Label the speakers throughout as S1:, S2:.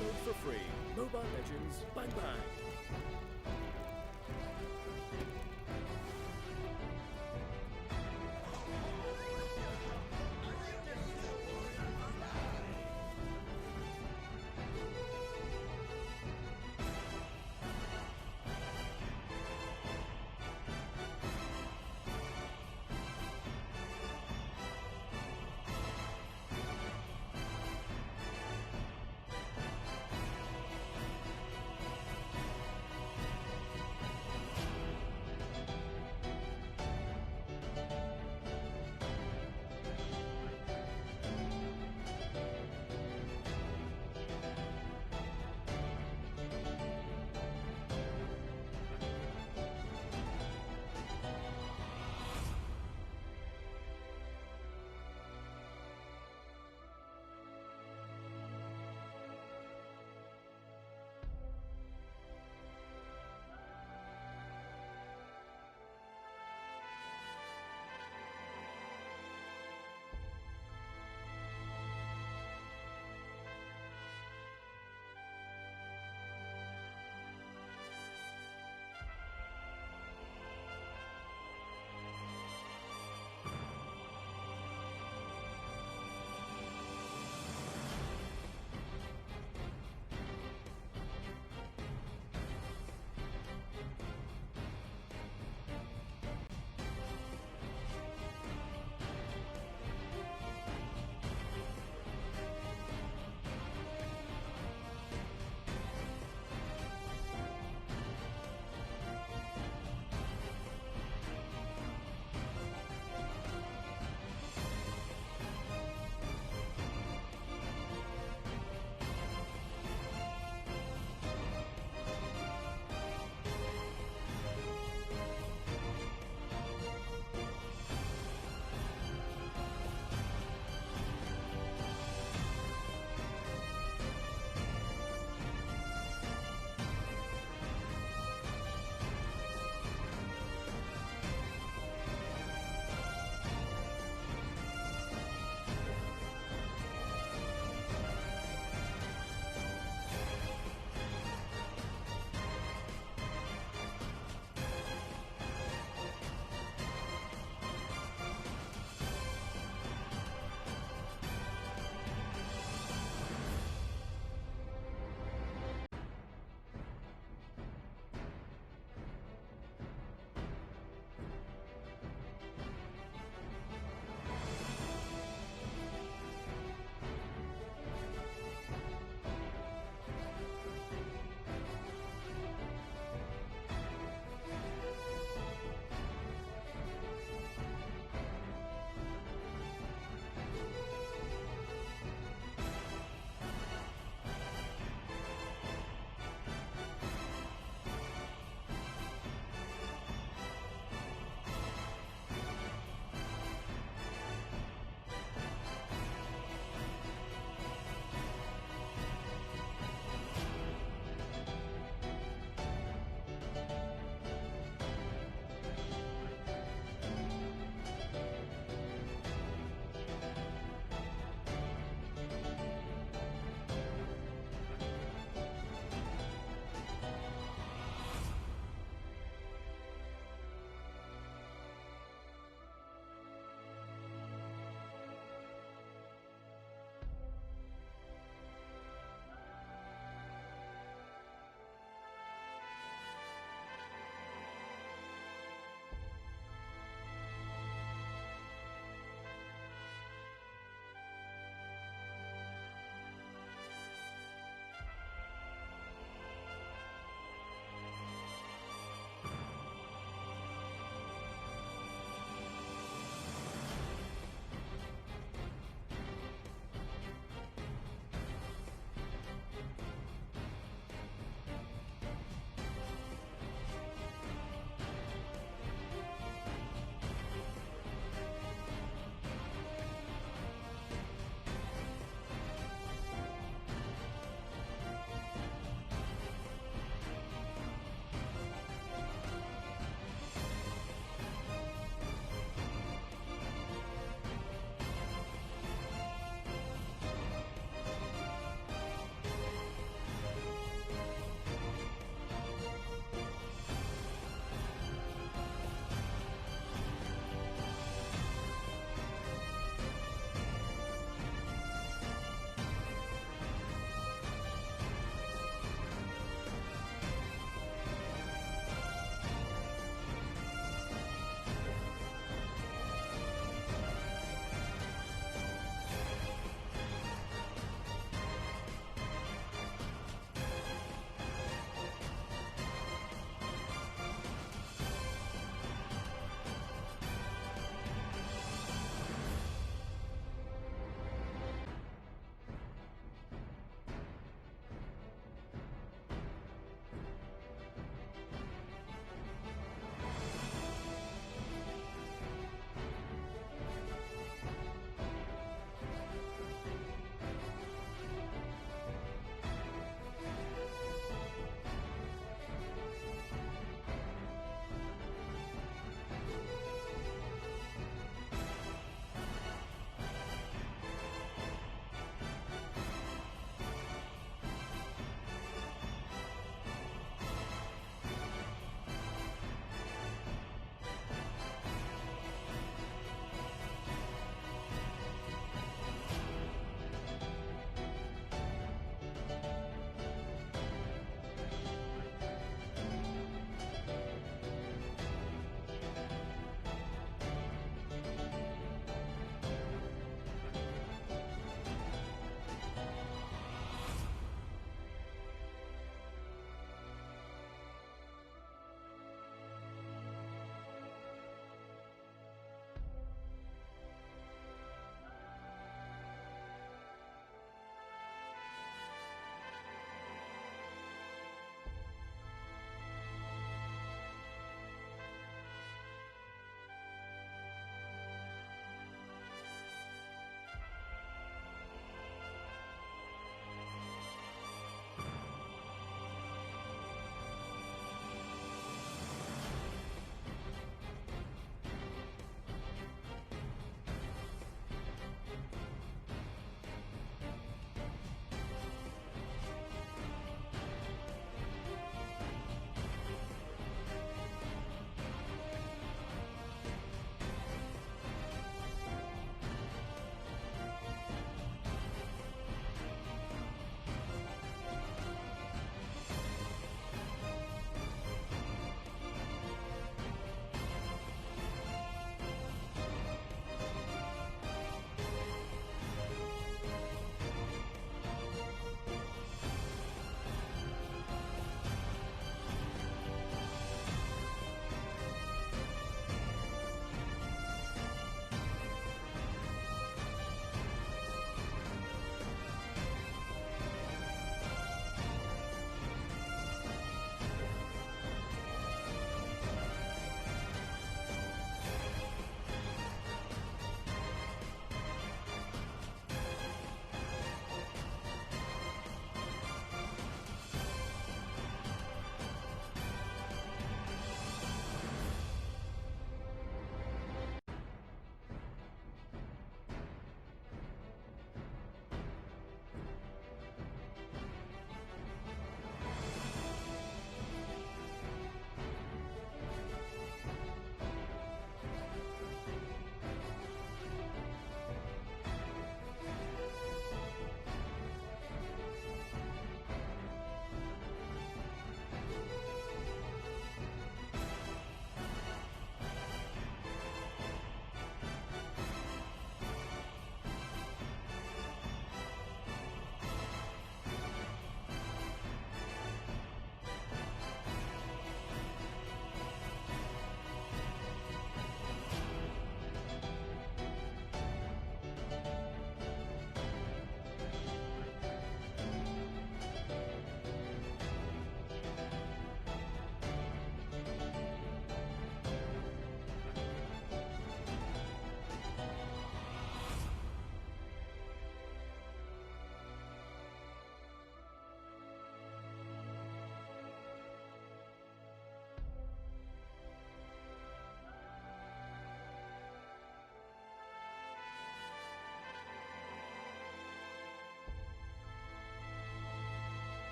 S1: Download for free. Mobile Legends Bang Bang.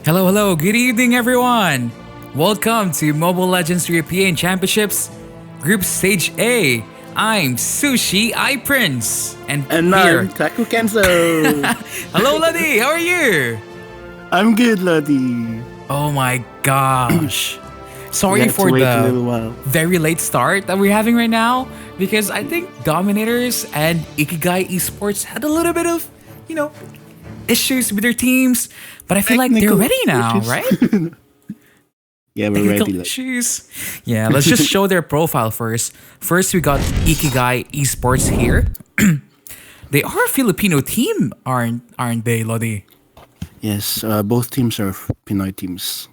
S2: Hello, hello, good evening everyone! Welcome to Mobile Legends European Championships Group Stage A. I'm Sushi iPrince, and here...
S3: I'm Taku Kenzo.
S2: Hello Lodi, how are you?
S3: I'm good, Lodi.
S2: Oh my gosh. Sorry
S3: had to
S2: for
S3: wait a
S2: the
S3: little while.
S2: very late start that we're having right now, because I think Dominators and Ikigai Esports had a little bit of, issues with their teams, but I feel like they're
S3: Technical
S2: ready now,
S3: issues.
S2: right?
S3: Yeah, we're
S2: Technical
S3: ready. Lodi.
S2: issues. Yeah, let's just show their profile first. First, we got Ikigai Esports here. They are a Filipino team, aren't they, Lodi?
S3: Yes, both teams are Pinoy teams.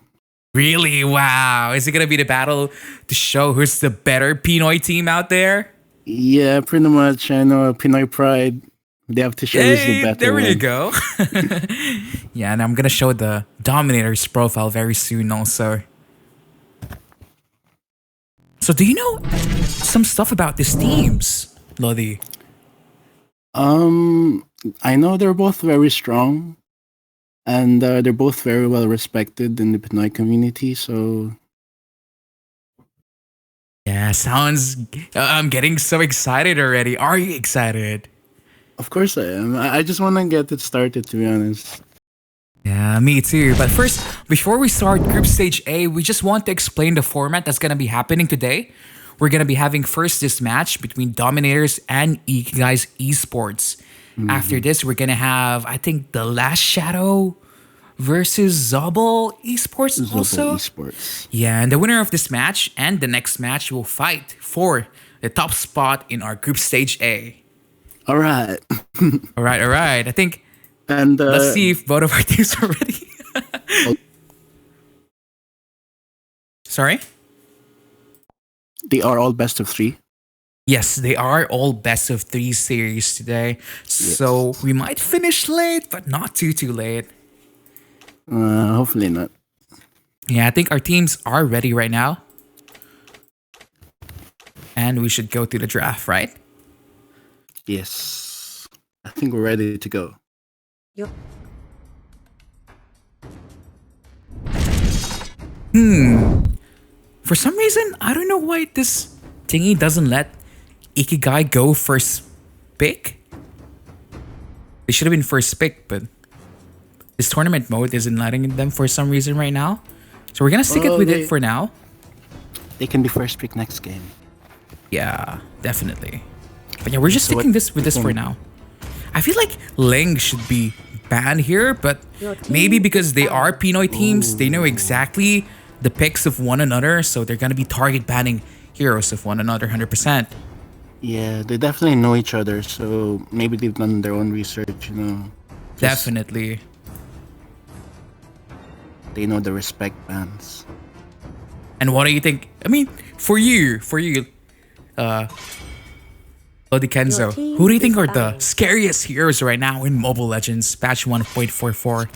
S2: Really? Wow. Is it gonna be the battle to show who's the better Pinoy team out there?
S3: Yeah, pretty much. I know Pinoy pride. They have to show who's the
S2: Hey,
S3: better
S2: there you
S3: one.
S2: go. Yeah, and I'm gonna show the Dominators profile very soon also. So do you know some stuff about these teams, Lodi?
S3: I know they're both very strong, and they're both very well respected in the Pinoy community. So
S2: Yeah, sounds... I'm getting so excited already. Are you excited?
S3: of course I am. I just want to get it started, to be honest.
S2: Yeah, me too. But first, before we start Group Stage A, we just want to explain the format that's going to be happening today. We're going to be having first this match between Dominators and Ikigai's Esports. After this, we're going to have, I think, The Last Shadow versus Zobol Esports
S3: Zobol
S2: also.
S3: Esports.
S2: Yeah, and the winner of this match and the next match will fight for the top spot in our Group Stage A.
S3: All right.
S2: All right. I think,
S3: And
S2: let's see if both of our teams are ready. Sorry?
S3: they are all best of 3.
S2: Yes, they are all best of 3 series today. So we might finish late, but not too late.
S3: Hopefully not.
S2: Yeah, I think our teams are ready right now. And we should go to the draft, right?
S3: Yes. I think we're ready to go.
S2: For some reason, I don't know why this thingy doesn't let Ikigai go first pick. They should have been first pick, but this tournament mode isn't letting them for some reason right now. So we're gonna stick it
S3: Well,
S2: with
S3: they-
S2: it for now.
S3: They can be first pick next game.
S2: Yeah, definitely. But yeah, we're just
S3: So
S2: sticking
S3: what-
S2: with this for now. I feel like Ling should be banned here, but maybe because they are Pinoy teams, they know exactly the picks of one another, so they're gonna be target banning heroes of one another 100%.
S3: Yeah, they definitely know each other, so maybe they've done their own research, Just-
S2: Definitely.
S3: They know the respect bands.
S2: And what do you think? I mean, for you, Lodi Kenzo, who do you think are the scariest heroes right now in Mobile Legends patch 1.44?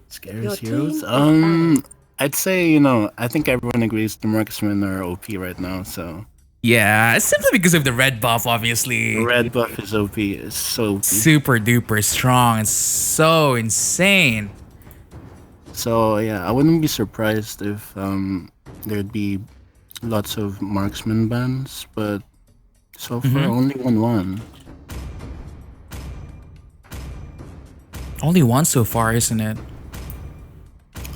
S3: Scariest
S4: Your
S3: heroes?
S4: team is banned.
S3: I'd say, I think everyone agrees the marksmen are OP right now, so...
S2: Yeah, simply because of the red buff, obviously.
S3: Red buff is OP, it's so OP.
S2: Super duper strong and so insane.
S3: So, yeah, I wouldn't be surprised if there'd be lots of marksman bans, but so far only one.
S2: Only one so far, isn't it?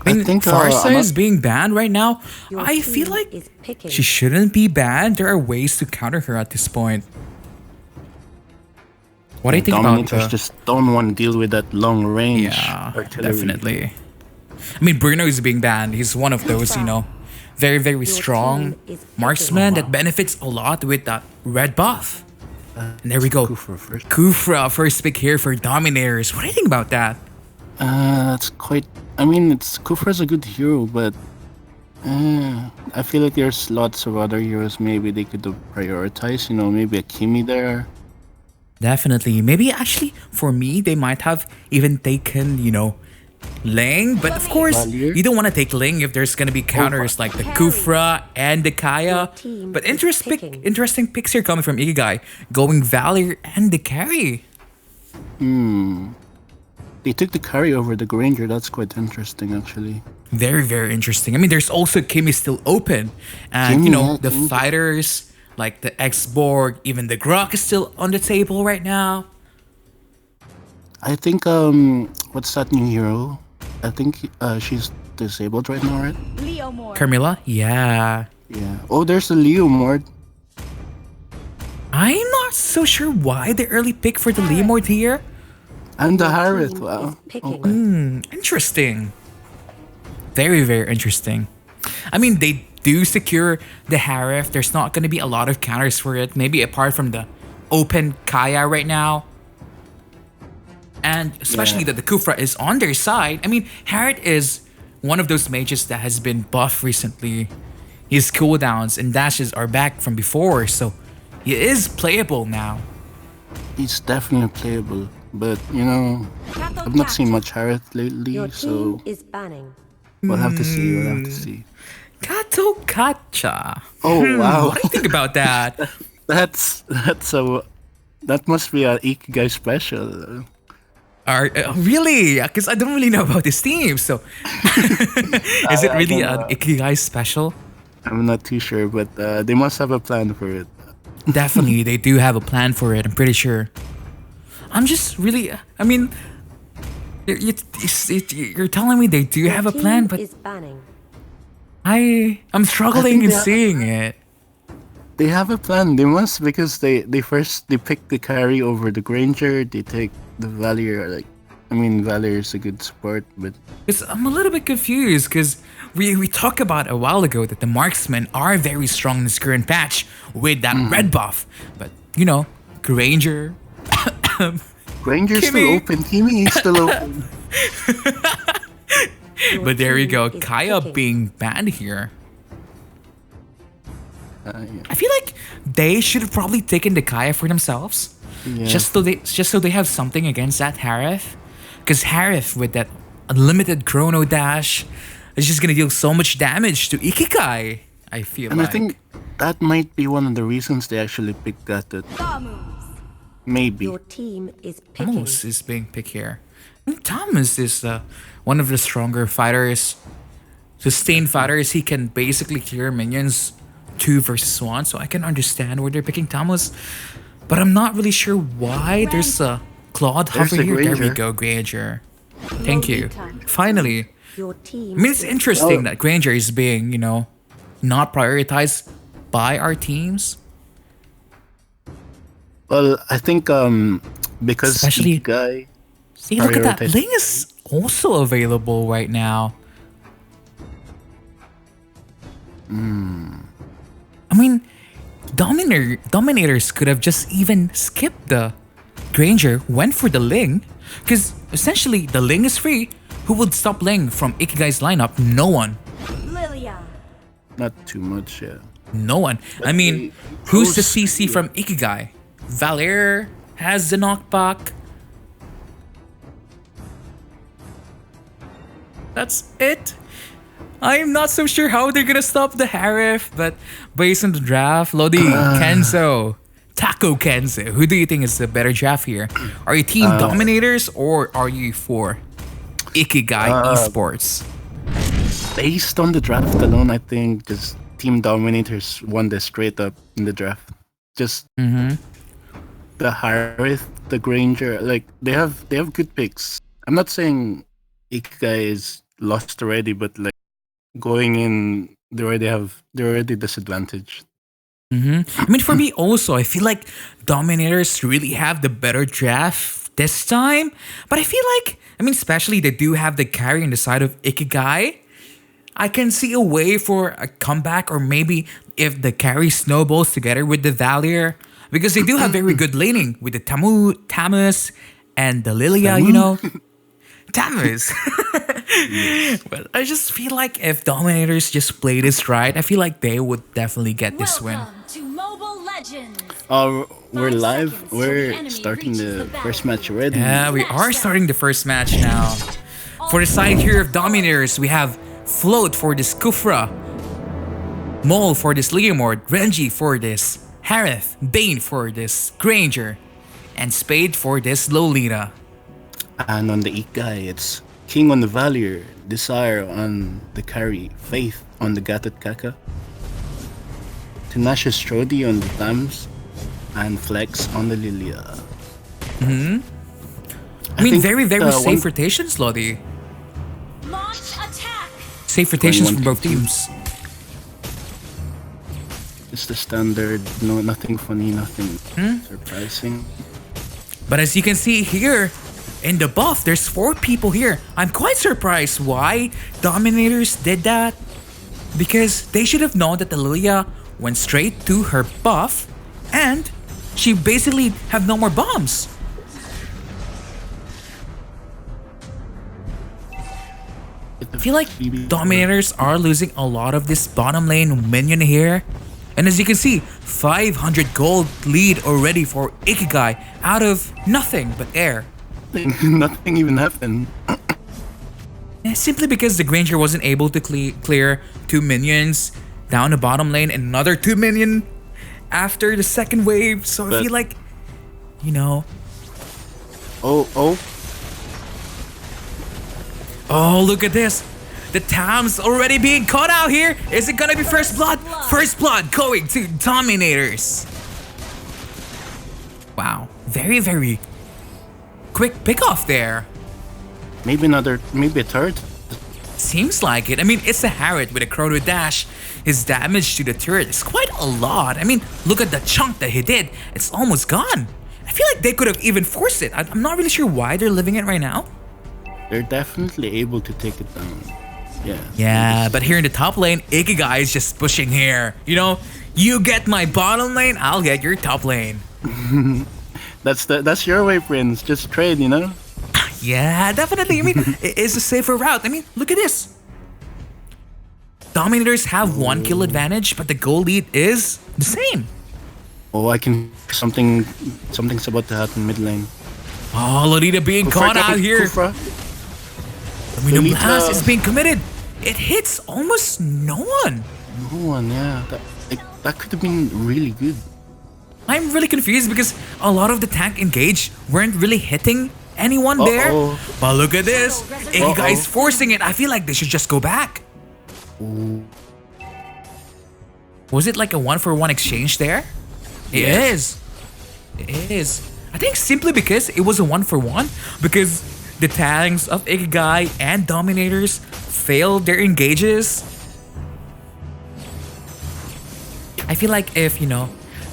S2: I mean,
S3: think,
S2: Farsa
S3: I'm not-
S2: is being banned right now.
S4: Your
S2: I feel
S4: team
S2: like
S4: is picking.
S2: she shouldn't be banned. There are ways to counter her at this point. What do you think about
S3: Dominators
S2: the...
S3: just don't want to deal with that long range.
S2: Yeah,
S3: artillery.
S2: definitely. I mean, Bruno is being banned. He's one of those, very, very strong
S4: team is
S2: marksman that benefits a lot with that red buff. And there we go.
S3: Kufra first.
S2: Kufra, first pick here for Dominators. What do you think about that?
S3: That's quite. I mean, Kufra's a good hero, but I feel like there's lots of other heroes maybe they could have prioritized. Maybe a Kimi there.
S2: Definitely. Maybe actually, for me, they might have even taken, Ling. But of course,
S3: Valier?
S2: you don't want to take Ling if there's going to be counters like the Kufra and the Kaya.
S4: team
S2: But
S4: is picking.
S2: interesting picks here coming from Ikigai. Going Valier and the carry.
S3: they took the carry over the Granger. That's quite interesting, actually.
S2: Very, very interesting. I mean, there's also Kimmy still open. And,
S3: Kimmy,
S2: you know,
S3: yeah,
S2: the
S3: Kimmy.
S2: fighters, like the X-Borg, even the Grok is still on the table right now.
S3: I think what's that new hero? I think she's disabled right now, right?
S4: Leo Moore.
S2: Carmilla? Yeah.
S3: Yeah. Oh, there's a Leo Mord.
S2: I'm not so sure why the early pick for the Leomord here.
S3: And the
S4: Your
S3: Harith.
S4: team
S3: Wow.
S4: is picking.
S2: Interesting. Very, very interesting. I mean, they do secure the Harith. There's not going to be a lot of counters for it. Maybe apart from the open Kaya right now. And especially
S3: Yeah.
S2: that the Kufra is on their side. I mean, Harith is one of those mages that has been buffed recently. His cooldowns and dashes are back from before, so he is playable now.
S3: He's definitely playable. But, you know, I've not seen much Harith lately,
S4: Your
S3: so
S4: team is banning.
S3: we'll have to see. We'll have to see.
S2: Kato Kacha.
S3: Oh, wow.
S2: What do you think about that?
S3: That must be an Ikigai special.
S2: Really? Because I don't really know about this team, so is it really an Ikigai special?
S3: I'm not too sure, but they must have a plan for it.
S2: Definitely, they do have a plan for it. I'm pretty sure. I'm just really. I mean, you're telling me they do have a
S4: Team
S2: plan, but
S4: is banning.
S2: I'm struggling in
S3: they have-
S2: seeing it.
S3: They have a plan. They must, because they pick the carry over the Granger. They take the Valier. Valier is a good support, but
S2: Because I'm a little bit confused because we talked about a while ago that the marksmen are very strong in this current patch with that red buff. But, you know, Granger.
S3: Granger's still
S2: Kimmy.
S3: open. Kimmy is still open.
S2: But there we
S4: team
S2: go.
S4: is
S2: Kaya
S4: picking.
S2: being banned here.
S3: Yeah.
S2: I feel like they should have probably taken the Kaya for themselves.
S3: Yeah.
S2: Just so they have something against that Harith. Because Harith with that unlimited chrono dash is just gonna deal so much damage to Ikigai. I feel
S3: And
S2: like.
S3: I think that might be one of the reasons they actually picked that. Maybe.
S4: Your team is picking.
S2: Thomas is being picked here. And Thomas is one of the stronger fighters. Sustained fighters, he can basically clear minions 2 versus 1, so I can understand where they're picking Thomas. But I'm not really sure why there's a Claude
S3: There's
S2: hover
S3: the
S2: here. There we
S3: Granger.
S2: go, Granger. Thank you. Finally.
S4: Your team
S2: I mean, it's
S4: is
S2: interesting that Granger is being, you know, not prioritized by our teams.
S3: Well, I think because
S2: Especially-
S3: Ikigai.
S2: See, look at that.
S3: Prioritize-
S2: Ling is also available right now. I mean, Dominators could have just even skipped the Granger, went for the Ling, because essentially the Ling is free. Who would stop Ling from Ikigai's lineup? No one.
S4: Lilia.
S3: Not too much, yeah.
S2: No one. I mean,
S3: they
S2: who's the
S3: chose-
S2: CC from Ikigai? Valer has the knockback. That's it. I'm not so sure how they're gonna stop the Harith, but based on the draft, Lodi, Kenzo, Taco Kenzo, who do you think is the better draft here? Are you team Dominators or are you for Ikigai Esports?
S3: Based on the draft alone, I think just Team Dominators won this straight up in the draft. Just the Harith, the Granger, like they have good picks. I'm not saying Ikigai is lost already, but like going in, they're already disadvantaged.
S2: I mean, for me also, I feel like Dominators really have the better draft this time. But I feel like, I mean, especially they do have the carry on the side of Ikigai. I can see a way for a comeback, or maybe if the carry snowballs together with the Valier, because they do have very good laning with the Tamus and the Lilia, you know. Tamus. But I just feel like if Dominators just play this right, I feel like they would definitely get this win.
S5: Welcome to Mobile Legends.
S3: We're
S5: 5
S3: live.
S5: seconds till the
S3: We're
S5: enemy
S3: starting
S5: reaches
S3: the
S5: the
S3: first match already.
S2: Yeah, we are starting the first match now. For the side here of Dominators, we have Float for this Kufra, Mole for this Leomord, Renji for this Harith, Bane for this Granger, and Spade for this Lolita.
S3: And on the Ikigai, it's King on the Valier, Desire on the carry, Faith on the Gatot Kaka, Tenacious Trody on the Tams, and Flex on the Lilia.
S2: I mean,
S3: think,
S2: very, very safe
S3: one-
S2: rotations, Lodi.
S5: Launch attack.
S2: Safe rotations from
S3: 1,
S2: both
S3: 2, 2.
S2: teams.
S3: It's the standard, no, nothing funny, nothing surprising.
S2: But as you can see here, in the buff, there's 4 people here. I'm quite surprised why Dominators did that. Because they should have known that the Lilia went straight to her buff and she basically have no more bombs. I feel like Dominators are losing a lot of this bottom lane minion here. And as you can see, 500 gold lead already for Ikigai out of nothing but air.
S3: Nothing even happened.
S2: Simply because the Granger wasn't able to clear 2 minions down the bottom lane and another 2 minion after the second wave. So I feel like, you know...
S3: Oh,
S2: Oh, look at this. The Tams already being caught out here. Is it gonna be first blood? First blood going to Dominators. Wow. Very, very quick pick-off there.
S3: maybe a third.
S2: Seems like it. I mean, it's a Harriet with a Chrono Dash. His damage to the turret is quite a lot. I mean, look at the chunk that he did. It's almost gone. I feel like they could have even forced it. I'm not really sure why they're living it right now.
S3: They're definitely able to take it down. Yeah.
S2: Yeah, but here in the top lane, Ikigai is just pushing here. You know, you get my bottom lane, I'll get your top lane.
S3: That's your way, Prince. Just trade, you know?
S2: Yeah, definitely. I mean, it is a safer route. I mean, look at this. Dominators have 1 kill advantage, but the goal lead is the same.
S3: Oh, I can... Something's about to happen mid lane.
S2: Oh, Lolita being caught out here.
S3: Kufra.
S2: I mean, the
S3: Lolita.
S2: blast is being committed. It hits almost no one.
S3: No one, yeah. That could have been really good.
S2: I'm really confused because a lot of the tank engage weren't really hitting anyone there. But look at this. Ikigai is forcing it. I feel like they should just go back. Was it like a 1-for-1 exchange there? It is. It is. I think simply because it was a 1-for-1. Because the tanks of Ikigai and Dominators failed their engages. I feel like if, you know,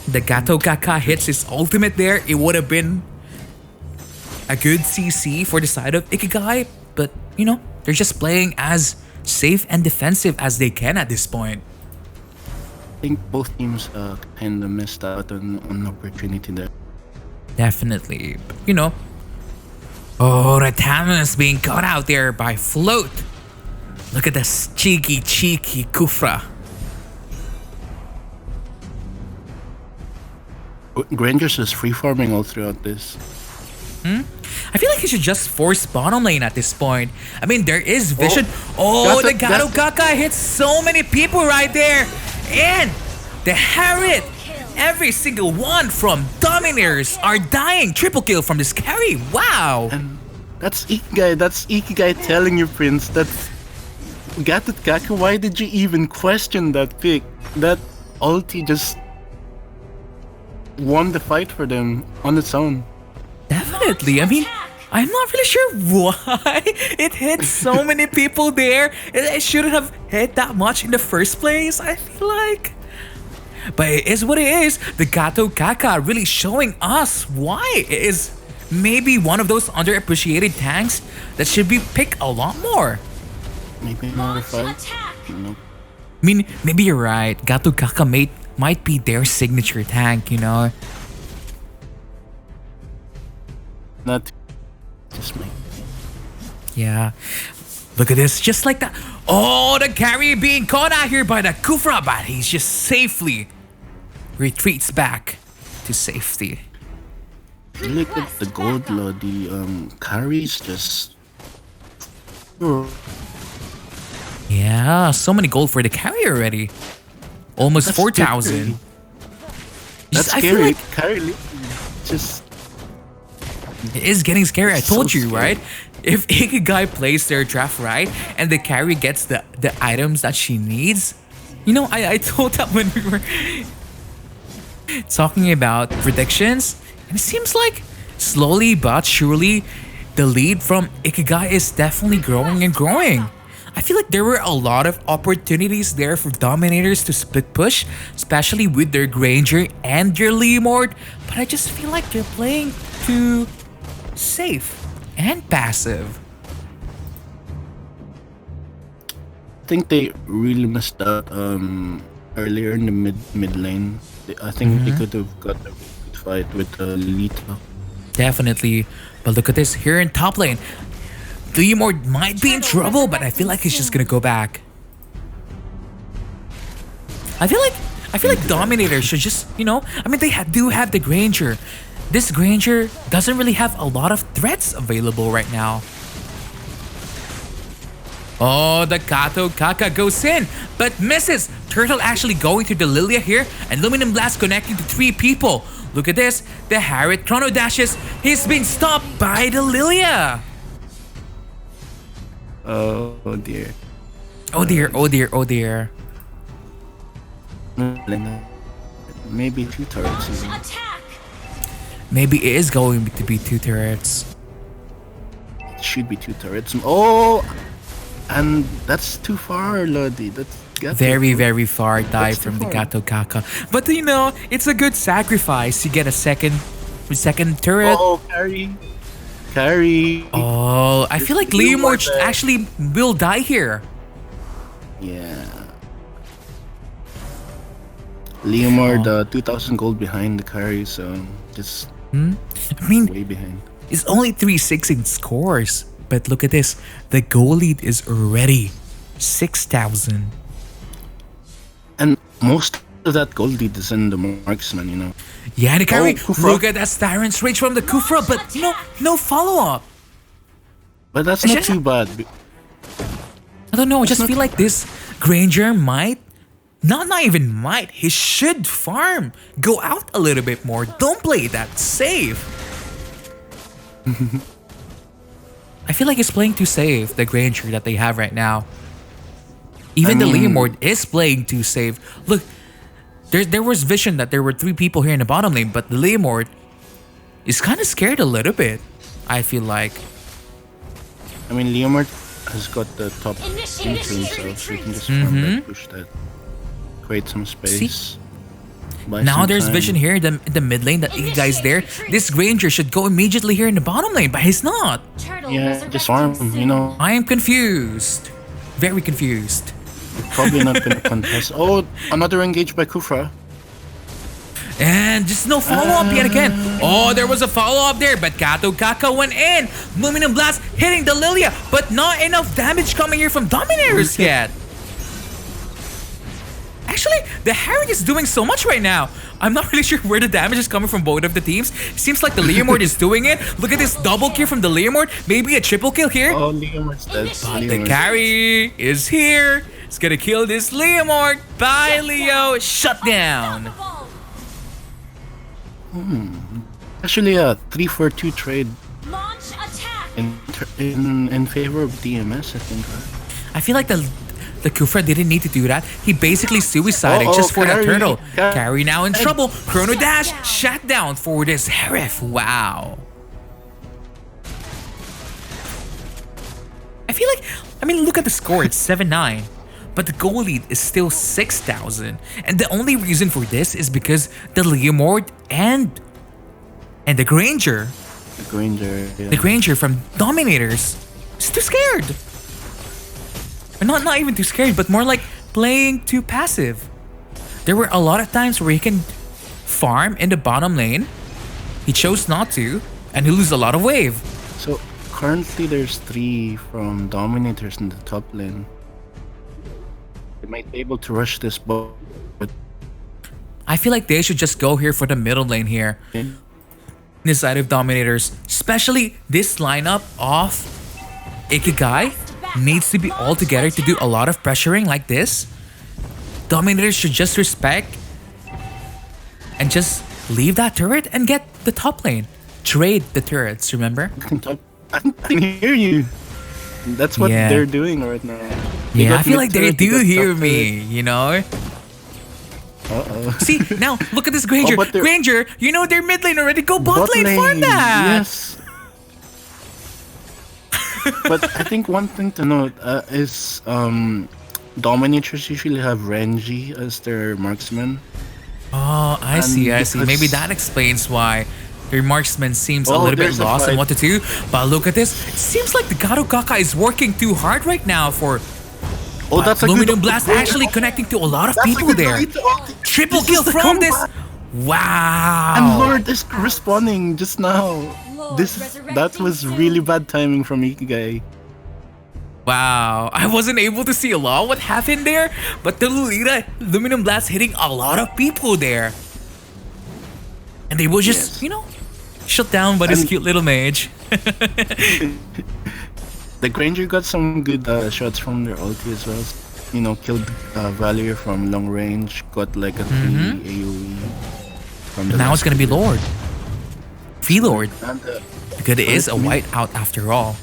S2: the Gato Kaka hits his ultimate there, it would have been a good CC for the side of Ikigai. But, you know, they're just playing as safe and defensive as they can at this point.
S3: I think both teams kind of missed out on an opportunity there.
S2: Definitely. You know. Oh, Ratamas being caught out there by Float. Look at this cheeky Kufra.
S3: Granger's just free farming all throughout this.
S2: I feel like he should just force bottom lane at this point. I mean, there is vision. Oh, the Gato Kaka hits so many people right there. And the Harriet, every single one from Dominators are dying. Triple kill from this carry. Wow.
S3: And that's Ikigai. That's Ikigai telling you, Prince. That's Gatot Kaka. Why did you even question that pick? That ulti just won the fight for them on its own.
S2: Definitely. I mean, I'm not really sure why it hit so many people there. It shouldn't have hit that much in the first place, I feel like. But it is what it is. The Gato Kaka really showing us why it is maybe one of those underappreciated tanks that should be picked a lot more.
S3: Maybe another fight. Nope.
S2: I mean, maybe you're right. Gato Kaka might be their signature tank, you know?
S3: Not just me.
S2: Yeah. Look at this, just like that. Oh, the carry being caught out here by the Kufra, but he's just safely retreats back to safety.
S3: Look at the gold load. The carries just.
S2: Yeah, so many gold for the carry already. Almost
S3: That's
S2: 4,000.
S3: That's
S2: I feel
S3: scary.
S2: like
S3: Carry just.
S2: It is getting scary. I told
S3: So
S2: you,
S3: scary.
S2: right? If Ikigai plays their draft right and the carry gets the items that she needs, you know, I told that when we were talking about predictions, and it seems like slowly but surely the lead from Ikigai is definitely growing and growing. I feel like there were a lot of opportunities there for Dominators to split push, especially with their Granger and their Leomord, but I just feel like they're playing too safe and passive.
S3: I think they really messed up earlier in the mid lane. I think they could have got a good fight with Lita.
S2: Definitely. But look at this here in top lane. Leomord might be in trouble, but I feel like he's just gonna go back. I feel like Dominator should just, you know, I mean, they do have the Granger. This Granger doesn't really have a lot of threats available right now. Oh, the Kato Kaka goes in, but misses. Turtle actually going to the Lilia here, and Luminum Blast connecting to 3 people. Look at this. The Harriet Chrono dashes. He's been stopped by the Lilia.
S3: Oh dear.
S2: Oh dear, oh dear, oh dear.
S3: Maybe 2 turrets.
S5: Launch
S3: Even.
S5: attack.
S2: Maybe it is going to be 2 turrets.
S3: It should be 2 turrets. Oh, and that's too far, Lodi. That's got
S2: Very, very far dive
S3: That's too
S2: from the
S3: far.
S2: Gato Kaka. But you know, it's a good sacrifice. You get a second turret.
S3: Oh, carry.
S2: Oh, I feel like
S3: There's Leomord
S2: Leomord
S3: there.
S2: actually will die here.
S3: Yeah. Leomord, 2,000 gold behind the carry, so just
S2: I mean,
S3: way behind.
S2: it's only 3-6 in scores. But look at this. The goal lead is already 6,000.
S3: And most of that gold lead is in the marksman, you know.
S2: Yeah, the carry.
S3: Kufra.
S2: Look at that Tyrant's Rage from the Kufra, but no follow-up.
S3: But that's
S2: It's
S3: not
S2: just-
S3: too bad.
S2: I don't know. I just feel like this Granger might, not even might, he should farm. Go out a little bit more. Don't play that safe. I feel like he's playing too safe, the Granger that they have right now. Even the Leomord is playing too safe. Look, there was vision that there were 3 people here in the bottom lane, but the Leomord is kind of scared a little bit, I feel like.
S3: I mean, Leomord has got the top
S5: Initiate
S3: into himself, so he can just
S2: Mm-hmm.
S3: farm that, push that, create some space. buy
S2: Now
S3: some
S2: there's
S3: time.
S2: vision here in the mid lane that Ikigai's there. This Granger should go immediately here in the bottom lane, but he's not.
S5: Turtle
S3: Yeah, just farm, you know.
S2: I am confused. Very confused.
S3: Probably not gonna contest. Oh, another engage by Kufra.
S2: And just no follow-up yet again. Oh, there was a follow-up there, but Kato Kaka went in. Luminum Blast hitting the Lilia, but not enough damage coming here from Dominators yet. Actually, the Harry is doing so much right now. I'm not really sure where the damage is coming from both of the teams. Seems like the Leomord is doing it. Look at this double kill from the Leomord. Maybe a triple kill here.
S3: Oh, Leomord's dead.
S2: The carry is here. It's gonna kill this Leomord. Bye, Leo. Shut down.
S3: Actually, a 3-4-2 trade
S5: Launch attack.
S3: in favor of DMS, I think.
S2: I feel like the Kufra didn't need to do that. He basically suicided
S3: Uh-oh,
S2: just for that
S3: Carry.
S2: turtle.
S3: Carry.
S2: Carry now in trouble. Chrono Dash shut down for this Herif. Wow. I feel like, I mean, look at the score. It's 7-9. But the goal lead is still 6,000. And the only reason for this is because the Leomord and the Granger,
S3: The Granger. Yeah.
S2: the Granger from Dominators, is too scared. Or not even too scared, but more like playing too passive. There were a lot of times where he can farm in the bottom lane. He chose not to, and he lose a lot of wave.
S3: So currently there's 3 from Dominators in the top lane. They might be able to rush this boat, but
S2: I feel like they should just go here for the middle lane here. This side of Dominators, especially this lineup of Ikigai needs to be all together to do a lot of pressuring like this. Dominators should just respect and just leave that turret and get the top lane. trade the turrets, remember?
S3: I can hear you. That's what
S2: Yeah.
S3: they're doing right now.
S2: Yeah, I
S3: got
S2: feel like they
S3: mid-turret,
S2: do
S3: got
S2: hear
S3: top
S2: me, you know?
S3: Uh-oh.
S2: See, now, look at this Granger.
S3: but they're-
S2: Granger, you know they're mid lane already. Go bot lane, farm that.
S3: Yes. But I think one thing to note is Dominators usually have Renji as their marksman.
S2: Oh, I see.
S3: because-
S2: Maybe that explains why their marksman seems a
S3: Oh,
S2: little bit
S3: there's a
S2: lost on
S3: fight.
S2: what to do. But look at this. It seems like the Gato Kaka is working too hard right now for
S3: Oh, that's a good
S2: Luminum Blast actually connecting to a lot of
S3: That's a
S2: people
S3: good
S2: there.
S3: bait. Oh,
S2: Triple
S3: this
S2: kill
S3: is the
S2: from this.
S3: comeback.
S2: Wow.
S3: And Lord is responding just now.
S5: Lord
S3: That
S5: resurrecting
S3: was
S5: soon.
S3: really bad timing from Ikigai.
S2: Wow, I wasn't able to see a lot what happened there, but the Lolita Luminum Blast hitting a lot of people there. And they were just,
S3: Yes.
S2: you know, shut down by this
S3: And-
S2: cute little mage.
S3: The Granger got some good shots from their ulti as well. You know, killed Valier from long range, got like a 3 AoE. From the
S2: Now
S3: last
S2: it's gonna be
S3: kill.
S2: Lord. V-Lord.
S3: And,
S2: Because it is a
S3: First
S2: whiteout after all.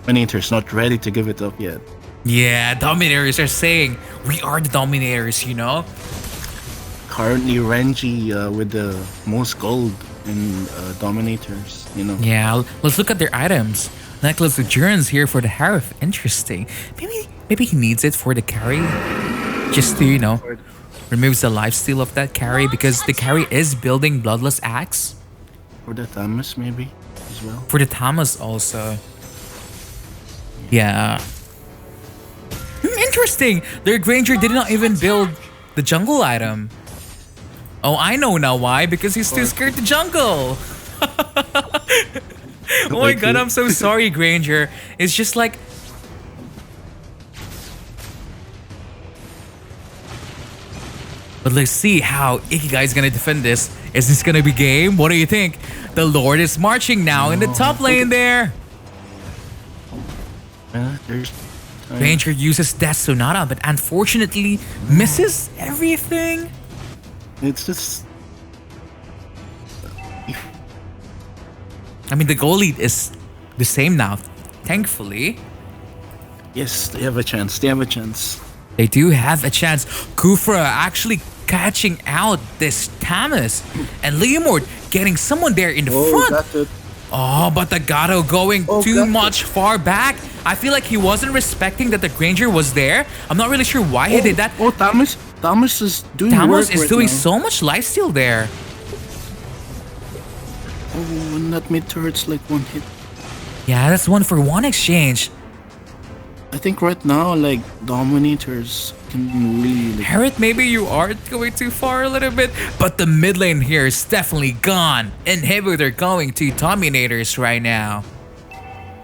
S3: Dominator's not ready to give it up yet.
S2: Yeah, Dominators are saying, we are the Dominators, you know?
S3: Currently, Renji with the most gold in Dominators, you know.
S2: Yeah, let's look at their items. Necklace of Endurance here for the Harith. Interesting. Maybe he needs it for the carry. Just to, you know, removes the lifesteal of that carry because the carry is building Bloodless Axe.
S3: For the Thamus, maybe, as well.
S2: For the Tamas also. Yeah. Interesting. Their Granger did not even build the jungle item. Oh, I know now why. Because he's too scared to jungle. Oh my god, I'm so sorry, Granger. It's just like... But let's see how Ikigai is gonna defend this. Is this gonna be game? What do you think? The Lord is marching now in the top lane there.
S3: There's
S2: Ranger uses Death Sonata, but unfortunately misses everything.
S3: It's just
S2: I mean, the goal lead is the same now, thankfully.
S3: yes, they have a chance. They have a chance.
S2: They do have a chance. Kufra actually catching out this Tamas. And Leomord getting someone there in the front.
S3: got it.
S2: Oh, but the Gato going too
S3: got
S2: much far back. I feel like he wasn't respecting that the Granger was there. I'm not really sure why he did that.
S3: Oh, Thomas is doing
S2: Tamas
S3: work
S2: is
S3: right
S2: doing
S3: now.
S2: so much lifesteal there.
S3: Oh, and that mid turret's like one hit.
S2: Yeah, that's 1-for-1 exchange.
S3: I think right now, like, Dominators can really, like,
S2: Harriet, maybe you are going too far a little bit, but the mid lane here is definitely gone. Inhibitor going to Dominators right now.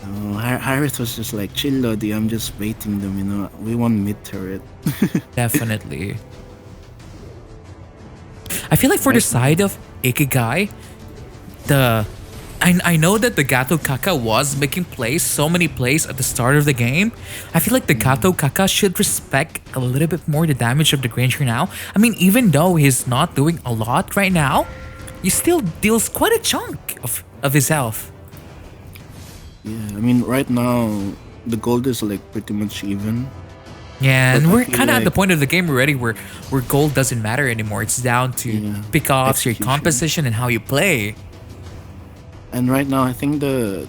S3: Harith was just like, chill, Lodi, I'm just baiting them, you know. We want mid turret.
S2: Definitely. I feel like for the side of Ikigai, I know that the Gato Kaka was making plays, so many plays at the start of the game. I feel like the Gato Kaka should respect a little bit more the damage of the Granger now. I mean, even though he's not doing a lot right now, he still deals quite a chunk of his health.
S3: Yeah, I mean, right now, the gold is like pretty much even.
S2: Yeah, and
S3: But I
S2: we're
S3: feel
S2: kind of at the
S3: like-
S2: point of the game already where gold doesn't matter anymore. It's down to pick-offs, your
S3: Execution.
S2: composition, and how you play.
S3: And right now, I think the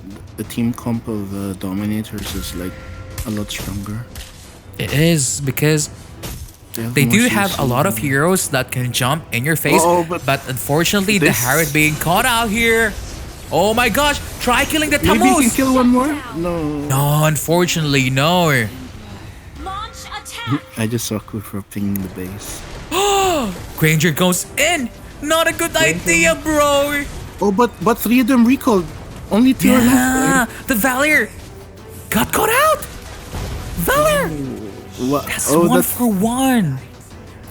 S3: team comp of Dominators is like a lot stronger.
S2: It is because they
S3: more
S2: do have a
S3: CC.
S2: lot of heroes that can jump in your face,
S3: Oh,
S2: but,
S3: but
S2: unfortunately, the
S3: this-
S2: Harriet being caught out here. Oh my gosh! Try killing the
S3: Maybe you can
S2: Tamos!
S3: kill one more? No.
S2: No, unfortunately, no.
S5: Launch attack.
S3: I just saw Kufra pinging the base.
S2: Granger goes in. Not a good idea, bro.
S3: Oh, but three of them recalled. Only two are
S2: Yeah,
S3: left.
S2: the Valier got caught out. Valier.
S3: What?
S2: That's
S3: Oh,
S2: 1-for-1.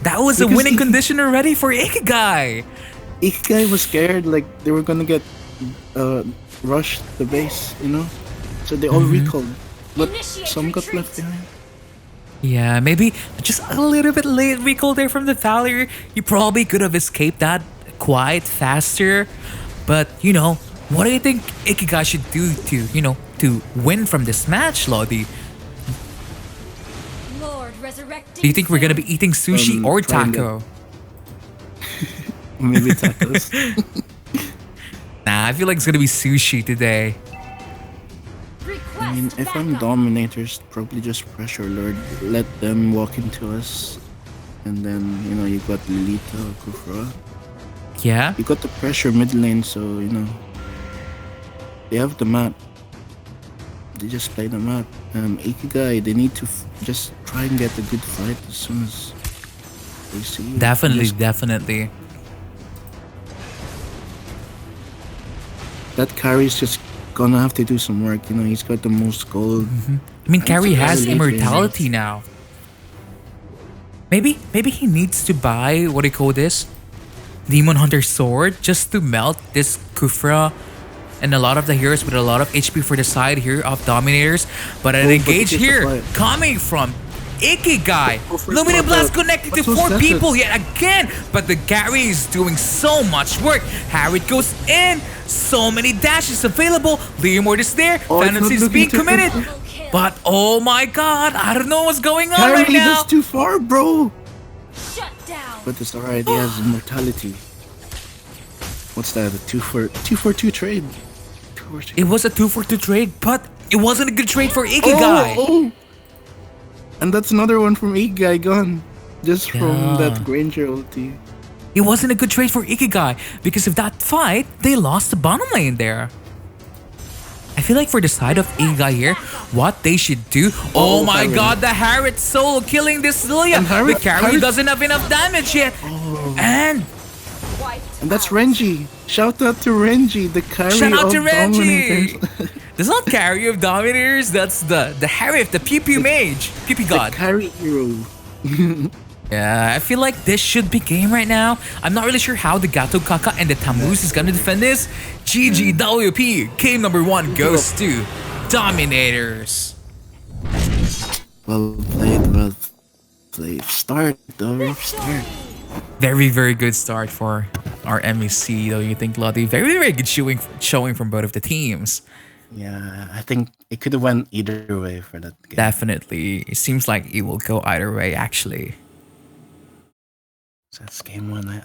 S2: That was a
S3: Because
S2: winning
S3: if-
S2: condition already for Ikigai.
S3: Ikigai was scared, like they were gonna get rushed the base, you know. So they all recalled, but
S5: Initiate
S3: some got
S5: retreat.
S3: left behind.
S2: Yeah, maybe just a little bit late recall there from the Valier. You probably could have escaped that quite faster. But, what do you think Ikigai should do to win from this match, Lodi?
S5: Lord resurrecting.
S2: Do you think we're gonna be eating sushi or
S3: try and
S2: taco?
S3: Maybe tacos.
S2: Nah, I feel like it's gonna be sushi today.
S3: I mean, if I'm Dominators, probably just pressure Lord, let them walk into us, and then you got Lolita, Kufra.
S2: Yeah?
S3: You got the pressure mid lane, so they have the map. They just play the map. Ikigai, they need to just try and get a good fight as soon as they see you.
S2: Definitely.
S3: That carry's just gonna have to do some work. He's got the most gold.
S2: I mean, Carrie has
S3: really
S2: immortality now. Maybe he needs to buy, what do you call this? Demon Hunter Sword, just to melt this Kufra and a lot of the heroes with a lot of HP for the side here of Dominators. But an engage here coming from Ikigai. Luminous Blast connected to 4 people yet again. But the Gary is doing so much work. Harriet goes in. So many dashes available. Leomord is there. Phantom is being committed. But oh my god, I don't know what's going on right now.
S3: That's too far, bro.
S5: Shut down.
S3: But it's alright, he has immortality. What's that? A 2-for-2 trade?
S2: It was a 2-for-2 trade, but it wasn't a good trade for Ikigai.
S3: Oh. And that's another one from Ikigai gone. Just from that Granger ulti.
S2: It wasn't a good trade for Ikigai because of that fight, they lost the bottom lane there. I feel like for the side of Ikigai here, what they should do. Oh my god, the Harriet solo killing this Lilia. The carry doesn't have enough damage yet. And
S3: that's Renji. Shout out to Renji, the carry
S2: shout out
S3: of
S2: to Renji.
S3: Dominators.
S2: That's not carry of Dominators, that's the Harriet, the Pew Pew Mage. Pew Pew God.
S3: The carry hero.
S2: Yeah, I feel like this should be game right now. I'm not really sure how the Gato Kaka and the Tammuz is gonna defend this. GGWP, game number 1 goes to Dominators.
S3: Well played. Start, though. Start.
S2: Very, very good start for our MEC, though you think, Lottie. Very, very good showing from both of the teams.
S3: Yeah, I think it could have went either way for that game.
S2: Definitely. It seems like it will go either way, actually.
S3: So that's game 1.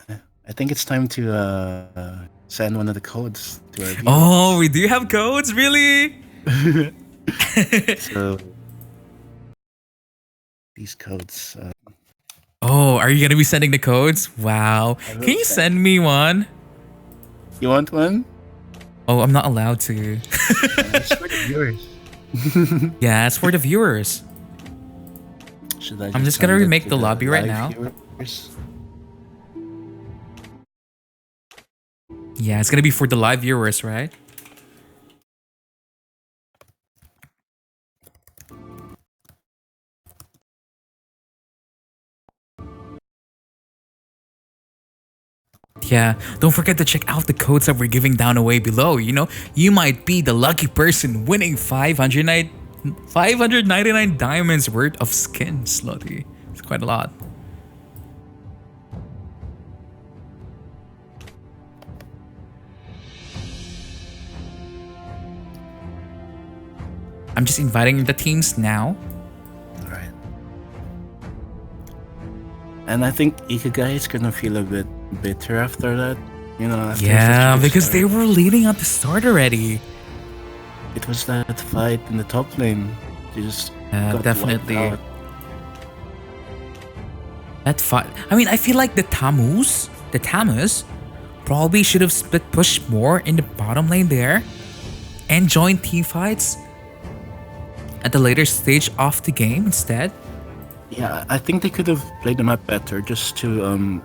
S3: I think it's time to send one of the codes to our viewers.
S2: Oh, we do have codes? Really?
S3: So these codes.
S2: Oh, are you gonna be sending the codes? Wow. Can you send me one?
S3: You want one?
S2: Oh, I'm not allowed to.
S3: It's for the viewers.
S2: Yeah, it's for the viewers. I'm just gonna remake the lobby right now.
S3: Viewers?
S2: Yeah, it's gonna be for the live viewers, right? Yeah, don't forget to check out the codes that we're giving down away below. You might be the lucky person winning 599 diamonds worth of skins, Lottie. It's quite a lot. I'm just inviting the teams now.
S3: Alright. And I think Ikigai is gonna feel a bit bitter after that. After
S2: Yeah,
S3: such a
S2: because
S3: start.
S2: they were leading at the start already.
S3: It was that fight in the top lane. They just got
S2: definitely.
S3: wiped out.
S2: That fight. I mean, I feel like the Tammuz probably should have split push more in the bottom lane there and joined team fights at the later stage of the game instead.
S3: Yeah, I think they could have played the map better just to,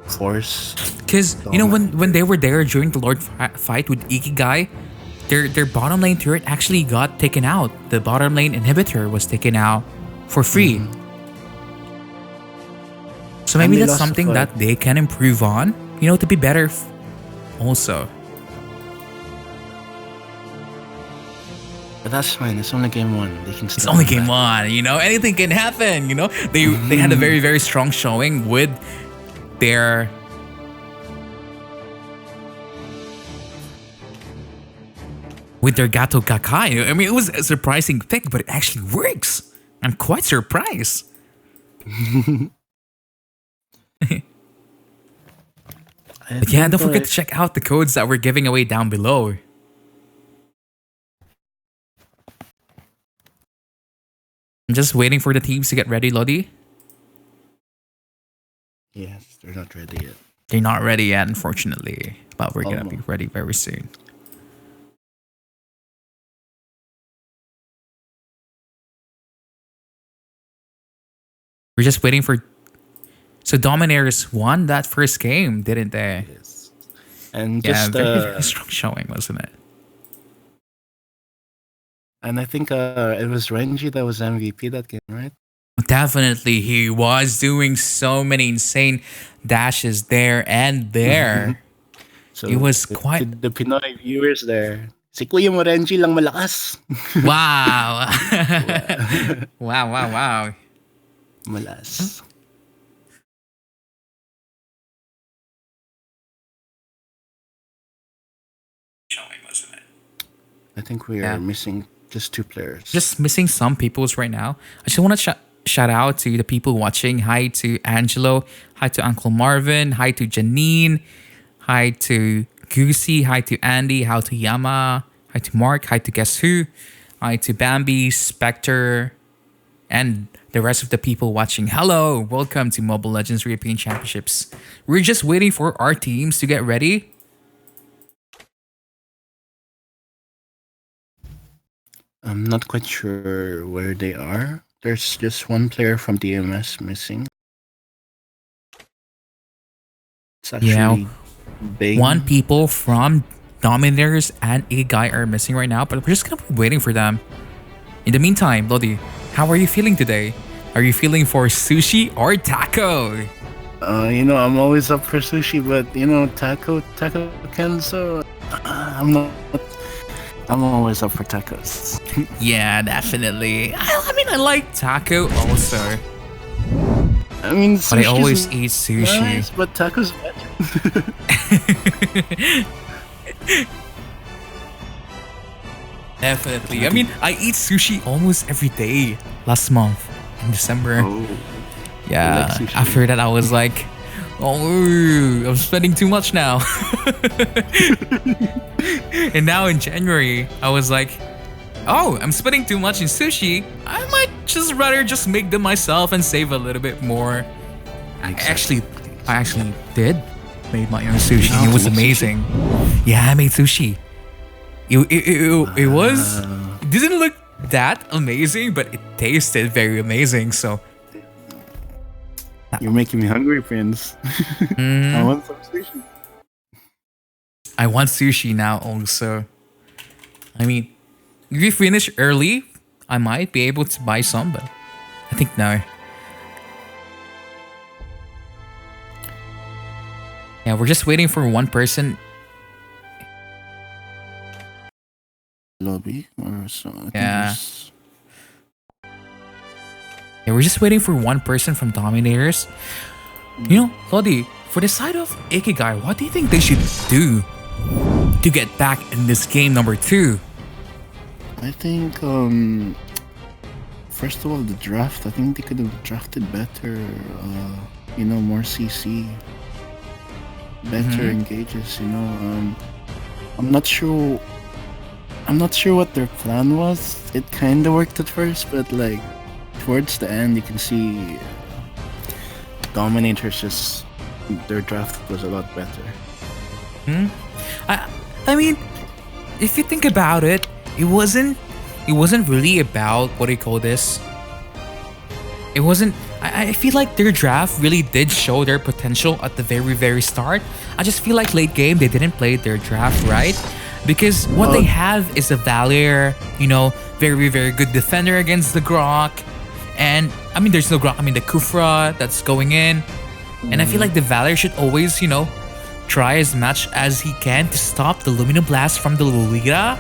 S3: force.
S2: Because, when they were there during the Lord fight with Ikigai, their bottom lane turret actually got taken out. The bottom lane inhibitor was taken out for free. So maybe that's something that they can improve on, to be better also.
S3: But that's fine. It's only game 1. They can.
S2: It's only game 1. Anything can happen. They had a very, very strong showing with their with their Gato Kakai. I mean, it was a surprising pick, but it actually works. I'm quite surprised. But yeah, don't forget to check out the codes that we're giving away down below. I'm just waiting for the teams to get ready, Lodi.
S3: Yes, they're not ready yet.
S2: They're not ready yet, unfortunately. But we're gonna be
S3: Almost.
S2: ready very soon. We're just waiting for... So Dominators won that first game, didn't they?
S3: Yes. And
S2: Yeah,
S3: just
S2: very strong showing, wasn't it?
S3: and I think it was Renji that was MVP that game, right?
S2: Definitely, he was doing so many insane dashes there and there.
S3: So
S2: It was
S3: to
S2: quite...
S3: the Pinoy viewers there. Si Kuya mo Renji lang malakas.
S2: Wow! Wow.
S3: Malas.
S2: Showing, wasn't it?
S3: I think we are missing just 2 players.
S2: Just missing some peoples right now. I just want to shout out to the people watching. Hi to Angelo. Hi to Uncle Marvin. Hi to Janine. Hi to Goosey. Hi to Andy. Hi to Yama. Hi to Mark. Hi to Guess Who. Hi to Bambi, Spectre, and the rest of the people watching. Hello. Welcome to Mobile Legends European Championships. We're just waiting for our teams to get ready.
S3: I'm not quite sure where they are. There's just 1 player from DMS missing. It's actually Bane.
S2: 1 people from Dominators and Ikigai are missing right now, but we're just gonna be waiting for them. In the meantime, Lodi, how are you feeling today? Are you feeling for sushi or taco?
S3: I'm always up for sushi, but taco can, so I'm always up for tacos.
S2: Yeah, definitely. I mean, I like taco also,
S3: I mean,
S2: but I always eat sushi.
S3: Nice, but tacos better.
S2: Definitely. I mean, I eat sushi almost every day last month in December.
S3: Oh,
S2: Yeah,
S3: like sushi.
S2: after that I was like, oh, I'm spending too much now. And now in January, I was like, oh, I'm spending too much in sushi. I might just rather just make them myself and save a little bit more. I actually did made my own sushi.
S3: Wow,
S2: It was
S3: you made
S2: amazing. Yeah, I made sushi. It was... It didn't look that amazing, but it tasted very amazing, so...
S3: You're making me hungry, Prince. I want some sushi.
S2: I want sushi now also. I mean, if we finish early, I might be able to buy some, but I think no. Yeah, we're just waiting for 1 person.
S3: Lobby or so. I think
S2: Yeah.
S3: it's-
S2: Yeah, we're just waiting for 1 person from Dominators. You know, Lodi, for the side of Ikigai, what do you think they should do to get back in this game number 2?
S3: I think first of all, the draft. I think they could have drafted better. More CC, better engages. I'm not sure. I'm not sure what their plan was. It kind of worked at first, but like towards the end, you can see Dominators just their draft was a lot better.
S2: I mean, if you think about it, it wasn't really about what do you call this? It wasn't. I feel like their draft really did show their potential at the very, very start. I just feel like late game they didn't play their draft right, because what they have is a Valier, very, very good defender against the Grok, and I mean there's no Grok. I mean the Kufra that's going in, and I feel like the Valier should always, try as much as he can to stop the Lumina Blast from the Lolita,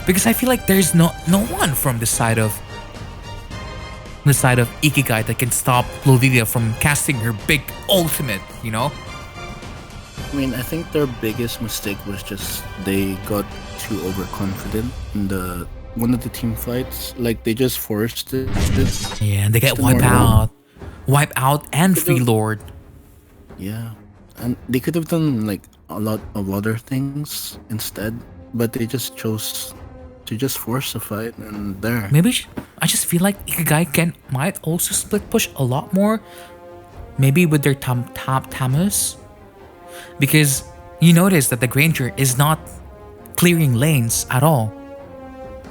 S2: because I feel like there's no one from the side of Ikigai that can stop Lolita from casting her big ultimate,
S3: I mean, I think their biggest mistake was just they got too overconfident in the one of the team fights. Like they just forced it.
S2: Yeah, and they get
S3: Still more
S2: wipe out, and free lord.
S3: Yeah, and they could have done like a lot of other things instead, but they just chose to just force a fight, and there.
S2: Maybe I just feel like Ikigai might also split push a lot more. Maybe with their top Tamus, because you notice that the Granger is not clearing lanes at all.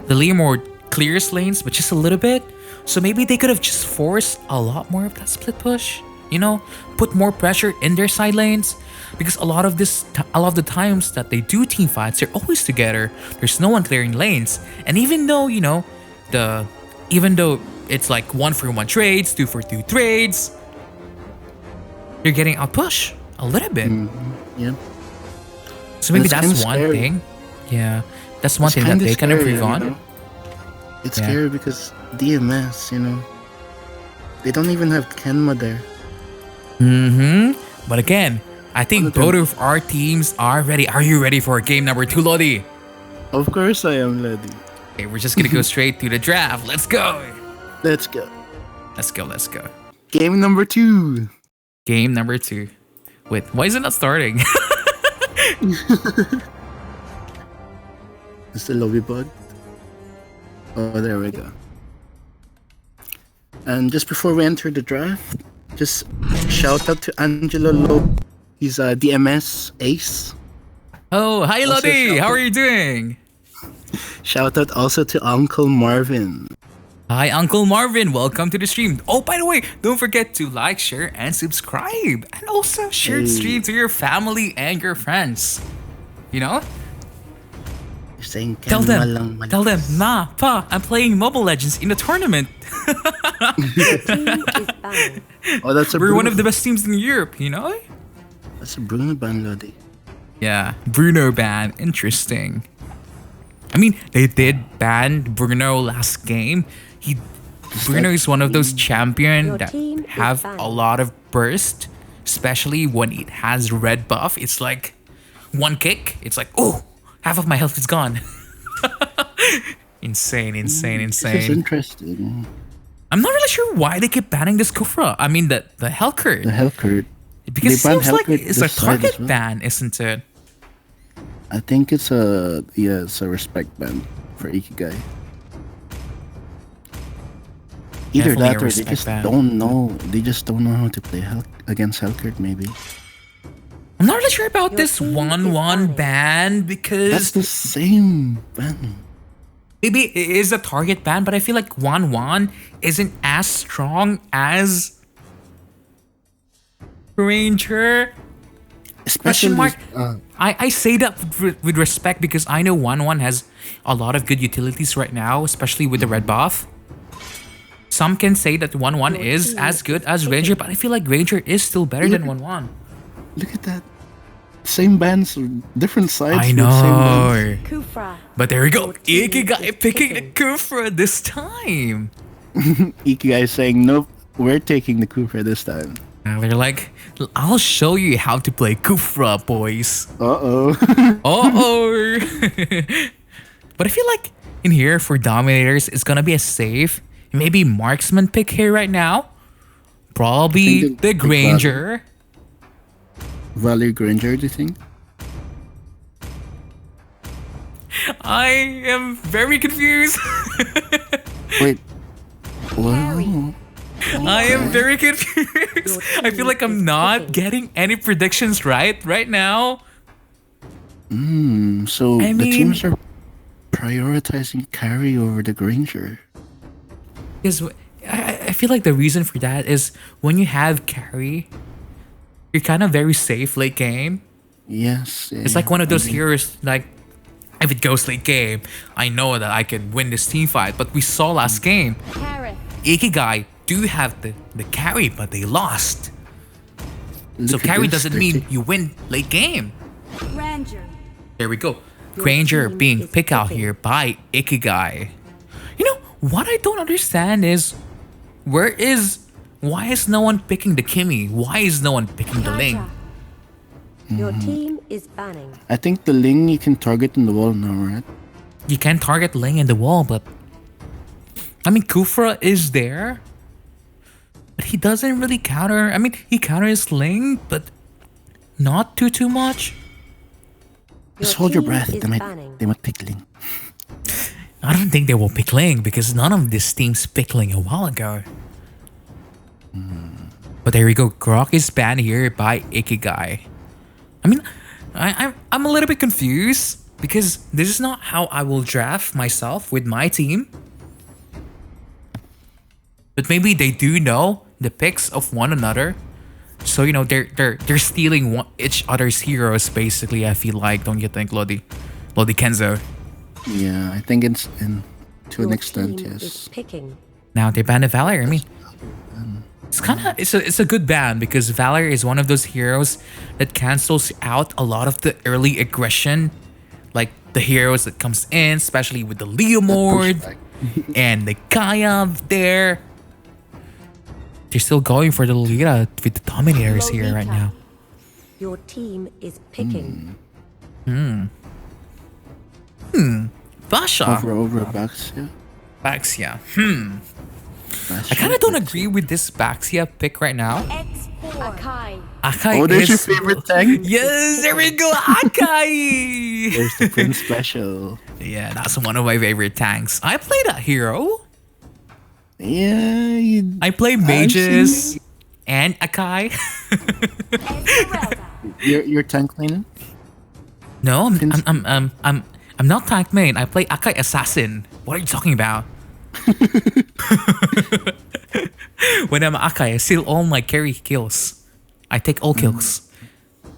S2: The Leomord clears lanes, but just a little bit. So maybe they could have just forced a lot more of that split push. You know, put more pressure in their side lanes, because a lot of the times that they do team fights, they're always together. There's no one clearing lanes, and even though even though it's like 1-for-1 trades, 2-for-2 trades, you're getting out push a little bit.
S3: Yeah.
S2: So maybe
S3: It's
S2: that's
S3: kinda
S2: one
S3: scary.
S2: thing. Yeah, that's one
S3: It's
S2: thing that
S3: kinda
S2: they can
S3: scary,
S2: improve
S3: you
S2: on.
S3: know? It's
S2: Yeah.
S3: scary because DMS, they don't even have Kenma there.
S2: But again, I think
S3: One of them-
S2: both of our teams are ready. Are you ready for game number 2, Lodi?
S3: Of course, I am ready.
S2: Okay, we're just gonna go straight to the draft. Let's go.
S3: Let's go.
S2: Let's go. Let's go.
S3: Game number 2.
S2: Game number 2. Wait, why is it not starting?
S3: Is the lobby bug? Oh, there we go. And just before we enter the draft, just shout out to Angelo Loeb. He's a DMS ace.
S2: Oh, hi,
S3: Also
S2: Lodi.
S3: shout
S2: How are
S3: out-
S2: you doing?
S3: Shout out also to Uncle Marvin.
S2: Hi, Uncle Marvin. Welcome to the stream. Oh, by the way, don't forget to like, share, and subscribe. And also share the
S3: Hey.
S2: stream to your family and your friends. You know?
S3: You're saying
S2: Tell
S3: Kenma
S2: them.
S3: lang
S2: Tell them,
S3: malakas.
S2: Ma, Pa, I'm playing Mobile Legends in the tournament.
S4: Your team is banned.
S3: Oh, that's a
S2: We're one
S3: Bruno.
S2: of the best teams in Europe, you know?
S3: That's a Bruno ban, Lodi.
S2: Yeah, Bruno ban. Interesting. I mean, they did ban Bruno last game. Bruno is one of those champions
S4: Your
S2: that
S4: team is
S2: have
S4: banned.
S2: a lot of burst, especially when it has red buff. It's like one kick. It's like, oh, half of my health is gone. Insane.
S3: This is interesting.
S2: I'm not really sure why they keep banning this Kufra. I mean, the
S3: The
S2: Hellcurt.
S3: Hellcurt.
S2: Because it
S3: they banned
S2: seems like
S3: Hellcurt
S2: it's a
S3: this side as
S2: target
S3: well.
S2: ban, isn't it?
S3: I think it's a respect ban for Ikigai. Either
S2: Definitely a
S3: that or they
S2: respect
S3: just
S2: ban.
S3: don't know. They just don't know how to play against Hellcurt. Maybe
S2: I'm not really sure about
S4: Your
S2: this
S4: team is
S2: 1-1
S4: banned.
S2: ban
S3: that's
S2: because
S3: the same ban.
S2: maybe it is a target ban, but I feel like 1-1 isn't as strong as Ranger. Question mark. I say that with respect because I know 1-1 has a lot of good utilities right now, especially with the red buff. Some can say that 1-1 is as good as Ranger, but I feel like Ranger is still better than 1-1.
S3: Look at that. Same bands, different sides.
S2: I
S3: with same bands.
S2: know.
S4: Kufra.
S2: But there we go.
S4: Your team
S2: Ikigai
S4: is
S2: picking the
S4: picking.
S2: Kufra this time.
S3: Ikigai saying, nope, we're taking the Cooper this time.
S2: And they're like, I'll show you how to play Kufra, boys.
S3: Uh-oh.
S2: Uh-oh. But I feel like in here for Dominators, it's gonna be a safe, maybe marksman pick here right now. Probably
S3: I think
S2: the
S3: they-
S2: Granger.
S3: Valley Granger, do you think?
S2: I am very confused.
S3: Wait. Wow.
S2: I am very confused. I feel like I'm not getting any predictions right now.
S3: So
S2: I
S3: the
S2: mean-
S3: teams are prioritizing carry over the Granger.
S2: Because I feel like the reason for that is when you have carry, you're kind of very safe late game.
S3: Yes.
S2: It's like one of those heroes, like, if it goes late game, I know that I can win this team fight. But we saw last game,
S5: Carrot.
S2: Ikigai do have the carry, but they lost. So carry doesn't mean you win late game.
S5: Ranger.
S2: There we go. Granger
S4: team
S2: being
S4: is
S2: picked out
S4: picking.
S2: here by Ikigai. You know, what I don't understand is, why is no one picking the Kimmy? Why is no one picking the Ling?
S5: Raja.
S4: Your team is banning.
S3: I think the Ling you can target in the wall now, right?
S2: You can target Ling in the wall, but I mean, Kufra is there, but he doesn't really counter. I mean, he counters Ling, but not too much.
S3: Just hold your
S4: team
S3: breath.
S4: is banning.
S3: They might pick Ling.
S2: I don't think they will pick Ling because none of these teams picked Ling a while ago. But there we go. Grok is banned here by Ikigai. I mean, I'm a little bit confused because this is not how I will draft myself with my team. But maybe they do know the picks of one another. So, you know, they're stealing each other's heroes, basically, I feel like. Don't you think, Lodi? Lodi Kenzo.
S3: Yeah, I think it's to an
S4: Your
S3: extent,
S4: team
S3: yes.
S4: is picking.
S2: Now they banned Valor. I mean, it's kind of it's a good ban because Valor is one of those heroes that cancels out a lot of the early aggression, like the heroes that comes in, especially with the Leomord
S3: Pushback.
S2: and the Kaya there. They're still going for the Lira with the Dominators here right now.
S4: Your team is picking.
S2: Basha.
S3: Over backs, yeah.
S2: Baxia.
S3: That's
S2: I kind of don't agree with this Baxia pick right now.
S5: X4. Akai.
S2: Akai
S3: Oh, there's your
S2: is...
S3: favorite tank?
S2: Yes, there we go, Akai!
S3: There's the Prince Special.
S2: Yeah, that's one of my favorite tanks. I play that hero.
S3: Yeah, you...
S2: I play mages and Akai.
S5: Esmeralda.
S3: You're tank lane?
S2: No, I'm not tank main. I play Akai assassin. What are you talking about? When I'm Akai, I steal all my carry kills. I take all kills.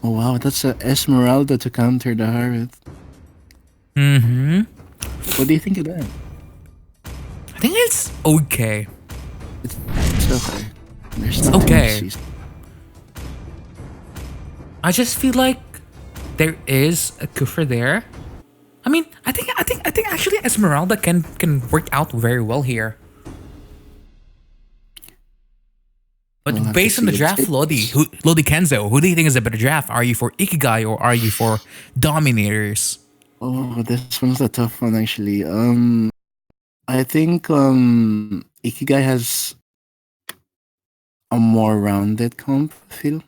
S3: Oh wow, that's a Esmeralda to counter the Harith. What do you think of that?
S2: I think it's okay.
S3: It's okay. There's
S2: It's
S3: nothing
S2: okay.
S3: to see.
S2: I just feel like there is a Kufra there. I mean, I think actually Esmeralda can work out very well here. But
S3: We'll have
S2: based
S3: to
S2: on the
S3: see.
S2: draft, Lodi Kenzo, who do you think is a better draft? Are you for Ikigai or are you for Dominators?
S3: Oh, this one's a tough one actually. I think Ikigai has a more rounded comp feel,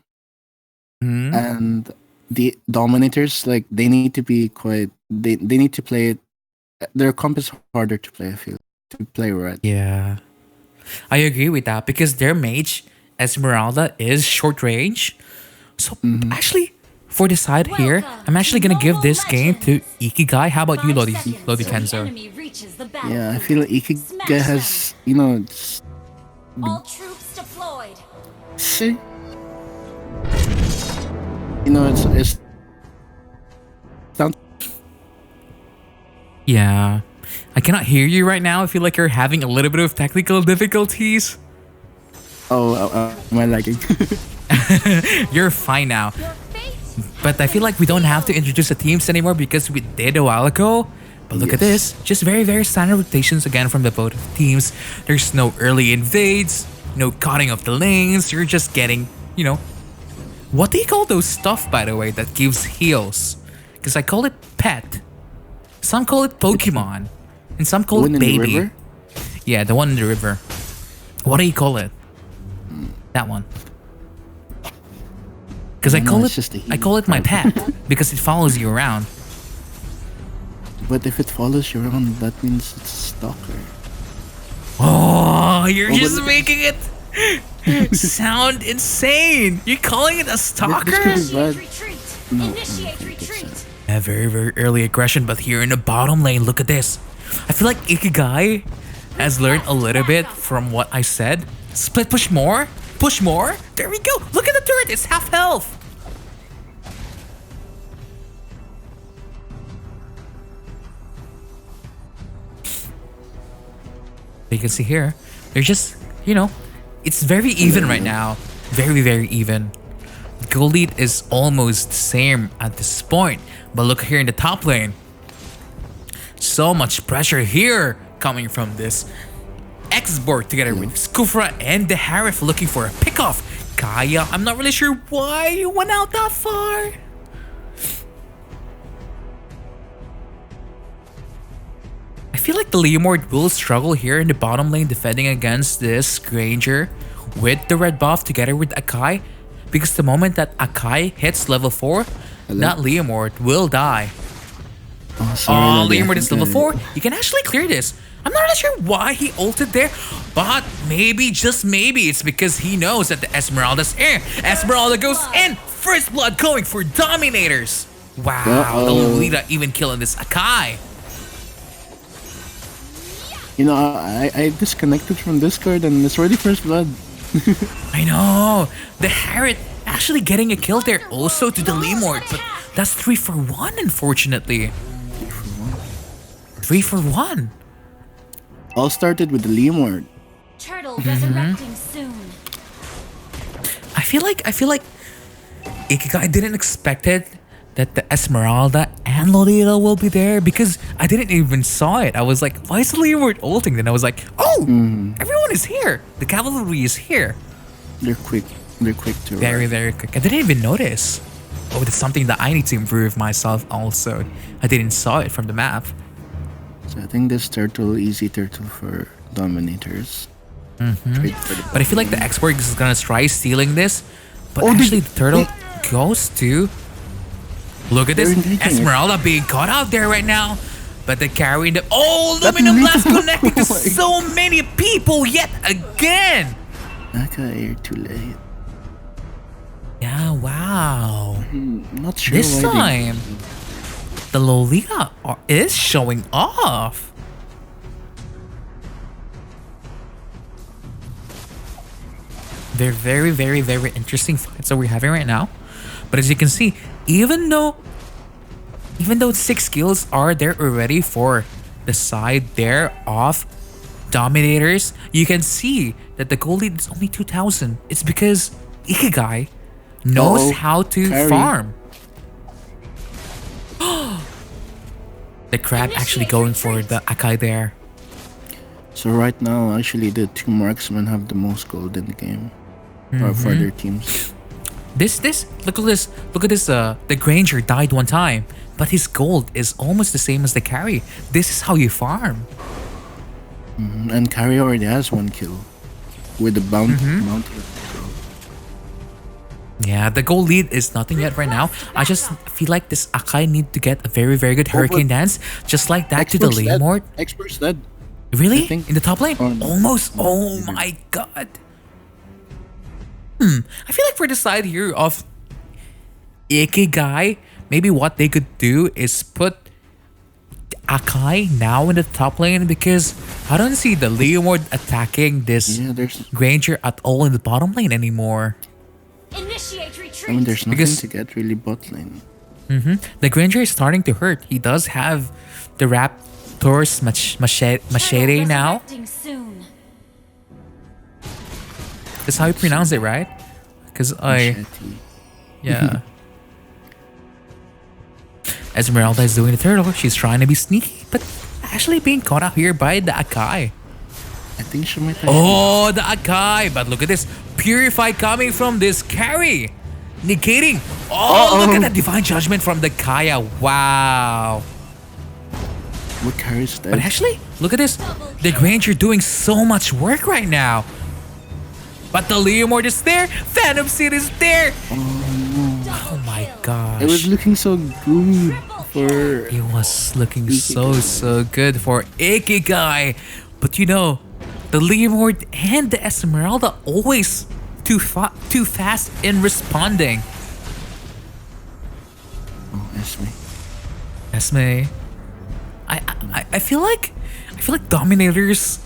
S3: and the Dominators like they need to be quite. They need to play it. Their comp is harder to play. I feel to play right.
S2: Yeah, I agree with that because their mage Esmeralda is short range. So actually, for the side here, I'm actually gonna give this game to Ikigai. How about you, Lodi Kenzo?
S3: Yeah, I feel like Ikigai has
S5: All troops deployed.
S3: see. It's not.
S2: Yeah. I cannot hear you right now. I feel like you're having a little bit of technical difficulties.
S3: Oh, am I lagging?
S2: You're fine now. But I feel like we don't have to introduce the teams anymore because we did a while ago. But look at this. Just very, very standard rotations again from the both teams. There's no early invades, no cutting of the lanes. You're just getting, what do you call those stuff, by the way, that gives heals? Because I call it pet. Some call it Pokemon. And some call
S3: One
S2: it
S3: in the
S2: baby.
S3: river?
S2: Yeah, the one in the river. What do you call it? That one. Because I
S3: No,
S2: call
S3: it's just a
S2: I call it my pet because it follows you around.
S3: But if it follows you around, that means it's a stalker.
S2: Oh, you're
S3: Oh,
S2: just
S3: but-
S2: making it sound insane. You're calling it a stalker?
S3: This could be bad.
S5: Retreat.
S3: No,
S5: Initiate
S3: no,
S5: retreat.
S2: A very, very early aggression, but here in the bottom lane, look at this. I feel like Ikigai has learned a little bit from what I said. Split push more. Push more. There we go. Look at the turret. It's half health. You can see here, they're just, it's very even right now. Very, very even. Gold lead is almost the same at this point. But look here in the top lane. So much pressure here coming from this X-Board together with Skufra and the Harif looking for a pickoff. Kaya, I'm not really sure why you went out that far. feel like the Leomord will struggle here in the bottom lane defending against this Granger with the red buff together with Akai. Because the moment that Akai hits level 4, that Leomord will die.
S3: Oh, sorry, Daddy, I
S2: Leomord is
S3: think
S2: level 4. You can actually clear this. I'm not really sure why he ulted there, but maybe, just maybe, it's because he knows that the Esmeralda's here. Esmeralda goes in. First blood going for Dominators. Wow, the Lolita even killing this Akai.
S3: You know, I disconnected from Discord and it's already first blood.
S2: I know. The Harriet actually getting a kill there also to the Leomord, but that's 3 for 1, unfortunately. 3 for 1.
S3: All started with the Leomord.
S5: Turtle resurrecting soon.
S2: I feel like Ikigai didn't expect it that the Esmeralda and Lolita will be there because I didn't even saw it. I was like, why is the Leomord ulting? Then I was like, oh, everyone is here. The cavalry is here.
S3: They're quick. They're quick to
S2: Very, very quick. I didn't even notice. Oh, that's something that I need to improve myself also. I didn't saw it from the map.
S3: So I think this turtle, easy turtle for Dominators.
S2: But I feel like the Export is gonna try stealing this. But
S3: Oh,
S2: actually the turtle goes to... Look at this.
S3: They're engaging it.
S2: Esmeralda being caught out there right now. But the carrying the... Oh, Luminum Blast connecting to so many people yet again.
S3: Okay, you're too late.
S2: Yeah, wow.
S3: Not sure
S2: This
S3: why
S2: time, the Lolita is showing off. They're very, very, very interesting fights that we're having right now. But as you can see, even though 6 kills are there already for the side there of Dominators, you can see that the goal lead is only 2,000. It's because Ikigai knows how to
S3: Carry.
S2: farm. The crab actually going for the Akai there.
S3: So right now, actually, the 2 marksmen have the most gold in the game. Or for their teams.
S2: Look at this. The Granger died 1 time, but his gold is almost the same as the carry. This is how you farm.
S3: And Carry already has 1 kill. With the bounty. So.
S2: Yeah, the goal lead is nothing yet right now. I just feel like this Akai need to get a very, very good Hurricane Dance, just like that to the Leomord.
S3: Expert's dead.
S2: Really?
S3: I think-
S2: In the top lane?
S3: Oh, no.
S2: Almost. Oh my god. I feel like for the side here of Ikigai, maybe what they could do is put Akai now in the top lane because I don't see the Leomord attacking this
S3: Yeah, there's...
S2: Granger at all in the bottom lane anymore.
S5: Initiate retreat.
S3: I mean, there's nothing
S2: Because-
S3: to get really bot lane.
S2: The Granger is starting to hurt. He does have the Raptor's machete now.
S5: Resurrecting soon.
S2: That's how you pronounce it, right? Because
S3: Machete.
S2: yeah. Esmeralda is doing the turtle. She's trying to be sneaky, but actually being caught out here by the Akai.
S3: I think she might have...
S2: Oh, the Akai! But look at this. Purify coming from this carry. Negating. Oh, look at that Divine Judgment from the Kaya. Wow.
S3: What Carry's dead?
S2: But actually, look at this. The Granger doing so much work right now. But the Leomord is there. Phantom Seed is there. Oh my gosh.
S3: It was looking so good for...
S2: It was looking so good for Ikigai. But you know, the Leomord and the Esmeralda always too fast in responding.
S3: Oh, Esme.
S2: Esme. I feel like Dominators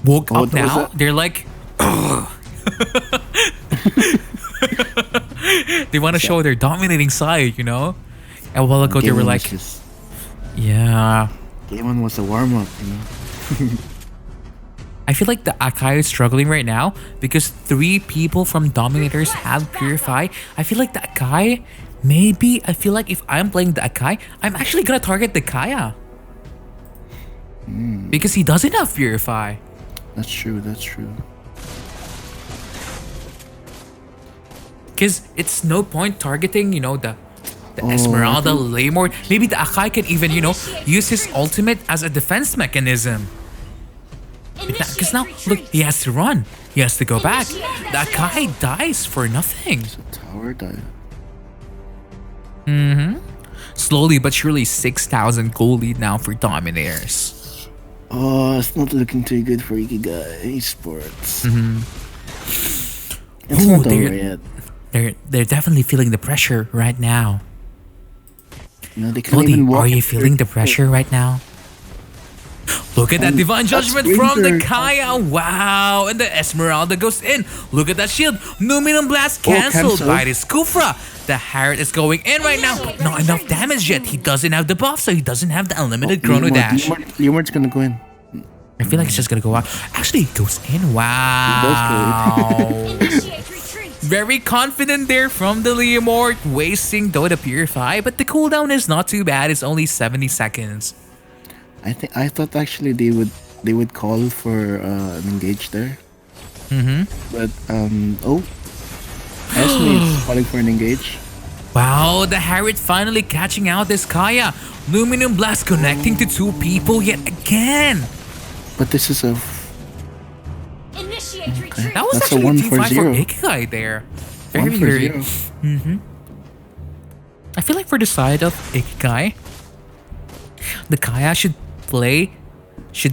S2: woke up
S3: what was
S2: now.
S3: that?
S2: They're like they want to show their dominating side, you know? And a while ago they were like, yeah.
S3: Game 1 was a warm-up, you know?
S2: I feel like the Akai is struggling right now because 3 people from Dominators have Purify. I feel like the Akai, maybe, I feel like if I'm playing the Akai, I'm actually gonna target the Kaya. Because he doesn't have Purify.
S3: That's true, that's true.
S2: Because it's no point targeting, you know, The Esmeralda, Laymore, maybe the Akai can even, use his ultimate as a defense mechanism. Because now, look, he has to run. He has to go back. The Akai dies for nothing.
S3: It's a tower dive.
S2: Slowly but surely, 6,000 goal lead now for Dominators.
S3: Oh, it's not looking too good for Ikigai Esports. It's not over yet.
S2: They're definitely feeling the pressure right now.
S3: They can't even walk.
S2: Are you feeling the pressure right now? Look at that Divine Judgment from the Kaya. Wow. And the Esmeralda goes in. Look at that shield. Numinum Blast cancelled by this Kufra. The Harriet is going in right now, but not enough damage yet. He doesn't have the buff, so he doesn't have the unlimited Chrono Dash.
S3: Leomord's gonna go in.
S2: I feel like it's just gonna go out. Actually, it goes in. Wow. Very confident there from the Leomord, wasting Dota Purify, but the cooldown is not too bad. It's only 70 seconds.
S3: I thought actually they would call for an engage there. But Esme is calling for an engage.
S2: Wow, the Harriet finally catching out this Kaya. Luminum Blast connecting to two people yet again.
S3: But this is a...
S5: Initiate retreat.
S2: That was
S3: That's
S2: actually
S3: a 1
S2: team
S3: for
S2: 5 for
S3: 0.
S2: Ikigai there.
S3: 1 for
S2: Very.
S3: 0.
S2: I feel like for the side of Ikigai, the Kaya should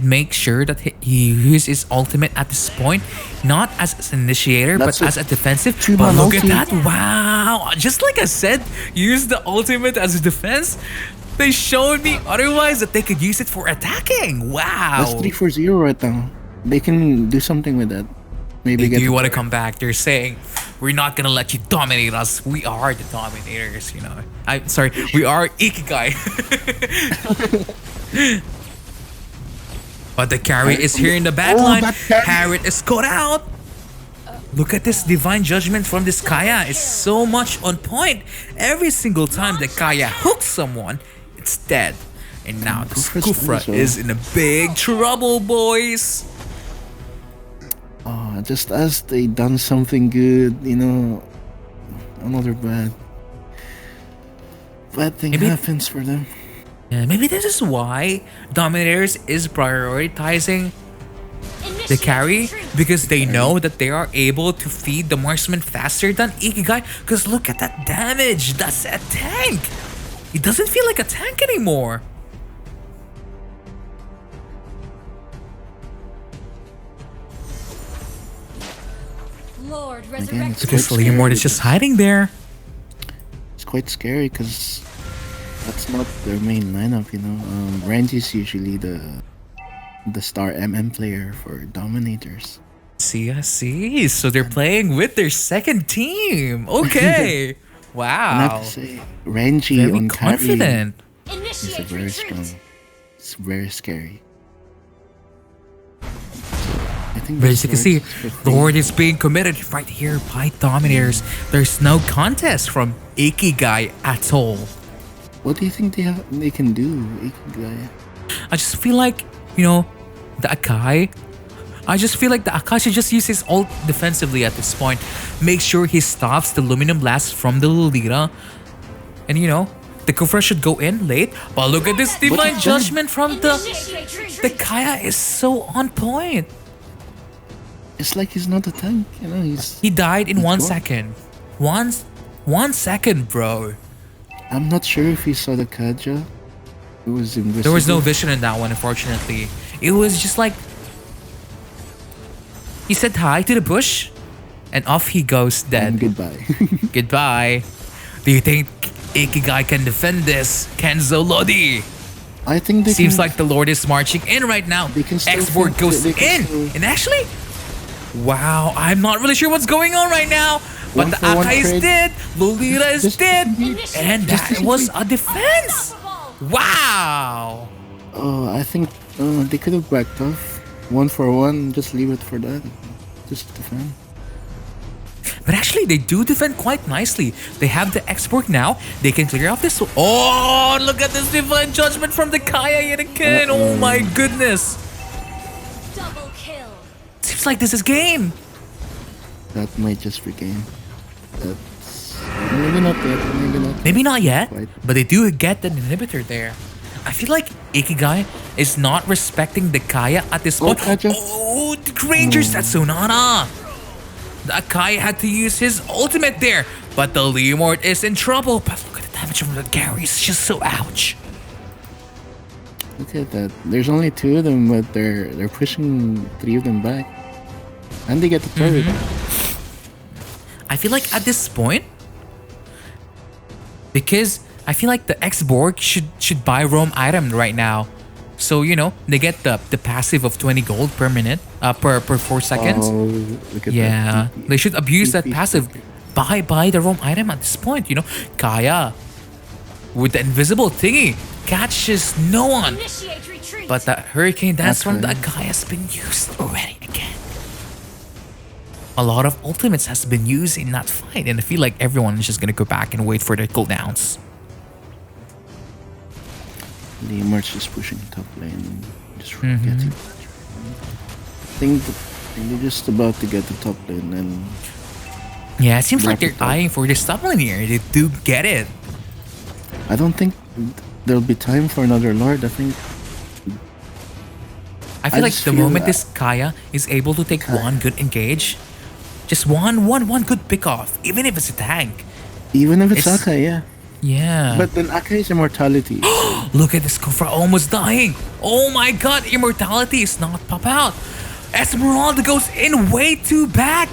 S2: make sure that he uses his ultimate at this point, not as an initiator, but as a defensive. But look at that. Wow. Just like I said, use the ultimate as a defense. They showed me otherwise that they could use it for attacking. Wow.
S3: That's 3 for 0 right now. They can do something with that. Maybe
S2: They do want to come back. They're saying, we're not going to let you dominate us. We are the Dominators, I'm sorry. We are Ikigai. But the carry is here in the backline. Harriet is caught out. Look at this Divine Judgment from this Kaya. It's so much on point. Every single time the Kaya hooks someone, it's dead. And now the Kufra is in a big trouble, boys.
S3: Just as they done something good, another bad thing happens for them.
S2: Yeah, maybe this is why Dominators is prioritizing the carry, because they know that they are able to feed the marksman faster than Ikigai. Because look at that damage. That's a tank. It doesn't feel like a tank anymore.
S5: Lord,
S3: Again, it's
S2: Because
S3: quite
S2: Leomord
S3: scary
S2: is just hiding there.
S3: It's quite scary because that's not their main lineup, Range is usually the star MM player for Dominators.
S2: See, I see. So they're playing with their second team. Okay.
S3: And I have
S2: Wow.
S3: to say, Renji
S2: Very
S3: on carry
S2: confident.
S3: is
S5: Initiate
S3: very strong.
S5: retreat.
S3: It's very scary. I think
S2: But
S3: this
S2: as you can see,
S3: works for free.
S2: Lord is being committed right here by Dominators. There's no contest from Ikigai at all.
S3: What do you think they can do, Ikigai?
S2: I just feel like, the Akai. I just feel like the Akai should just use his ult defensively at this point. Make sure he stops the Luminum Blast from the Lolita. And the Kufra should go in late. But look at this Divine Judgment from the
S5: Initiate retreat.
S2: The Kaya is so on point.
S3: It's like he's not a tank,
S2: He died in 1
S3: gone.
S2: second. 1 second, bro.
S3: I'm not sure if he saw the Kaja. It was invisible.
S2: There was no vision in that one, unfortunately. It was just like... He said hi to the bush, and off he goes
S3: And
S2: dead.
S3: goodbye.
S2: Goodbye. Do you think Ikigai can defend this? Kenzo Lodi.
S3: I think they
S2: Seems
S3: can,
S2: like the Lord is marching in right now.
S3: They can still
S2: Export
S3: fight-
S2: goes
S3: they can
S2: in.
S3: still-
S2: And actually... Wow, I'm not really sure what's going on right now. But the
S3: 1-for-1
S2: Akai is
S3: trade.
S2: dead. Lolita is
S3: Just-
S2: dead.
S5: Initiate
S2: And that
S3: Just-
S2: was a defense.
S5: Unstoppable.
S2: Wow.
S3: I think they could have backed off. 1-for-1, just leave it for that. Just defend.
S2: But actually, they do defend quite nicely. They have the export now. They can clear out this. Oh, look at this Divine Judgment from the Kaya yet again. Oh my goodness.
S5: Double kill.
S2: Seems like this is game.
S3: That might just be game. That's Maybe not yet.
S2: Maybe not yet,
S3: Quite.
S2: but they do get the inhibitor there. I feel like Ikigai is not respecting the Kaya at this point.
S3: Kaja.
S2: Oh, the Rangers, that's Sonana. The Kaya had to use his ultimate there, but the Leomord is in trouble. But look at the damage from the Gary. It's just so ouch.
S3: Look at that. There's only 2 of them, but they're pushing 3 of them back. And they get the turret.
S2: I feel like at this point, because I feel like the X-Borg should buy roam item right now. So, you know, they get the passive of 20 gold per minute, per 4 seconds.
S3: Oh, look at
S2: Yeah,
S3: that.
S2: they should abuse that
S3: TP.
S2: passive. Buy the roam item at this point, you know. Kaya, with the invisible thingy, catches no one.
S5: Initiate retreat.
S2: But that hurricane dance from the
S3: right.
S2: Kaya has been used already again. A lot of ultimates has been used in that fight, and I feel like everyone is just gonna go back and wait for their cooldowns.
S3: The March is pushing top lane. Just getting. I think they're just about to get the top lane, and
S2: Yeah, it seems like
S3: Drop
S2: they're
S3: it down.
S2: eyeing for this top lane here. They do get it.
S3: I don't think there'll be time for another Lord. I think
S2: I feel like
S3: just
S2: the
S3: feel
S2: moment
S3: that-
S2: this Kaya is able to take one good engage, just one good pick off, even if it's a tank.
S3: even if it's
S2: It's-
S3: Akai, yeah.
S2: Yeah.
S3: But then Akai is immortality.
S2: Look at this Kofra almost dying. Oh my god, immortality is not pop out. Esmeralda goes in way too back.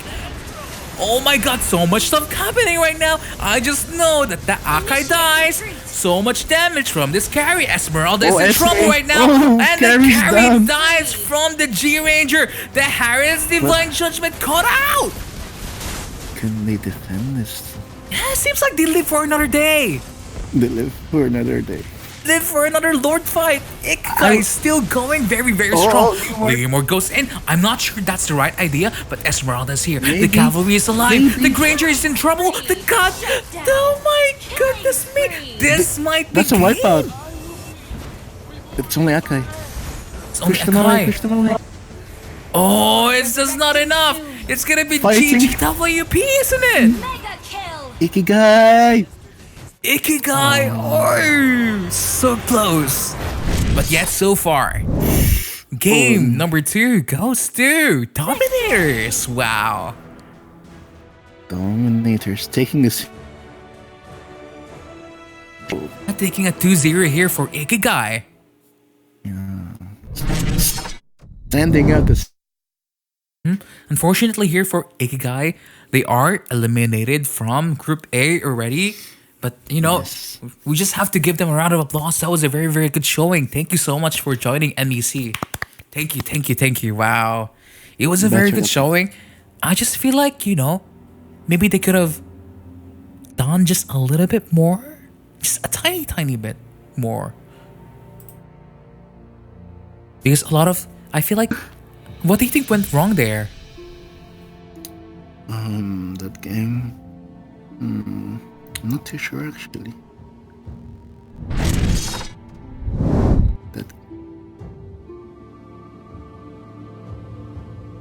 S2: Oh my god, so much stuff happening right now. I just know that the Akai dies. So much damage from this carry. Esmeralda is
S3: Oh,
S2: in
S3: Esme.
S2: trouble right now.
S3: Oh,
S2: and the
S3: carry's
S2: carry
S3: down.
S2: dies from the G Ranger. The Harris Divine Judgment caught out.
S3: Can they defend this?
S2: Yeah, it seems like they live for another day.
S3: They live for another day.
S2: Live for another Lord fight. Ikigai is still going very, very strong. Leomord goes in. I'm not sure that's the right idea, but Esmeralda's here. The
S3: Maybe.
S2: cavalry is alive.
S3: Maybe.
S2: The Granger is in trouble. The god. Oh my goodness me. This might be
S3: That's a
S2: game.
S3: wipeout. It's only Akai.
S2: It's only
S3: Push them away.
S2: Akai.
S3: Push them away.
S2: Oh, it's just not enough. It's gonna be
S3: Fighting.
S2: GGWP, isn't it?
S5: Mega kill.
S3: Ikigai.
S2: Ikigai. Oh, so close. But yet so far. Game number 2 goes to Dominators. Wow.
S3: Dominators taking this.
S2: Taking a 2-0 here for Ikigai.
S3: Standing out this.
S2: Unfortunately here for Ikigai, they are eliminated from Group A already. But, you know,
S3: Yes.
S2: we just have to give them a round of applause. That was a very, very good showing. Thank you so much for joining MEC. Thank you. Wow. It was a very good
S3: Better.
S2: showing. I just feel like, you know, maybe they could have done just a little bit more. Just a tiny bit more. Because a lot of, I feel like, what do you think went wrong there?
S3: That game. I'm not too sure actually. That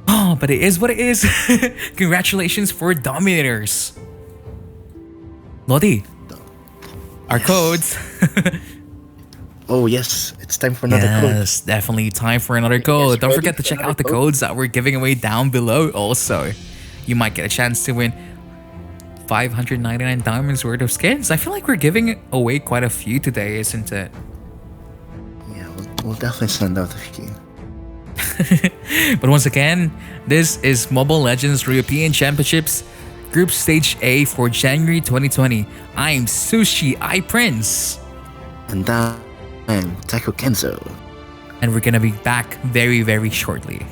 S2: Oh, but it is what it is. Congratulations for Dominators. Lodi, our codes.
S3: Oh yes, it's time for another code.
S2: Yes, definitely time for another code. Don't forget to check out the codes that we're giving away down below also. You might get a chance to win 599 diamonds worth of skins. I feel like we're giving away quite a few today, isn't it?
S3: Yeah, we'll definitely send out a few.
S2: But once again, this is Mobile Legends European Championships Group Stage A for January 2020. I'm Sushi I Prince.
S3: And I'm Taiko Kenzo.
S2: And we're gonna be back very, very shortly.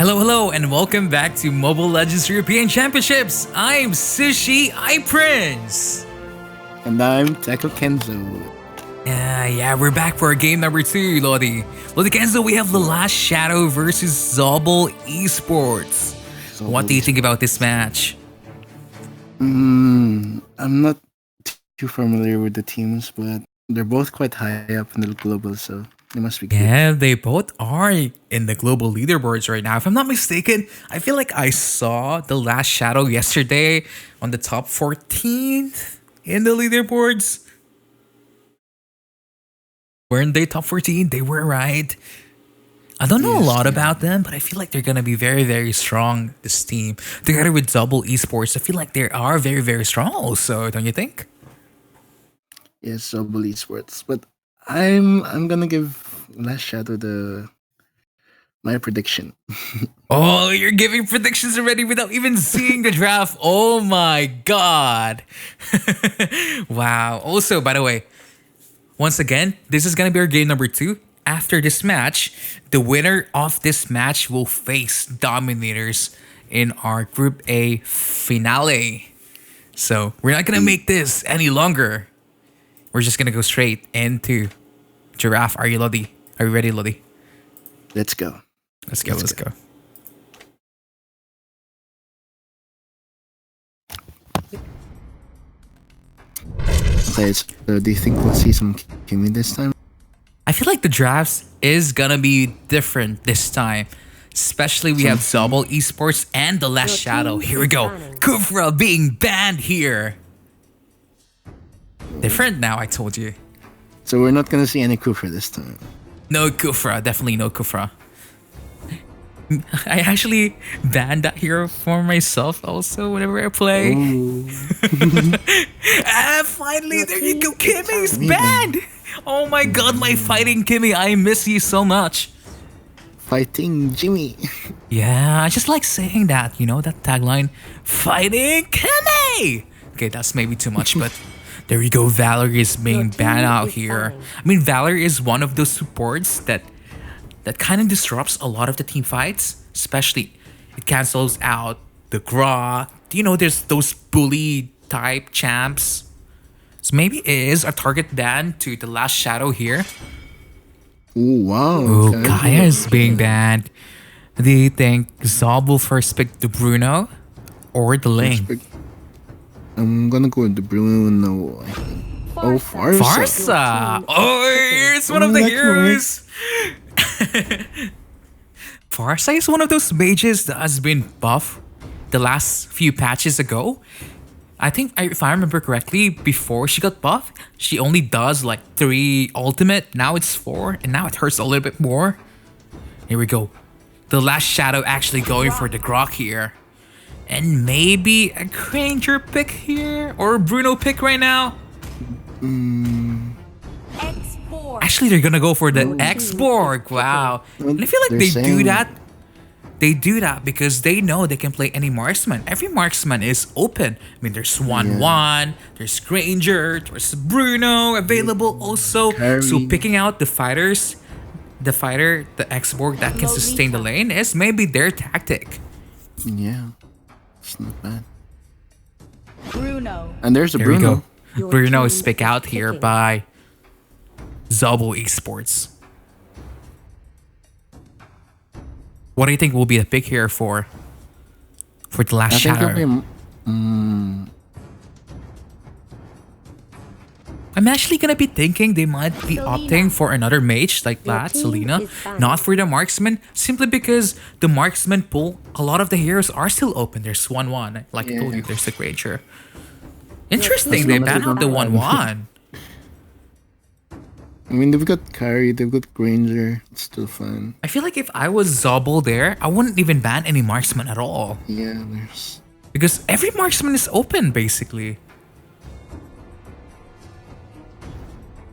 S2: Hello, and welcome back to Mobile Legends European Championships. I'm Sushi iPrince.
S3: And I'm Taco Kenzo.
S2: Yeah, we're back for game number 2, Lodi. Lodi Kenzo, we have the Last Shadow versus Zobol Esports. What do you think about this match?
S3: I'm not too familiar with the teams, but they're both quite high up in the global, so they must be good.
S2: Yeah, they both are in the global leaderboards right now. If I'm not mistaken, I feel like I saw the Last Shadow yesterday on the top 14th in the leaderboards. Weren't they top 14? They were, right? I don't know a lot about them, but I feel like they're going to be very, very strong, this team. Together with Zobol Esports, I feel like they are very, very strong also, don't you think?
S3: Yes, Zobol Esports. But I'm gonna give Last Shadow my prediction.
S2: Oh, you're giving predictions already without even seeing the draft. Oh my god. Wow. Also, by the way, once again, this is going to be our game number 2. After this match, the winner of this match will face Dominators in our Group A finale. So we're not going to make this any longer. We're just going to go straight into Giraffe. Are you Lodi? Are you ready, Lodi?
S3: Let's go.
S2: Let's go.
S3: Okay, so do you think we'll see some Kimi this time?
S2: I feel like the drafts is gonna be different this time. Especially we have Zobol Esports and the Last Shadow. Here we go. Kufra being banned here. Different now, I told you.
S3: So we're not gonna see any Kufra this time.
S2: No Kufra. Definitely no Kufra. I actually banned that hero for myself also whenever I play. Finally, there you go. Kimmy's banned. Oh my god, my fighting Kimmy. I miss you so much.
S3: Fighting Jimmy.
S2: Yeah, I just like saying that, you know, that tagline. Fighting Kimmy! Okay, that's maybe too much, but there you go. Valerie is being banned out here. I mean, Valerie is one of those supports that kind of disrupts a lot of the team fights. Especially, it cancels out the Gra. You know, there's those bully type champs. So maybe it is a target ban to the Last Shadow here.
S3: Oh, wow.
S2: Oh,
S3: Okay.
S2: Kaya is being banned. Do you think Zob will first pick the Bruno or the Lane?
S3: I'm gonna go with the Bruno. Oh, Farsa.
S2: Farsa! Oh, it's one of the heroes! Farsa is one of those mages that has been buffed the last few patches ago. I think, if I remember correctly, before she got buffed, she only does like 3 ultimate. Now it's 4, and now it hurts a little bit more. Here we go. The Last Shadow actually going for the Grok here. And maybe a Granger pick here? Or a Bruno pick right now? Actually, they're gonna go for the X-Borg. Wow. And I feel like they do that. They do that because they know they can play any marksman. Every marksman is open. I mean, there's 1-1, there's Granger, there's Bruno available also. So picking out the fighters, the X-Borg that can sustain the lane is maybe their tactic.
S3: Yeah. It's not bad.
S5: Bruno.
S3: And there's a
S2: There we
S3: Bruno.
S2: go. Bruno is picked out here by Zobol Esports. What do you think will be the pick here for the Last Shadow?
S3: I'm
S2: actually gonna be thinking they might be opting for another mage like that, Selena, not for the marksman, simply because the marksman pool, a lot of the heroes are still open. There's 1-1, like I told you, there's the Granger. Interesting, they banned out the 1-1.
S3: I mean, they've got Kyrie, they've got Granger. It's still fine.
S2: I feel like if I was Zobol there, I wouldn't even ban any marksman at all.
S3: Yeah, there's...
S2: Because every marksman is open, basically.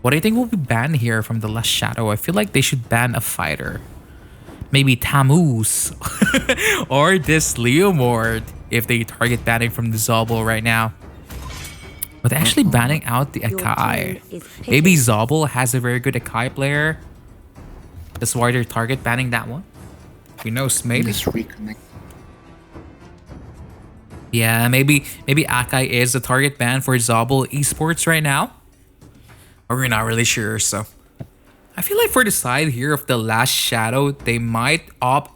S2: What do you think will be banned here from the Last Shadow? I feel like they should ban a fighter. Maybe Tammuz. Or this Leomord if they target banning from the Zobol right now. But they're actually banning out the Ikigai. Maybe Zobol has a very good Ikigai player. That's why they're target banning that one. Who knows? Maybe.
S3: Just reconnect.
S2: Yeah, maybe Akai is the target ban for Zobol Esports right now. Or we're not really sure, so. I feel like for the side here of the last shadow, they might opt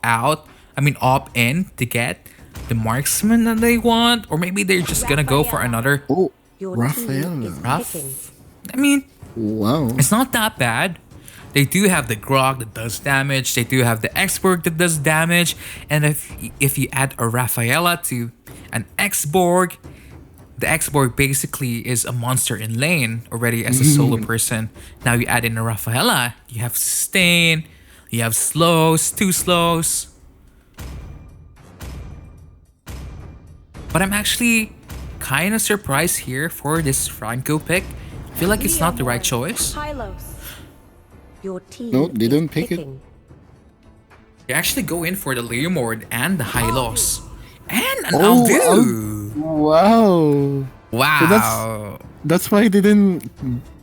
S2: in to get the marksman that they want. Or maybe they're just gonna go for another.
S3: Oh,
S4: Your
S3: Raphael.
S4: team is
S2: Rough.
S4: picking.
S2: I mean,
S3: Wow.
S2: it's not that bad. They do have the Grog that does damage. They do have the Xborg that does damage. And if you add a Rafaela to an Xborg, the Xborg basically is a monster in lane already as a solo person. Now you add in a Rafaela, you have sustain, you have slows, 2 slows. But I'm actually kind of surprised here for this Franco pick. I feel like it's not the right choice.
S4: Your team
S3: No, they
S4: is
S3: don't pick it.
S4: picking.
S2: They actually go in for the Leomord and the high loss. And an
S3: Oh,
S2: Aldu.
S3: Wow.
S2: Wow.
S3: That's why I didn't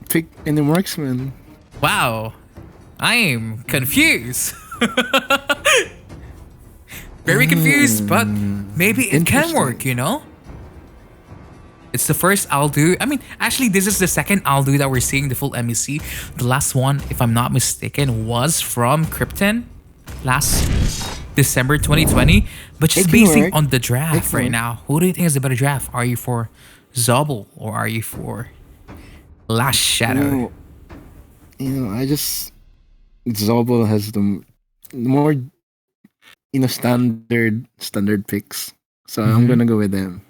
S3: pick any marksman.
S2: Wow. I'm confused. Very confused, but maybe it can
S3: Interesting.
S2: work, you know? It's the first Aldu. I mean, actually, this is the second Aldu that we're seeing the full MEC. The last one, if I'm not mistaken, was from Krypton last December 2020. But just
S3: It can
S2: basing
S3: work.
S2: on the draft
S3: It can
S2: right
S3: work.
S2: now, who do you think is the better draft? Are you for Zobol or are you for Last Shadow?
S3: I just Zobol has the more standard picks. So I'm gonna go with them.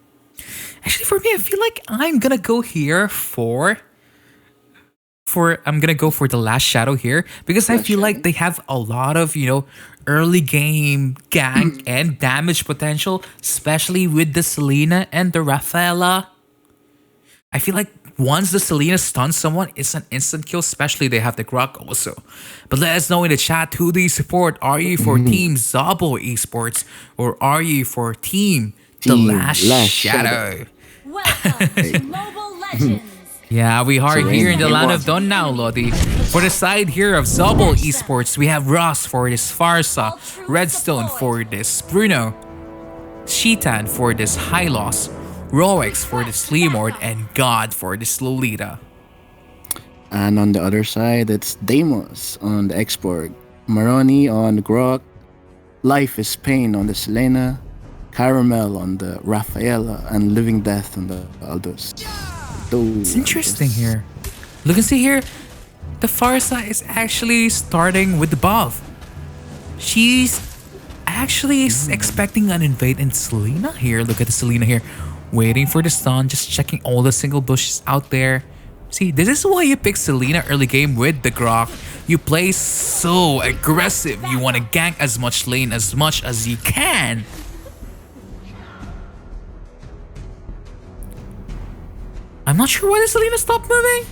S2: Actually, for me, I feel like I'm gonna go here for I'm gonna go for the Last Shadow here because I feel like they have a lot of early game gank and damage potential, especially with the Selena and the Rafaela. I feel like once the Selena stuns someone, it's an instant kill, especially they have the Grok also. But let us know in the chat, who do you support? Are you for Team Zobol Esports or are you for Team The
S3: Team
S2: Last
S3: Last
S2: Shadow?
S5: Welcome to Mobile Legends.
S2: Yeah, we are here in the
S3: Selena.
S2: land of Don now, Lodi. For the side here of Zobol Esports, we have Ross for this Farsa, Redstone for this Bruno, Shitan for this Hylos, Roex for this Leomord, and God for this Lolita.
S3: And on the other side, it's Deimos on the Xborg, Maroni on the Grok, Life is Pain on the Selena, Caramel on the Rafaela, and Living Death on the Aldous.
S2: It's interesting here. Look and see here, the Farsa is actually starting with the buff. She's actually expecting an invade in Selena here. Look at the Selena here. Waiting for the stun, just checking all the single bushes out there. See, this is why you pick Selena early game with the Grok. You play so aggressive. You want to gank as much lane as much as you can. I'm not sure why the Selena stopped moving.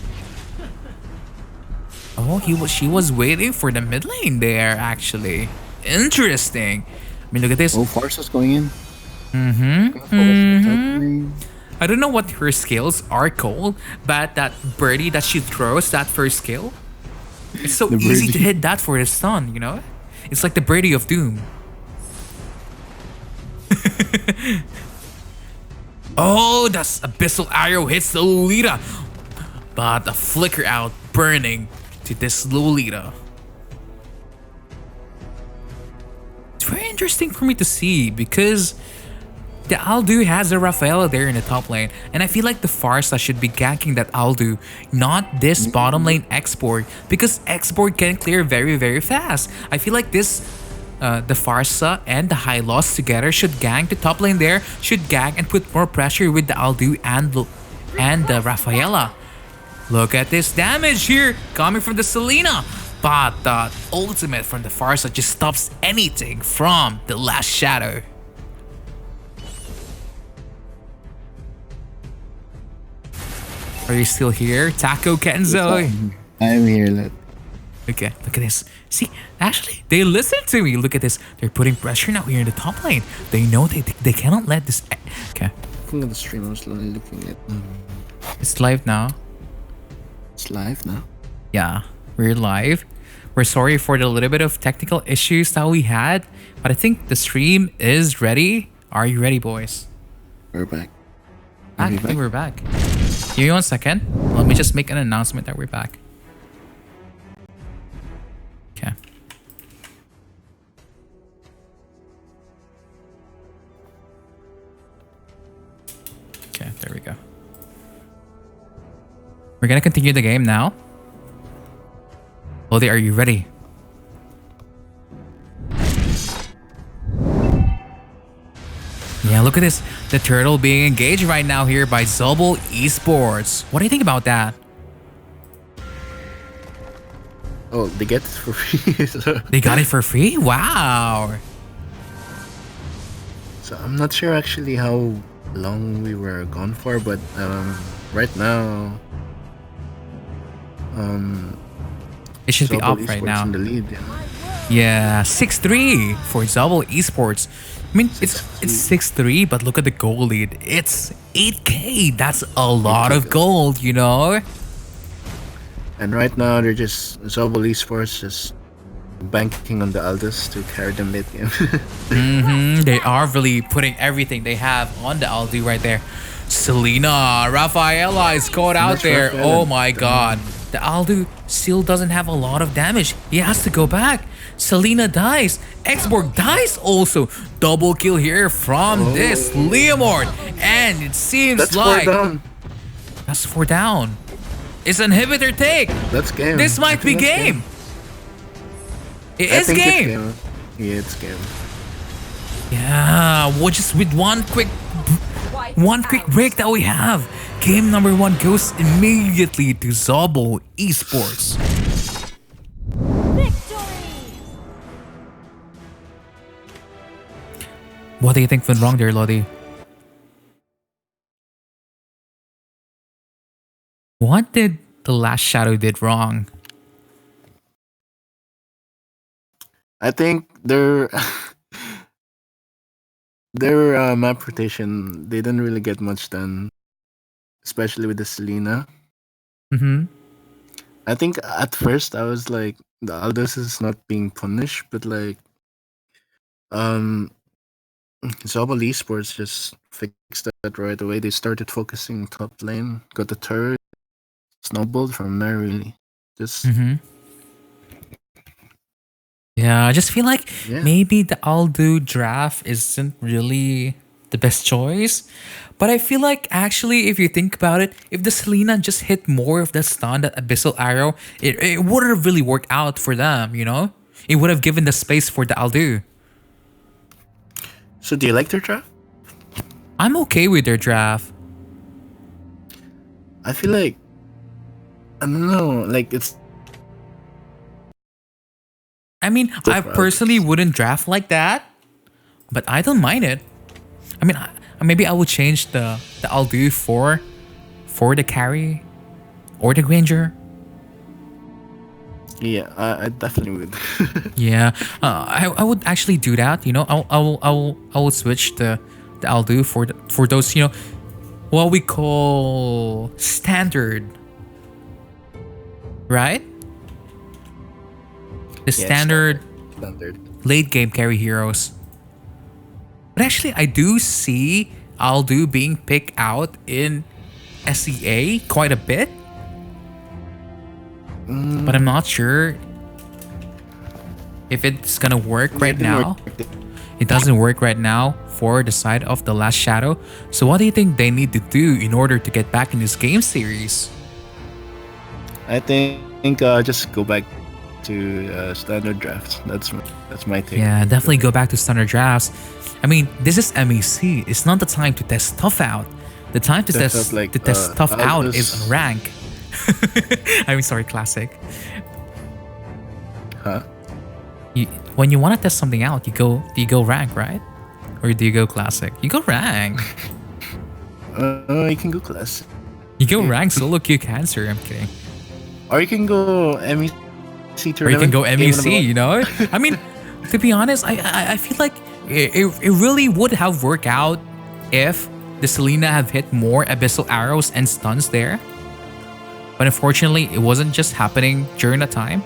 S2: Oh, she was waiting for the mid lane there, actually. Interesting. I mean, look at this.
S3: Oh, Farsa's going in.
S2: I don't know what her skills are called, but that birdie that she throws, that first skill, it's so easy to hit that for the stun, It's like the birdie of doom. Oh, that's Abyssal Arrow hits the Lolita. But a flicker out burning to this Lolita. It's very interesting for me to see because the Aldu has a Rafaela there in the top lane, and I feel like the Farsa should be ganking that Aldu, not this bottom lane Xborg, because Xborg can clear very, very fast. I feel like this, the Farsa and the High Loss together should gank the top lane there, should gank and put more pressure with the Aldu and the Rafaela. Look at this damage here coming from the Selena, but the ultimate from the Farsa just stops anything from the Last Shadow. Are you still here, Taco Kenzo?
S3: I'm here.
S2: Okay, look at this. See, actually, they listen to me. Look at this. They're putting pressure now here in the top lane. They know they cannot let this. Okay,
S3: Looking at the stream, I was slowly looking at.
S2: it's live now.
S3: It's live now.
S2: Yeah, we're live. We're sorry for the little bit of technical issues that we had, but I think the stream is ready. Are you ready, boys?
S3: We're back.
S2: I think we're back. Give me 1 second. Let me just make an announcement that we're back. Okay. Okay, there we go. We're gonna continue the game now. Lodi, are you ready? Yeah, look at this. The turtle being engaged right now here by Zobol Esports. What do you think about that?
S3: Oh, they get it for free.
S2: They got it for free? Wow.
S3: So I'm not sure actually how long we were gone for, but right now,
S2: It should be
S3: Zobol
S2: up right
S3: Esports
S2: now.
S3: in the lead.
S2: Yeah, 6-3 for Zobol Esports. I mean, it's 6-3, but look at the goal lead. It's 8K. That's a lot of gold, you know?
S3: And right now they're just Zobol Esports just banking on the Aldous to carry them late game.
S2: They are really putting everything they have on the Aldu right there. Selena, Rafaela is caught out
S3: That's
S2: there.
S3: Rafaela.
S2: Oh my god. The Aldu still doesn't have a lot of damage. He has to go back. Selena dies. Xborg dies also. Double kill here from this Leomord. And it seems
S3: That's
S2: like...
S3: 4 down.
S2: That's 4 down. It's inhibitor take.
S3: That's game.
S2: This
S3: I
S2: might be
S3: think that's
S2: game. It
S3: I
S2: is
S3: think it's
S2: game.
S3: Yeah, it's game.
S2: Yeah, well, just with one quick break that we have. Game number 1 goes immediately to Zobol Esports.
S5: Victory!
S2: What do you think went wrong there, Lodi? What did the last shadow did wrong?
S3: I think their map rotation, they didn't really get much done, especially with the Selena. I think at first I was like, the Aldous is not being punished, but like, Zobol Esports just fixed that right away. They started focusing top lane, got the turret, snowballed from there really. Just
S2: Yeah, I just feel like
S3: Yeah.
S2: maybe the Aldu draft isn't really the best choice. But I feel like actually, if you think about it, if the Selena just hit more of the stun, that Abyssal Arrow, it would have really worked out for them, you know? It would have given the space for the Aldu.
S3: So do you like their draft?
S2: I'm okay with their draft.
S3: I feel like, I don't know, like it's
S2: I mean, I personally wouldn't draft like that, but I don't mind it. I mean, maybe I would change the Aldu for the carry or the Granger.
S3: yeah, I definitely would.
S2: Yeah, I would actually do that. You know, I will switch the Aldu for those, you know, what we call standard, right? The
S3: Yeah,
S2: standard
S3: Standard.
S2: late game carry heroes. But actually, I do see Aldu being picked out in SEA quite a bit. But I'm not sure if it's gonna work right now. It doesn't work right now for the side of the Last Shadow. So what do you think they need to do in order to get back in this game series?
S3: I think just go back to standard drafts. That's my take.
S2: Yeah, definitely go back to standard drafts. I mean, this is MEC. It's not the time to test stuff out. The time to
S3: Test
S2: test
S3: out, like,
S2: stuff out
S3: Aldous.
S2: is on rank. I mean, sorry, classic.
S3: Huh?
S2: When you want to test something out, do you go rank, right? Or do you go classic? You go rank.
S3: You can go classic.
S2: You go rank solo queue cancer. I'm kidding.
S3: Or you can go MEC tournament.
S2: Or you can go
S3: game
S2: MEC, you know? I mean, to be honest, I feel like it really would have worked out if the Selena have hit more Abyssal Arrows and stuns there. But unfortunately, it wasn't just happening during the time.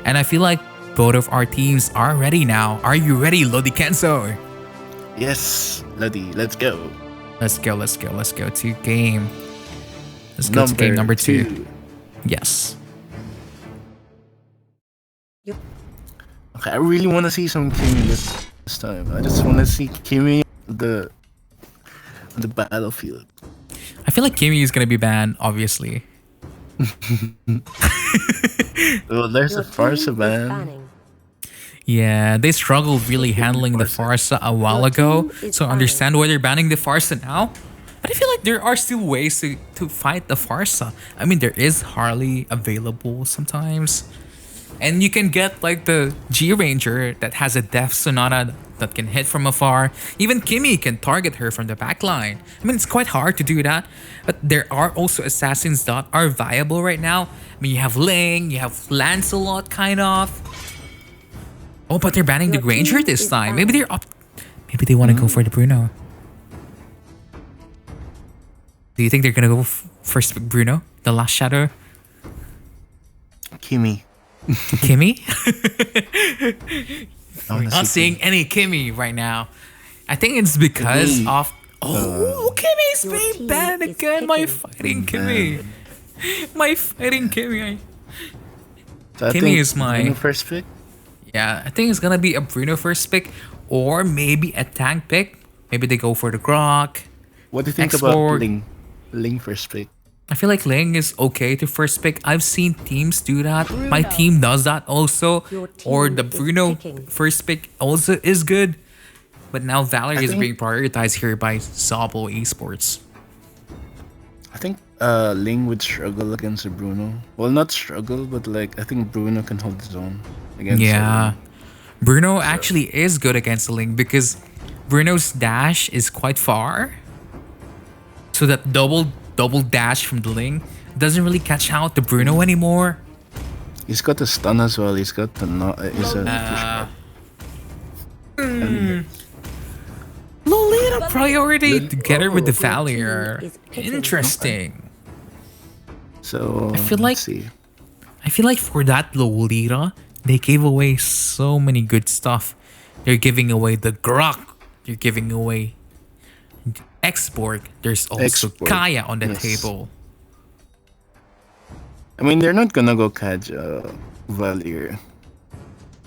S2: And I feel like both of our teams are ready now. Are you ready, Lodi Kenzo?
S3: Yes, Lodi, let's go.
S2: Let's go to game. Let's go to game number 2. Yes.
S3: Okay, I really want to see some Kimi this time. I just want to see Kimi on the battlefield.
S2: I feel like Kimi is gonna be banned, obviously.
S3: Well, there's
S4: Your
S3: a Farsa
S4: team is
S3: ban.
S4: banning.
S2: Yeah, they struggled really handling the Farsa a while
S4: Your
S2: ago,
S4: team is
S2: so I
S4: banning.
S2: understand why they're banning the Farsa now. But I feel like there are still ways to fight the Farsa. I mean, there is Harley available sometimes. And you can get like the G Ranger that has a Death Sonata that can hit from afar. Even Kimi can target her from the backline. I mean, it's quite hard to do that. But there are also assassins that are viable right now. I mean, you have Ling, you have Lancelot kind of. Oh, but they're banning the
S4: Your
S2: Granger
S4: team
S2: this
S4: is
S2: time.
S4: banned.
S2: Maybe they're up. Maybe they want to go for the Bruno. Do you think they're gonna go first pick Bruno, the last shadow?
S3: Kimi.
S2: Kimmy?
S3: I wanna
S2: Not
S3: see
S2: seeing any Kimmy right now. I think it's because
S3: Kimi.
S2: of. Oh, Kimmy's
S4: Your
S2: being
S4: team
S2: banned
S4: is
S2: again. My
S4: picking.
S2: fighting Kimmy. My fighting Kimmy.
S3: So I
S2: Kimi
S3: think
S2: is my-
S3: Bruno first pick.
S2: Yeah, I think it's gonna be a Bruno first pick or maybe a tank pick. Maybe they go for the Grok.
S3: What do you think
S2: Export.
S3: about Ling? Ling first pick.
S2: I feel like Ling is okay to first pick. I've seen teams do that. My team does that also.
S4: Your
S2: Or
S4: team
S2: the
S4: is
S2: Bruno
S4: picking.
S2: first pick also is good. But now Valerie is
S3: think-
S2: being prioritized here by Zobol Esports.
S3: I think Ling would struggle against a Bruno. Well, not struggle, but like I think Bruno can hold his own against.
S2: Yeah. Bruno actually is good against the Ling because Bruno's dash is quite far. So that double dash from the Ling doesn't really catch out the Bruno anymore.
S3: He's got the stun as well. He's got the
S2: Lolita priority together with the
S4: Your team
S2: Valier.
S4: is picking.
S2: Interesting.
S3: So
S2: I feel like-
S3: let's see.
S2: I feel like for that Lolita, they gave away so many good stuff. They're giving away the Grok. They're giving away Export. There's also
S3: Export,
S2: Kaya on the
S3: yes.
S2: table.
S3: I mean, they're not gonna go catch Valier.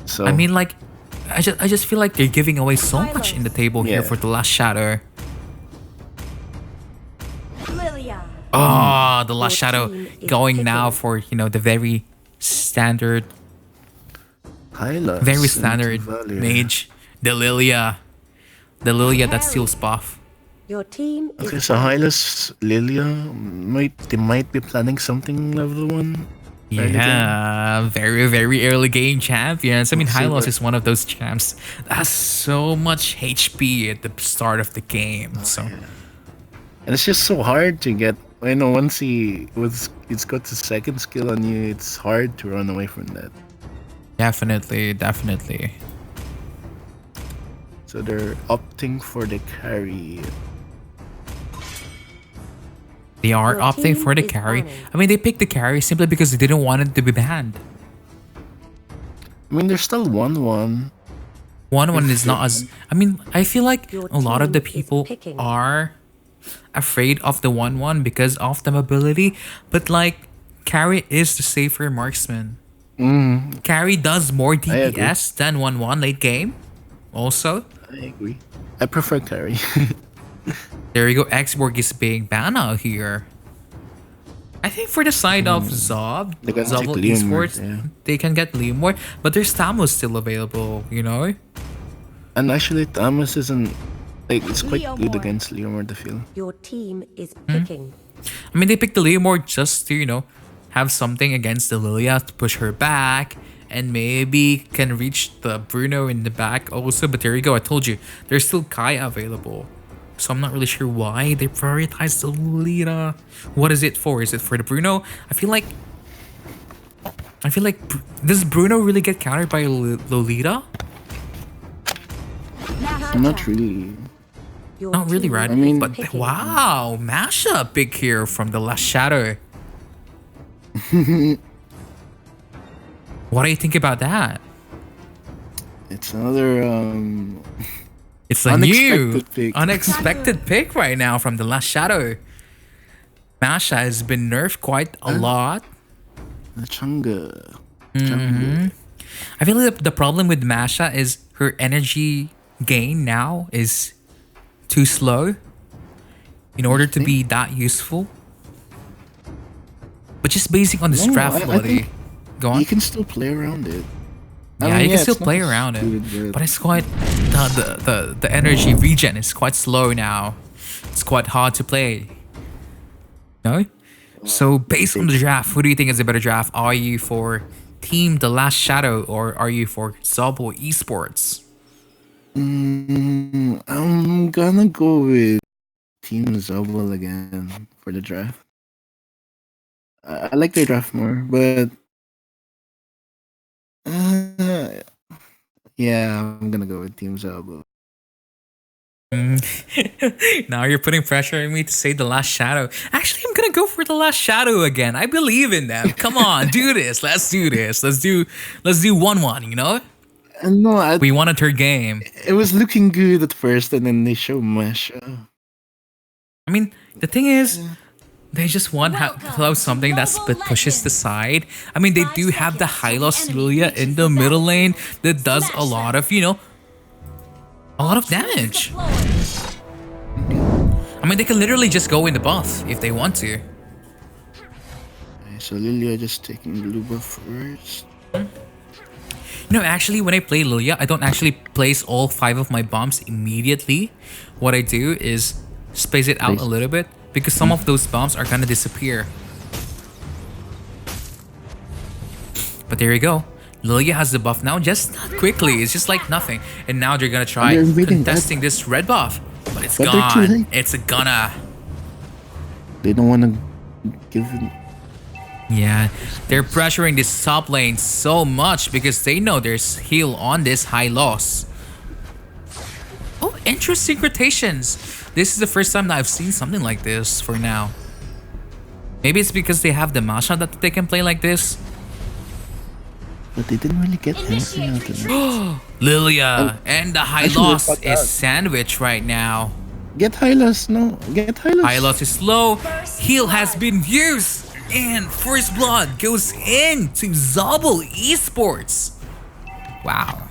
S3: So
S2: I mean, like, I just feel like they're giving away so much in the table here
S3: Yeah.
S2: for the last shadow.
S5: Lilia.
S2: Oh, the last
S4: Your
S2: shadow
S4: team is
S2: going now
S4: picking.
S2: for, the very standard,
S3: Hylas
S2: very
S3: into
S2: standard
S3: Valier.
S2: mage. The Lilia. The Lilia that steals buff.
S4: Your team is
S3: Okay, so Hylas, Lilia, they might be planning something level 1. early game.
S2: Yeah, very, very early game champions. I mean,
S3: Let's see
S2: Hylos
S3: what-
S2: is one of those champs that has so much HP at the start of the game. So,
S3: And it's just so hard to get. I know once it's got the second skill on you, it's hard to run away from that.
S2: definitely.
S3: So they're opting for the carry.
S2: They are
S4: Your
S2: opting
S4: team
S2: for the
S4: is
S2: carry.
S4: banning.
S2: I mean, they picked the carry simply because they didn't want it to be banned.
S3: I mean, there's still 1-1.
S2: 1-1 is not as. I mean, I feel like
S4: Your
S2: a lot of the
S4: team is
S2: people
S4: picking.
S2: are afraid of the 1-1 because of the mobility. But like, carry is the safer marksman. Carry does more
S3: agree.
S2: DPS than 1-1 late game. Also,
S3: I agree. I prefer carry.
S2: there you go. Xborg is being banned out here. I think for the side of Zob,
S3: They can
S2: Zobol
S3: take
S2: Esports,
S3: Leomord, yeah.
S2: they can get Leomord, but their Stamos still available,
S3: And actually, Thomas isn't. Like, it's quite good
S5: Leomord.
S3: against Leomord, I feel.
S4: Your team is
S2: Hmm?
S4: picking.
S2: I mean, they picked the Leomord just to, have something against the Lilia to push her back and maybe can reach the Bruno in the back also. But there you go. I told you, there's still Kaya available. So I'm not really sure why they prioritize the Lolita. What is it for? Is it for the Bruno? I feel like does Bruno really get countered by Lolita?
S3: Not really.
S4: Your
S2: Not really,
S4: team
S2: right?
S3: I mean-
S2: But
S4: picking.
S2: wow, mashup big here from the last shadow. What do you think about that?
S3: It's another
S2: It's a new
S3: Unexpected pick.
S2: unexpected pick right now from the last shadow. Masha has been nerfed quite a lot.
S3: Changa.
S2: I feel like the problem with Masha is her energy gain now is too slow in order to be that useful. But just basing on this
S3: No,
S2: draft,
S3: I
S2: buddy.
S3: think
S2: Go on.
S3: You can still play around it.
S2: Yeah, you can still
S3: it's not
S2: play
S3: as
S2: around it,
S3: good,
S2: but it's quite the energy regen is quite slow now. It's quite hard to play. No. So based on the draft, who do you think is a better draft? Are you for Team The Last Shadow or are you for Zobol Esports?
S3: I'm gonna go with Team Zobol again for the draft. I like their draft more, but yeah, I'm gonna go with Team Zobol.
S2: Now you're putting pressure on me to say The Last Shadow. Actually, I'm gonna go for The Last Shadow again. I believe in them. Come on, do this. Let's do this. Let's do 1-1. You know,
S3: And no,
S2: we wanted her game.
S3: it was looking good at first, and then they show Masha.
S2: I mean, the thing is, they just want to have something that pushes the side. I mean, they do have the Hylos Lilia in the middle lane that does a lot of, a lot of damage. I mean, they can literally just go in the buff if they want to.
S3: Okay, so Lilia just taking blue buff first.
S2: Actually, when I play Lilia, I don't actually place all 5 of my bombs immediately. What I do is space it out a little bit because some of those bombs are gonna disappear. But there you go. Lilia has the buff now, just not quickly. It's just like nothing. And now they're gonna try
S3: they're beating
S2: contesting this red buff. But it's
S3: But they're too
S2: gone.
S3: late.
S2: It's a gonna.
S3: They don't want to give it.
S2: Yeah, they're pressuring this top lane so much because they know there's heal on this high loss. Oh, interesting rotations. This is the first time that I've seen something like this for now. Maybe it's because they have the Masha that they can play like this.
S3: But they didn't really get anything out of it.
S2: Lilia and the high
S3: should've
S2: loss
S3: thought
S2: is
S3: that.
S2: sandwiched right now.
S3: Get Hylos, no. Get Hylos.
S2: High loss is low. Heal has been used. And first blood goes into Zobol Esports. Wow.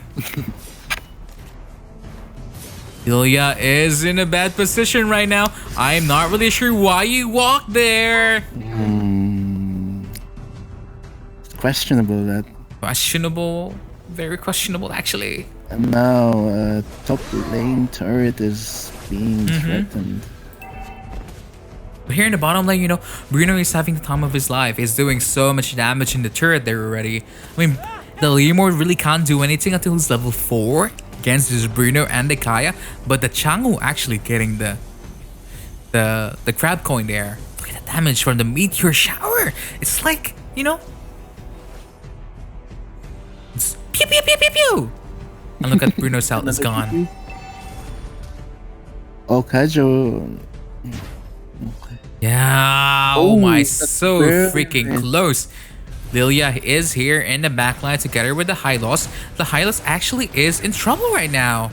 S2: Lilia is in a bad position right now. I'm not really sure why you walked there.
S3: It's questionable that.
S2: Questionable. Very questionable, actually.
S3: And now top lane turret is being threatened.
S2: But here in the bottom lane, Bruno is having the time of his life. He's doing so much damage in the turret there already. I mean, the Leomord really can't do anything until he's level 4 against this Bruno and the Kaya. But the Changu actually getting the crab coin there. Look at the damage from the meteor shower. It's like, it's pew pew pew pew pew. And look at Bruno's health is gone.
S3: Oh, Kajo.
S2: Yeah,
S3: Oh,
S2: oh my,
S3: that's
S2: so
S3: very
S2: freaking
S3: nice.
S2: close. Lilia is here in the backline together with the Hylos. The Hylos actually is in trouble right now.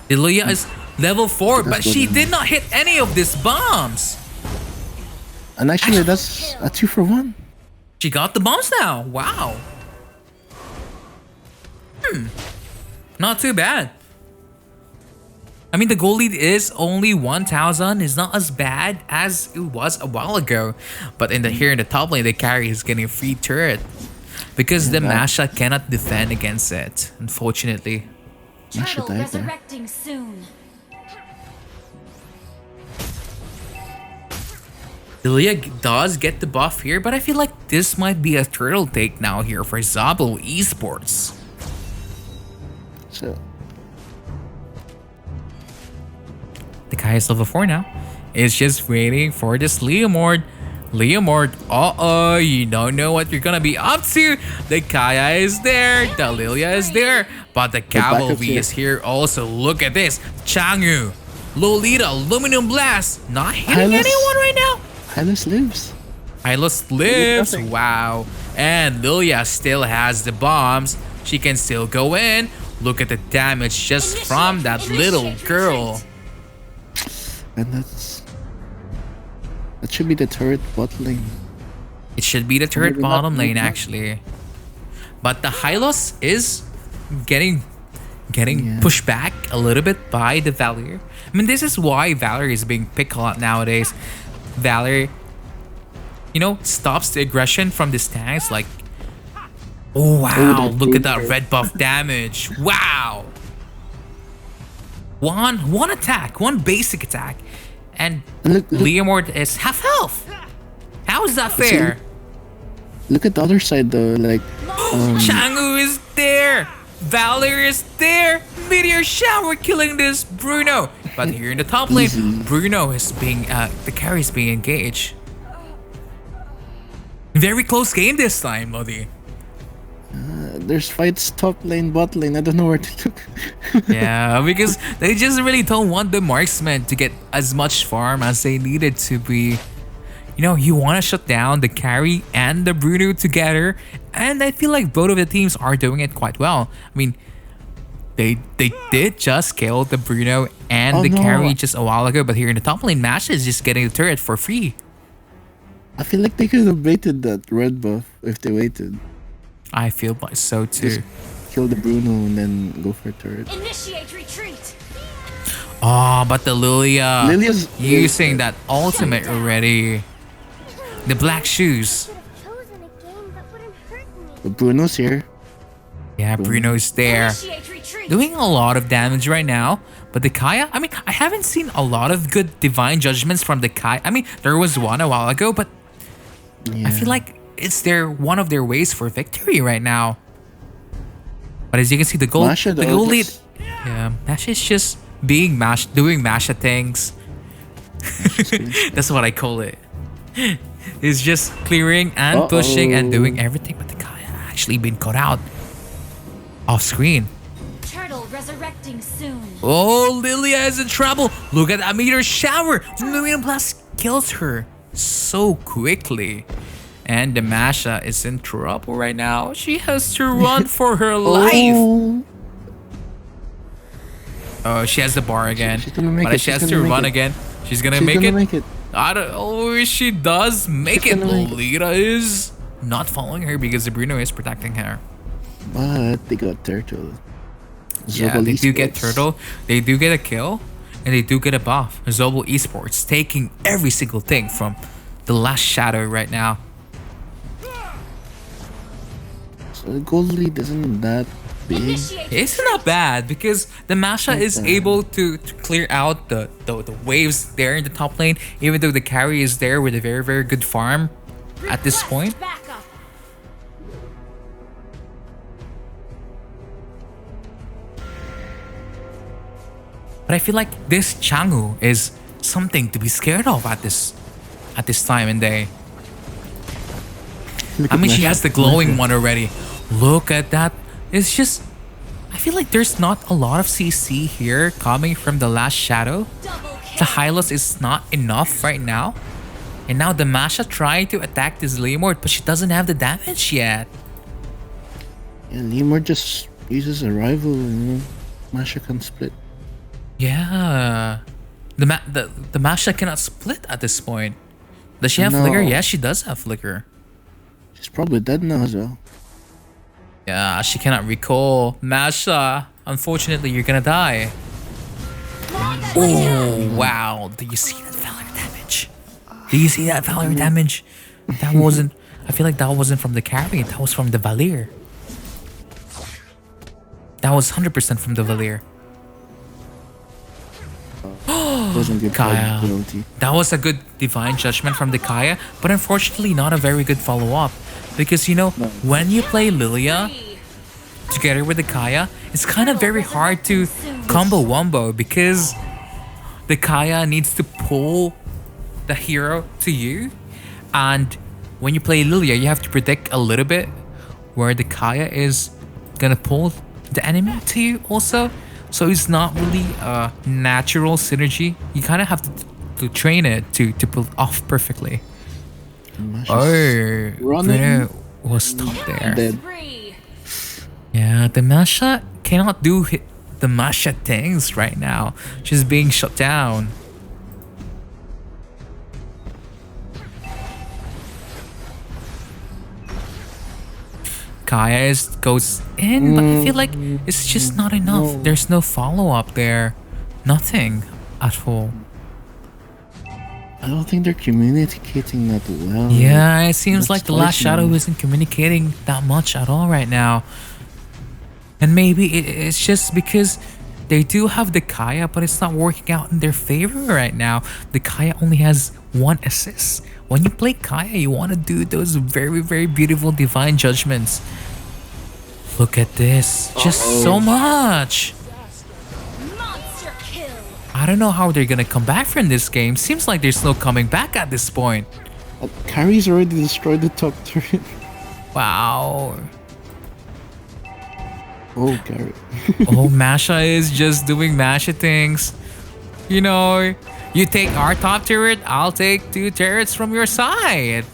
S2: Lilia is level 4, but she did not hit any of these bombs.
S3: And actually, that's a 2-for-1.
S2: She got the bombs now. Wow. Not too bad. I mean, the goal lead is only 1,000. It's not as bad as it was a while ago. But here in the top lane, the carry is getting a free turret. Because the Masha cannot defend against it, unfortunately.
S3: Masha
S5: Turtle
S3: died there.
S5: resurrecting soon.
S2: Lilia does get the buff here, but I feel like this might be a turtle take now here for Zobol Esports.
S3: So,
S2: The guy is level 4 now. It's just waiting for this Leomord. You don't know what you're gonna be up to. The Kaya is there, the Lilia is there, but the Cavalry
S3: here.
S2: is here also. Look at this. Changu, Lolita, Aluminum Blast, not hitting
S3: Hylos.
S2: anyone right now.
S3: Hylos lives.
S2: Hylos lives.
S3: nothing.
S2: Wow. And Lilia still has the bombs. She can still go in. Look at the damage just from that little girl.
S3: And that should be the turret bot lane.
S2: It should be the turret
S3: Maybe not,
S2: bottom lane
S3: maybe not.
S2: actually. But the Hylos is getting pushed back a little bit by the Valier. I mean, this is why Valier is being picked a lot nowadays. Valier, you know, stops the aggression from the tanks. Like, oh wow, look at that red buff damage. Wow. One attack, one basic attack. And
S3: Look.
S2: Leomord is half health. How is that fair?
S3: Look at the other side though, like
S2: Changu is there. Valier is there. Meteor Shower killing this Bruno. But here in the top lane, Bruno is being the carry is being engaged. Very close game this time, Lodi.
S3: there's fights top lane, bot lane. I don't know where to look.
S2: Yeah, because they just really don't want the marksman to get as much farm as they needed to be. You know, you want to shut down the carry and the Bruno together, and I feel like both of the teams are doing it quite well. I mean, they did just kill the Bruno and the carry just a while ago, but here in the top lane, Mash is just getting the turret for free.
S3: I feel like they could have baited that red buff if they waited.
S2: I feel like so too.
S3: Just kill the Bruno and then go for a turret.
S5: Initiate retreat.
S2: Oh, but the Lilia
S3: Lilia's
S2: using that ultimate already. The black shoes.
S3: But Bruno's here.
S2: Yeah, Bruno's there.
S5: Initiate retreat.
S2: Doing a lot of damage right now. But the Kaya, I mean, I haven't seen a lot of good divine judgments from the Kaya. I mean, there was one a while ago, but I feel like it's one of their ways for victory right now. But as you can see, the goal,
S3: Masha,
S2: the
S3: though,
S2: goal lead,
S3: that's-
S2: yeah, Masha is just being doing Masha things. That's what I call it. It's just clearing and pushing and doing everything, but the Kaya actually been caught out off screen.
S5: Turtle resurrecting soon.
S2: Oh, Lilia is in trouble. Look at that meteor shower. Million Blast kills her so quickly. And the Masha is in trouble right now. She has to run for her life. Oh, she has the bar again.
S3: She's gonna make
S2: But
S3: it,
S2: she
S3: she's
S2: has
S3: gonna
S2: to
S3: make
S2: run
S3: it.
S2: again. She's gonna
S3: She's
S2: make
S3: gonna
S2: it.
S3: make it.
S2: I don't. Oh, she does make it.
S3: gonna make it.
S2: Lolita is not following her because the Bruno is protecting her.
S3: But they got turtle.
S2: Yeah,
S3: Zobol
S2: they do get
S3: Esports.
S2: turtle. They do get a kill, and they do get a buff. Zobol Esports taking every single thing from the last shadow right now.
S3: So the gold lead isn't that big.
S5: Initiate
S2: It's not bad because the Masha is able to clear out the waves there in the top lane, even though the carry is there with a very, very good farm at this
S5: Request
S2: point.
S5: backup.
S2: But I feel like this Changu is something to be scared of at this time and day.
S3: Look
S2: I
S3: at
S2: mean, she
S3: Masha.
S2: has the glowing one already. Look at that. It's just, I feel like there's not a lot of CC here coming from the last shadow.
S5: Double
S2: The
S5: kill.
S2: Hylos is not enough right now. And now the Masha trying to attack this Leomord, but she doesn't have the damage yet.
S3: Yeah, Lemur just uses a rival and Masha can split.
S2: Yeah. The Masha cannot split at this point. Does she have
S3: No.
S2: flicker? Yes, she does have flicker.
S3: She's probably dead now as well.
S2: Yeah, she cannot recall. Masha, unfortunately, you're gonna die. Oh, wow. Do you see that Valor damage? Do you see that Valor damage? That wasn't... I feel like that wasn't from the carry. That was from the Valier. That was 100% from the Valier.
S3: Wasn't good
S2: Kaya.
S3: for ability.
S2: That was a good divine judgment from the Kaya, but unfortunately not a very good follow-up. Because, you know, when you play Lilia together with the Kaya, it's kind of very hard to combo wombo because the Kaya needs to pull the hero to you. And when you play Lilia, you have to predict a little bit where the Kaya is gonna pull the enemy to you also. So it's not really a natural synergy. You kind of have to train it to pull off perfectly.
S3: Masha's
S2: Oh,
S3: running.
S2: Bruno. was stopped there.
S3: Dead.
S5: Spree.
S2: Yeah, the Masha cannot do the Masha things right now. She's being shut down. Kaya goes in, but I feel like it's just not enough. There's no follow-up there. Nothing at all.
S3: I don't think they're communicating that well.
S2: Yeah, it seems like
S3: That's
S2: the last shadow
S3: frightening.
S2: isn't communicating that much at all right now. And maybe it's just because they do have the Kaya, but it's not working out in their favor right now. The Kaya only has 1 assist. When you play Kaya, you want to do those very, very beautiful divine judgments. Look at this. Just so much.
S5: Monster kill.
S2: I don't know how they're going to come back from this game. Seems like there's no coming back at this point.
S3: Carrie's already destroyed the top turret.
S2: Wow.
S3: Oh, Carrie.
S2: Oh, Masha is just doing Masha things. You know, you take our top turret, I'll take 2 turrets from your side.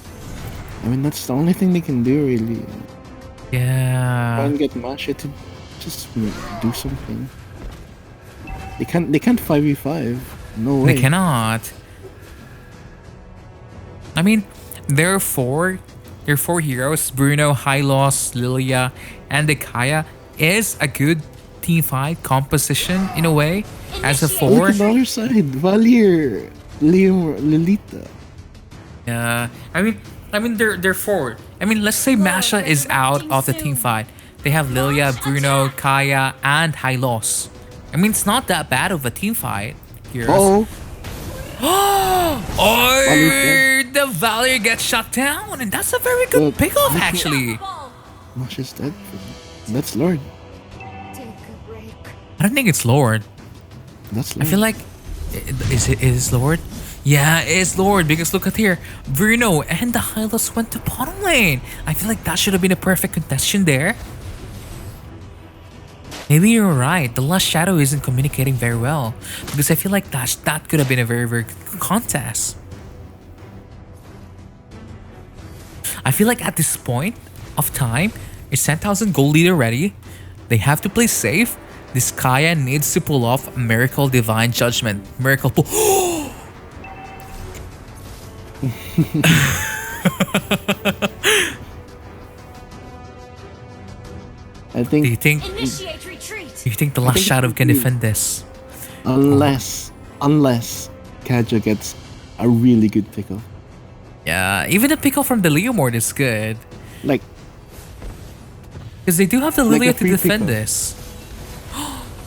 S3: I mean, that's the only thing they can do, really. Try
S2: Yeah.
S3: and get Masha to just do something. They can't 5v5. No way.
S2: They cannot. I mean, there are 4 heroes. Bruno, Hylos, Lilia, and the Kaya is a good team fight composition in a way. As a
S3: Look
S2: 4.
S3: at the other side. Valier, Liam, Lolita.
S2: Yeah, I mean, they're 4. I mean, let's say Masha is out of the team fight. They have Lilia, Bruno, Kaya, and Hylos. I mean, it's not that bad of a team fight. Heroes.
S3: Oh,
S2: Oh, the Valier gets shut down, and that's a very good
S3: Look,
S2: pickoff,
S3: look at-
S2: actually.
S5: Ball.
S3: Masha's dead. That's Lord.
S5: Take a break.
S2: I don't think it's Lord.
S3: That's
S2: I
S3: Lord.
S2: feel like is Lord? Yeah, it's Lord, because look at here. Bruno and the Hylos went to bottom lane. I feel like that should have been a perfect contestation there. Maybe you're right. The last shadow isn't communicating very well, because I feel like that could have been a very, very good contest. I feel like at this point of time, it's 10,000 gold lead already. They have to play safe. This Kaya needs to pull off a miracle divine judgment. Miracle pull.
S3: I
S2: Do you
S3: think
S2: think
S5: Initiate retreat.
S2: the last
S3: think
S2: shadow can
S3: we-
S2: defend this?
S3: unless Kaja gets a really good pickup.
S2: Yeah, even the pickle from the Leomord is good.
S3: Like,
S2: Because they do have the
S3: Like
S2: Lilia
S3: a
S2: to
S3: free
S2: defend
S3: pickle.
S2: this.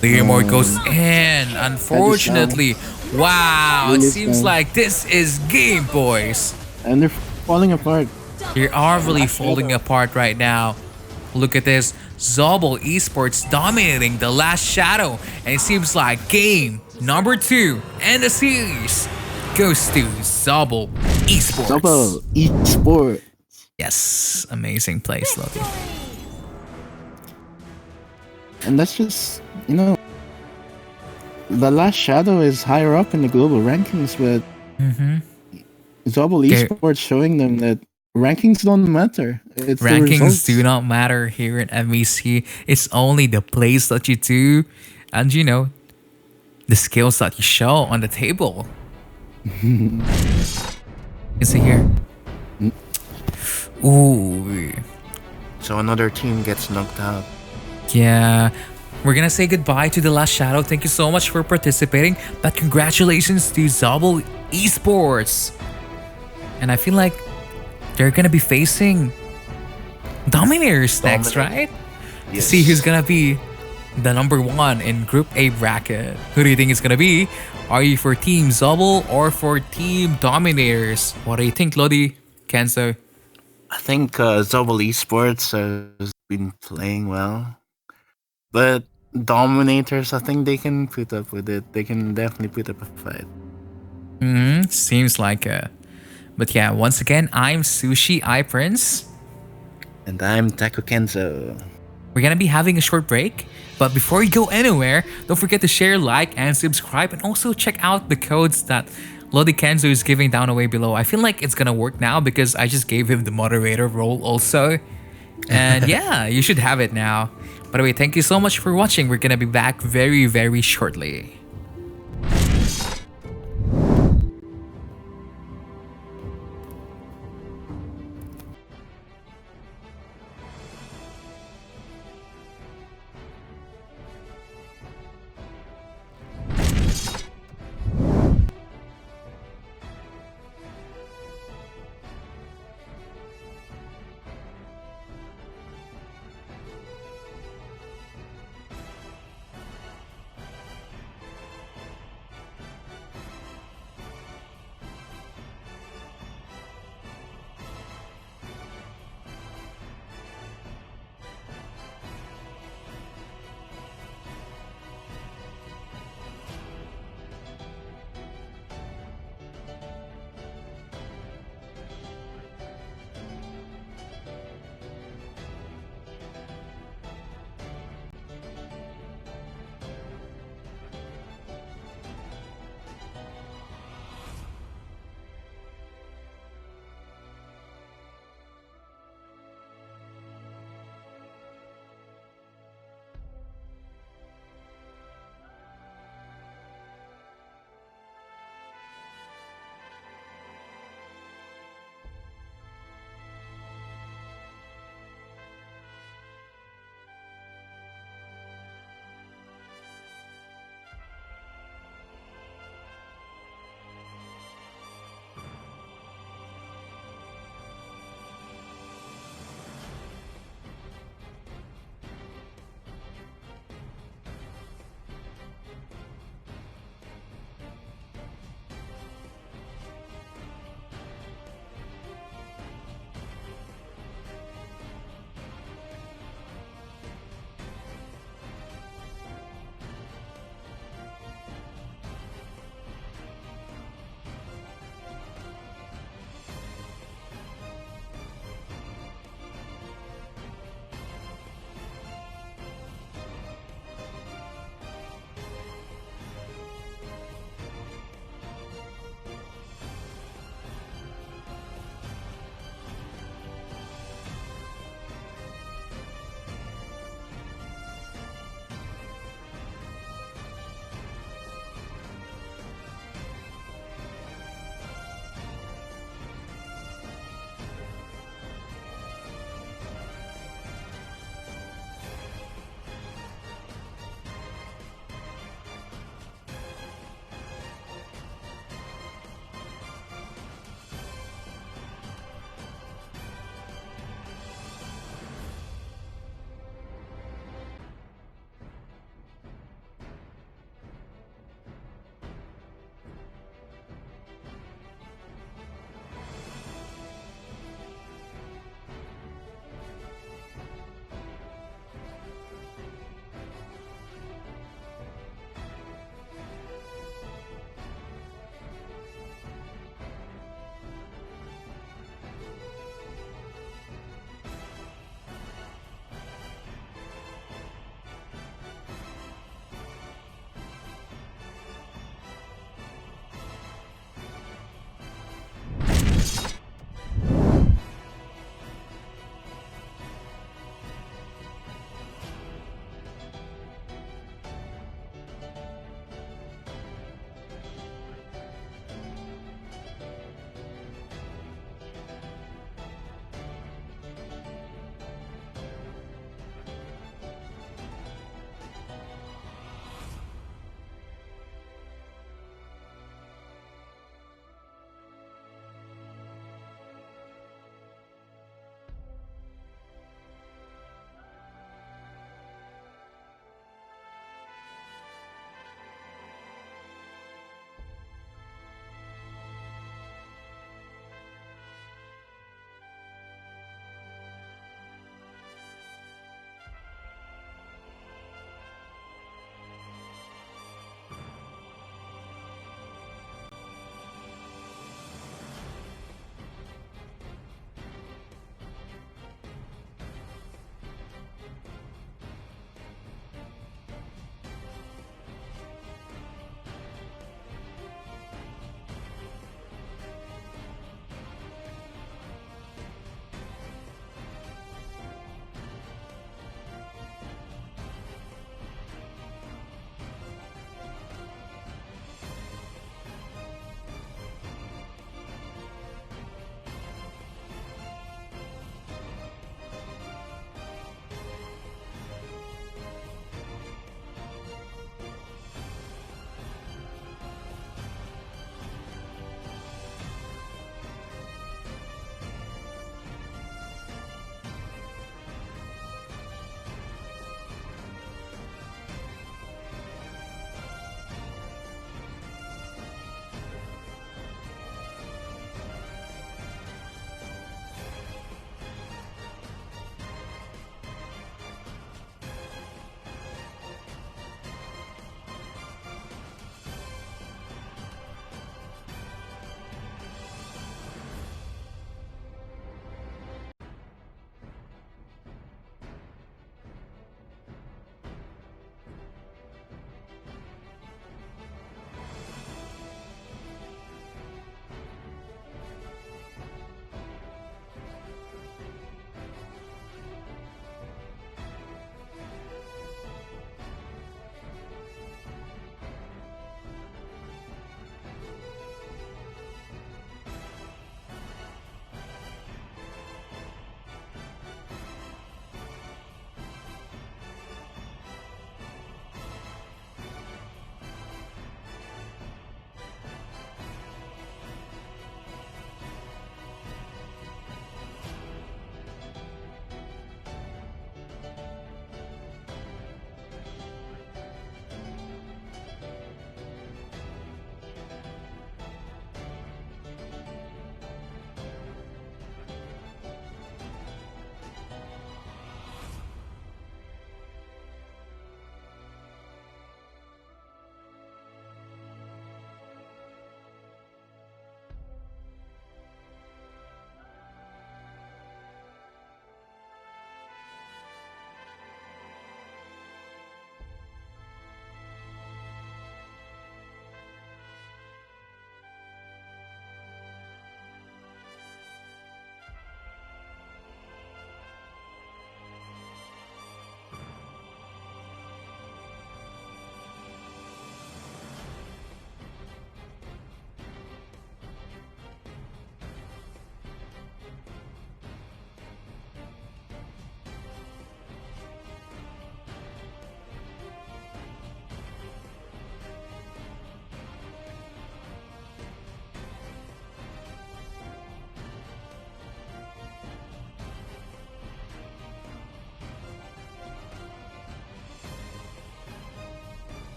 S2: Leomord goes in, unfortunately. Wow, it
S3: Really
S2: seems
S3: sad.
S2: like this is game, boys.
S3: and they're falling apart.
S2: They are really falling apart right now. Look at this. Zobol Esports dominating the last shadow. And it seems like game number 2 and the series goes to Zobol Esports.
S3: Zobol, Esports.
S2: Yes, amazing play, Slowly.
S3: And that's just, the last shadow is higher up in the global rankings, but Zobol
S2: Okay.
S3: Esports showing them that rankings don't matter. It's the
S2: Rankings
S3: results.
S2: do not matter here in MEC. It's only the plays that you do and, the skills that you show on the table. You see here. Ooh.
S3: So another team gets knocked out.
S2: Yeah. We're gonna say goodbye to the last shadow. Thank you so much for participating. But congratulations to Zobol Esports. And I feel like they're gonna be facing Dominators next, right? To see who's gonna be the number 1 in Group A bracket. Who do you think it's gonna be? Are you for Team Zobol or for Team Dominators? What do you think, Lodi? Kenzo?
S3: I think Zobol Esports has been playing well. But Dominators, I think they can put up with it. They can definitely put up a fight.
S2: Seems like it. But yeah, once again, I'm Sushi iPrince.
S3: And I'm Taco Kenzo.
S2: We're gonna be having a short break, but before you go anywhere, don't forget to share, like, and subscribe, and also check out the codes that Lodi Kenzo is giving down away below. I feel like it's gonna work now because I just gave him the moderator role also. And yeah, you should have it now. By the way, thank you so much for watching. We're gonna be back very, very shortly.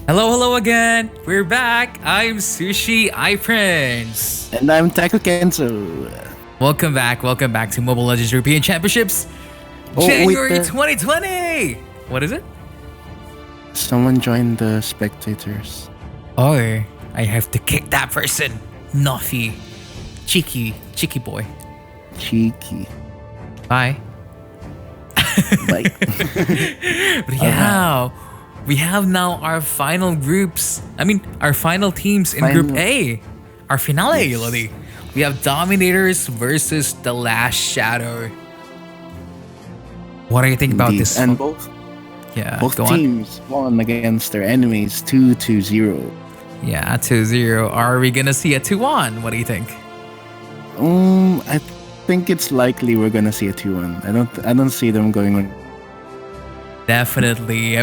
S2: Hello, hello again. We're back. I'm Sushi iPrince.
S3: And I'm Taco Kenzo.
S2: Welcome back to Mobile Legends European Championships, January 2020. What is it?
S3: Someone joined the spectators.
S2: Oh, I have to kick that person. Naughty. Cheeky boy.
S3: Cheeky.
S2: Bye.
S3: Like,
S2: But yeah, we have now our final groups. Our final teams in Group A. Our finale, Lily. We have Dominators versus The Last Shadow. What do you think about
S3: indeed.
S2: this?
S3: And both
S2: go on.
S3: teams won against their enemies 2-0.
S2: Yeah, 2-0. Are we gonna see a 2-1? What do you think?
S3: I think it's likely we're gonna see a 2-1. I don't see them going on.
S2: Definitely.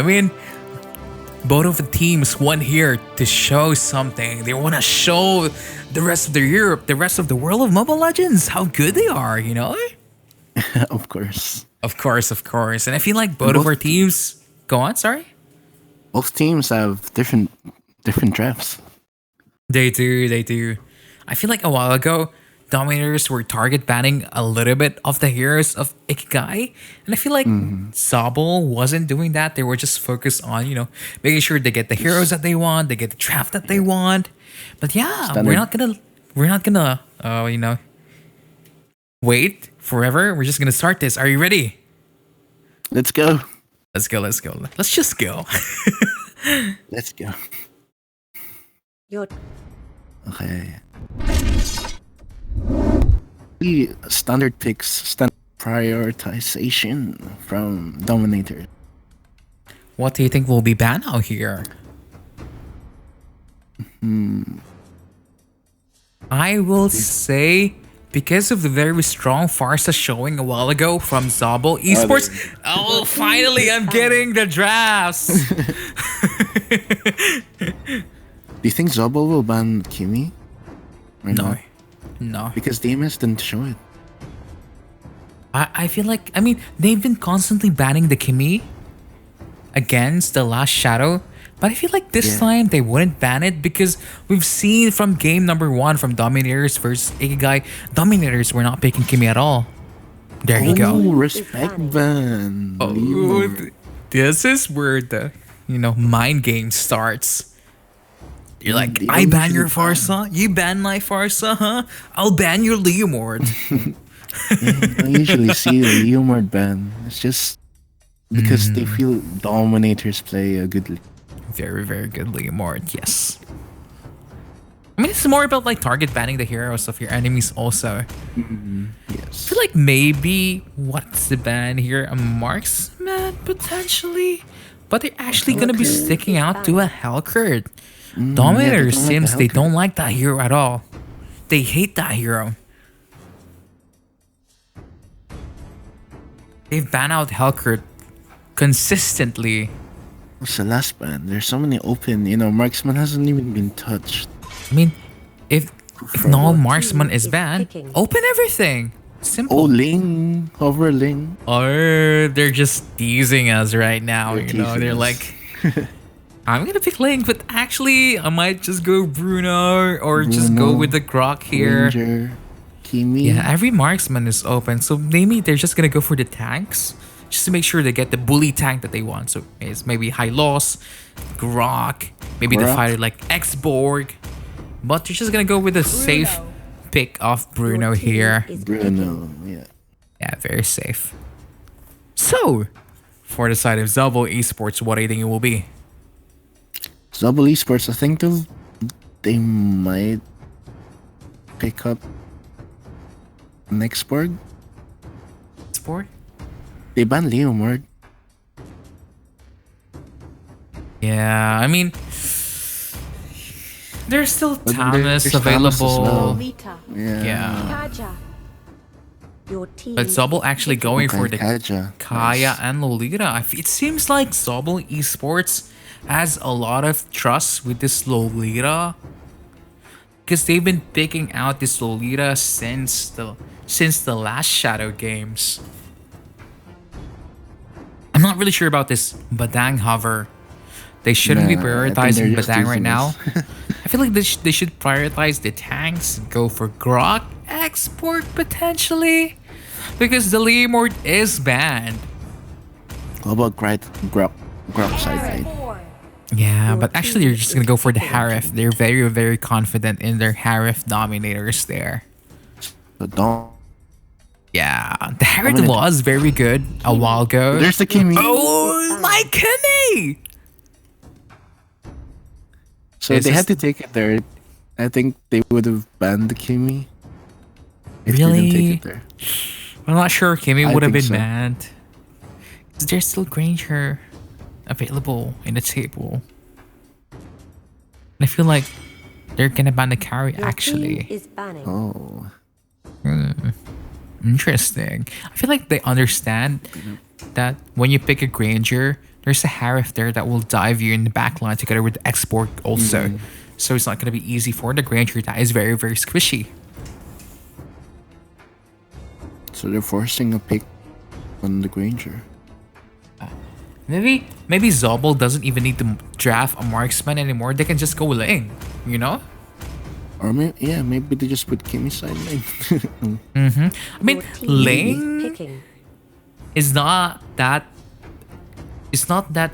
S2: Both of the teams won here to show something. They want to show the rest of the Europe, the rest of the world of Mobile Legends, how good they are, you know?
S3: Of course.
S2: Of course. And I feel like both of our teams... Go on, sorry?
S3: Both teams have different drafts.
S2: They do. I feel like a while ago, Dominators were target banning a little bit of the heroes of Ikigai. And I feel like Zobol wasn't doing that. They were just focused on, making sure they get the heroes that they want, they get the draft that they want. But yeah, we're not gonna wait forever. We're just gonna start this. Are you ready?
S3: Let's go.
S2: Let's just go.
S3: Let's go.
S4: Your
S3: Okay. The standard picks, standard prioritization from Dominator.
S2: What do you think will be banned out here? I will say, because of the very strong Farsa showing a while ago from Zobol Esports. Oh, finally, I'm getting the drafts.
S3: Do you think Zobol will ban Kimi? Or not?
S2: No.
S3: Because DMS didn't show it.
S2: I feel like, they've been constantly banning the Kimi against the Last Shadow. But I feel like this time they wouldn't ban it because we've seen from game number 1 from Dominators versus Ikigai, Dominators were not picking Kimi at all. There you go.
S3: Respect ban.
S2: This is where the, mind game starts. You're like, I ban your Farsa, you ban my Farsa, huh? I'll ban your Leomord.
S3: I usually see the Leomord ban. It's just because they feel Dominators play a good.
S2: Very, very good Leomord, yes. It's more about like target banning the heroes of your enemies also.
S3: Yes.
S2: I feel like maybe, what's the ban here? A marksman, potentially? But they're actually going to be sticking out to a Hellcurt. Dominators seems they don't like that hero at all. They hate that hero. They've banned out Hellcurt consistently.
S3: What's the last ban? There's so many open, marksman hasn't even been touched.
S2: If no marksman is banned, open everything. Simple.
S3: Oh, Ling. Hover Ling.
S2: Or they're just teasing us right now,
S3: They're teasing
S2: They're
S3: us.
S2: like, I'm gonna pick Link, but actually I might just go Bruno or just go with the Grok here.
S3: Ranger, Kimi.
S2: Yeah, every marksman is open, so maybe they're just gonna go for the tanks just to make sure they get the bully tank that they want. So it's maybe High Loss, Grok, maybe the fighter like X-Borg, but they're just gonna go with a safe pick of Bruno here.
S3: Bruno, yeah.
S2: Yeah, very safe. So, for the side of Zobol Esports, what do you think it will be?
S3: Zobol Esports, I think they might pick up Nextborg.
S2: Sport?
S3: They banned Leomord.
S2: Yeah, there's still
S3: But
S2: Thomas
S3: there's Thomas as
S2: available.
S3: well.
S5: Lita.
S2: Yeah.
S5: Kaja.
S4: Your team
S2: But Zobol actually going for the
S3: Kaja.
S2: Kaya and Lolita. It seems like Zobol Esports has a lot of trust with this Lolita, because they've been picking out this Lolita since the last Shadow games. I'm not really sure about this Badang Hover. They shouldn't be
S3: Nah, I think they're
S2: prioritizing
S3: just
S2: Batang right
S3: using
S2: now.
S3: us.
S2: I feel like they should prioritize the tanks, go for Grok export potentially, because the Leomord is banned.
S3: How about Grok side lane?
S2: Yeah,
S4: Your
S2: but actually they're
S4: team
S2: just gonna
S4: is
S2: go for the
S4: picking.
S2: Harif. They're very, very confident in their Harif Dominators there.
S3: So don't.
S2: Yeah, the Harif
S3: Dominator.
S2: was very good a while ago.
S3: There's the Kimi.
S2: Oh, my Kimmy!
S3: So
S2: This
S3: they
S2: is-
S3: had to take it there. I think they would have banned the Kimi. If they didn't
S2: Really?
S3: take it there.
S2: I'm not sure Kimmy
S3: I
S2: would have been
S3: think so.
S2: mad. Is there still Granger available in the table? And I feel like they're gonna ban the carry
S4: Your team
S2: actually.
S4: is banning.
S3: Oh.
S2: Interesting. I feel like they understand that when you pick a Granger, there's a Harif there that will dive you in the back line together with the export also. So it's not gonna be easy for the Granger that is very, very squishy.
S3: So they're forcing a pick on the Granger.
S2: Maybe Zobol doesn't even need to draft a marksman anymore. They can just go Ling, you know?
S3: Or maybe they just put Kimi side lane.
S2: I mean,
S4: Your team
S2: Ling
S4: is picking.
S2: is not that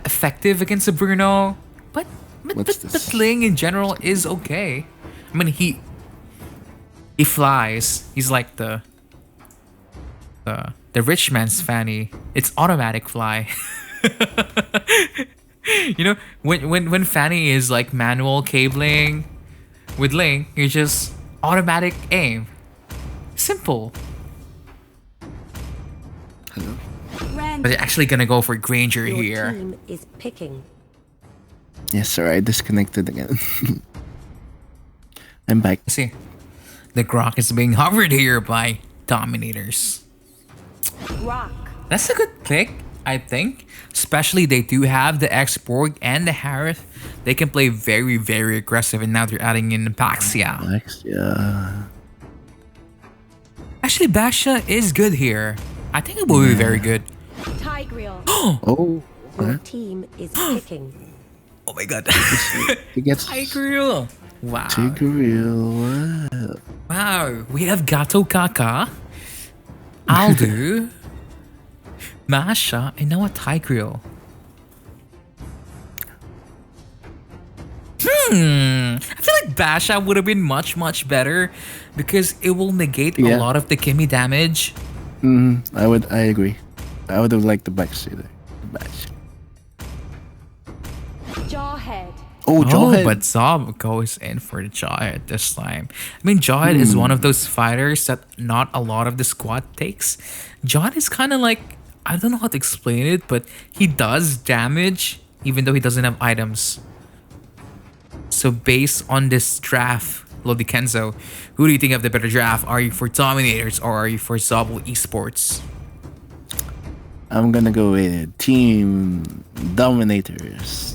S2: effective against a Bruno, but
S3: What's this?
S2: Ling in general is okay. I mean, he flies. He's like the rich man's Fanny. It's automatic fly. You know, when Fanny is like manual cabling, with Ling, you just automatic aim. Simple.
S3: Hello?
S2: But they're actually gonna go for Granger
S4: Your
S2: here.
S4: team is picking.
S3: Yes, sir. I disconnected again. I'm back.
S2: See, the Grok is being hovered here by Dominators.
S5: Rock.
S2: That's a good pick, I think. Especially they do have the X-Borg and the Harith. They can play very, very aggressive, and now they're adding in Baxia.
S3: Next, yeah.
S2: Actually, Baxia is good here. I think it will be very good.
S5: Tigreal.
S3: Oh.
S4: Your
S3: Huh?
S4: team is picking.
S2: Oh my god.
S3: He gets
S2: Tigreal. Wow.
S3: Tigreal.
S2: Wow. We have Gato Kaka, Aldu, Masha, and now a Tigreal. I feel like Basha would have been much, much better because it will negate a
S3: Yeah.
S2: lot of the Kimmy damage.
S3: I agree. I would have liked the backseat there.
S5: Jawhead.
S3: Oh,
S2: Oh,
S3: Jawhead.
S2: but Zob goes in for the Jawhead this time. I mean, Jawhead is one of those fighters that not a lot of the squad takes. Jawhead is kind of like, I don't know how to explain it, but he does damage even though he doesn't have items. So based on this draft, Lodi Kenzo, who do you think have the better draft? Are you for Dominators or are you for Zobol Esports?
S3: I'm gonna go with Team Dominators.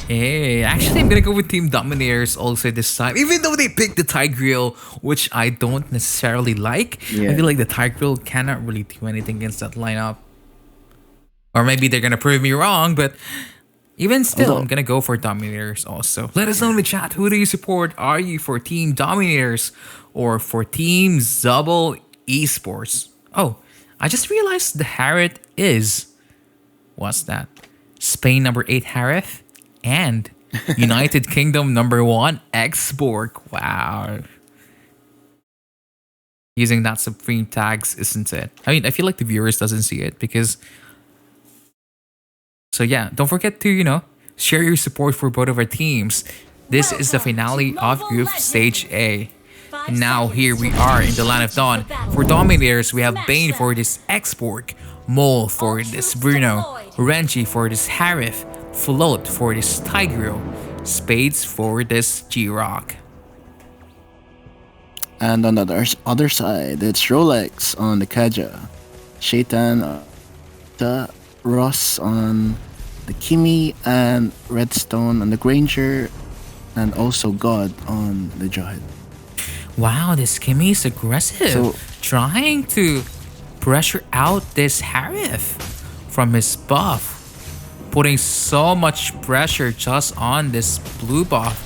S2: Hey, actually, I'm gonna go with Team Dominators also this time. Even though they picked the Tigreal, which I don't necessarily like. I
S3: Yeah.
S2: feel like the Tigreal cannot really do anything against that lineup. Or maybe they're gonna prove me wrong, but even still,
S3: Although-
S2: I'm gonna go for Dominators also. Let us know in the chat, who do you support? Are you for Team Dominators or for Team Zobol Esports? Oh, I just realized the Harith is... What's that? Spain number 8 Harith and United Kingdom number 1 X-Borg. Wow. Using that Supreme tags, isn't it? I mean, I feel like the viewers doesn't see it because... So yeah, don't forget to, share your support for both of our teams. This is the finale of Group Stage A. And now here we are in the Land of Dawn. For Dominators, we have Bane for this X-Borg, Mole for this Bruno, Renji for this Harith, Float for this Tigreal, Spades for this G-Rock.
S3: And on the other side, it's Rolex on the Kaja, Shaitan, the Ross on the Kimi, and Redstone on the Granger, and also God on the Jawhead.
S2: Wow, this Kimmy is aggressive.
S3: So-
S2: Trying to pressure out this Harith from his buff. putting so much pressure just on this blue buff.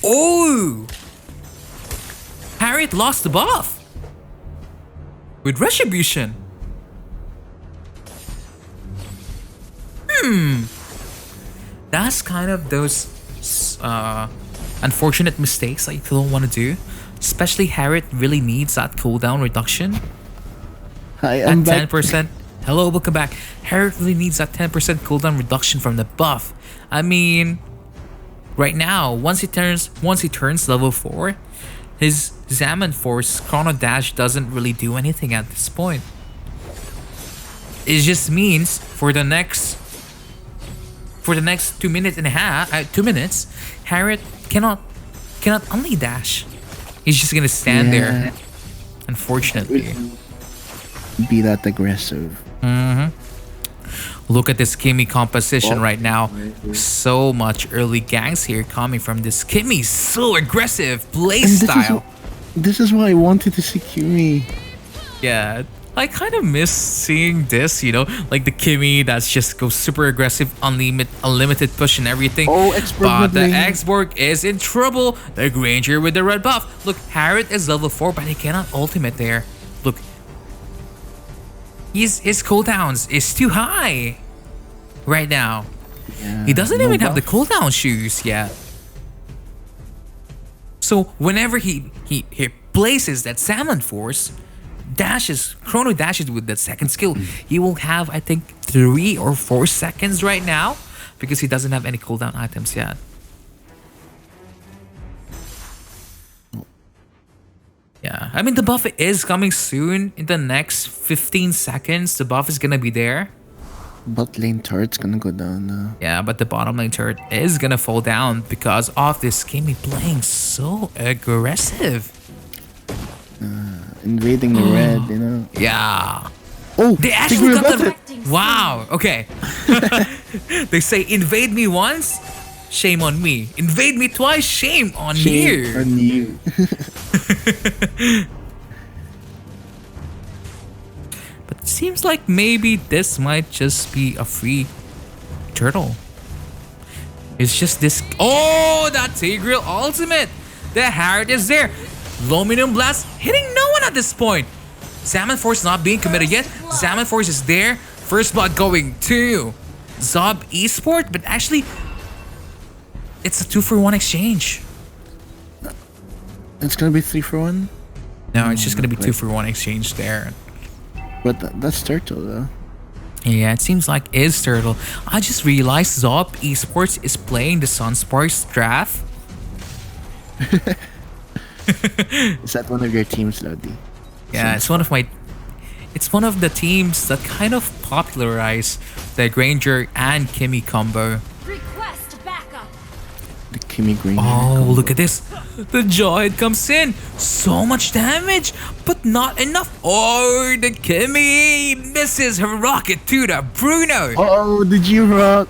S2: Oh! Harriet lost the buff with Retribution. That's kind of those unfortunate mistakes that you don't want to do. Especially Harriet really needs that cooldown reduction.
S3: Hi, I'm
S2: At
S3: back.
S2: 10%. Hello, welcome back. Harriet really needs that 10% cooldown reduction from the buff. I mean, right now, once he turns level 4, his Zaman Force Chrono Dash doesn't really do anything at this point. It just means for the next 2 minutes and a half, 2 minutes, Harriet cannot only dash. He's just gonna stand there. Unfortunately.
S3: Be that aggressive.
S2: Look at this Kimmy composition right now. So much early ganks here coming from this Kimmy. So aggressive play style.
S3: This is why I wanted to see Kimmy.
S2: Yeah. I kind of miss seeing this, you know, like the Kimmy that's just goes super aggressive, unlimited push and everything.
S3: Oh, X-Borg
S2: but the
S3: lane.
S2: X-Borg is in trouble. The Granger with the red buff. Look, Harriet is level 4, but he cannot ultimate there. Look, his cooldowns is too high right now.
S3: Yeah,
S2: He doesn't
S3: no
S2: even have the
S3: buff.
S2: cooldown shoes yet. So whenever he places that Salmon Force, Chrono dashes with that second skill, he will have, I think, 3 or 4 seconds right now because he doesn't have any cooldown items yet. Yeah, I mean, the buff is coming soon. In the next 15 seconds, the buff is gonna be there.
S3: Bot lane turret's gonna go down now.
S2: Yeah, but the bottom lane turret is gonna fall down because of this Kimmy playing so aggressive.
S3: Invading the red, you know.
S2: Yeah.
S3: Oh,
S2: They actually got the...
S5: it.
S2: Wow, okay. They say, invade me once, shame on me. Invade me twice, shame on
S3: Shame
S2: you.
S3: on you.
S2: But it seems like maybe this might just be a free turtle. It's just this... Oh, that Tigreal ultimate. The Harriet is there. Luminum Blast hitting no one at this point. Salmon Force not being committed yet. Salmon Force is there. First blood going to Zob Esports, but actually, it's a 2-for-1 exchange.
S3: It's gonna be 3-for-1.
S2: No, it's just gonna be 2-for-1 exchange there.
S3: But that's turtle though.
S2: Yeah, it seems like is Turtle. I just realized Zob Esports is playing the Sunsparks draft.
S3: Is that one of your teams, Lodi?
S2: Yeah, it's one of the teams that kind of popularized the Granger and Kimmy combo.
S5: Request backup.
S3: The Kimmy Green.
S2: Oh, look at this. The Jawhead comes in. So much damage, but not enough. Oh, the Kimmy misses her rocket to the Bruno.
S3: Oh, the G-Rock.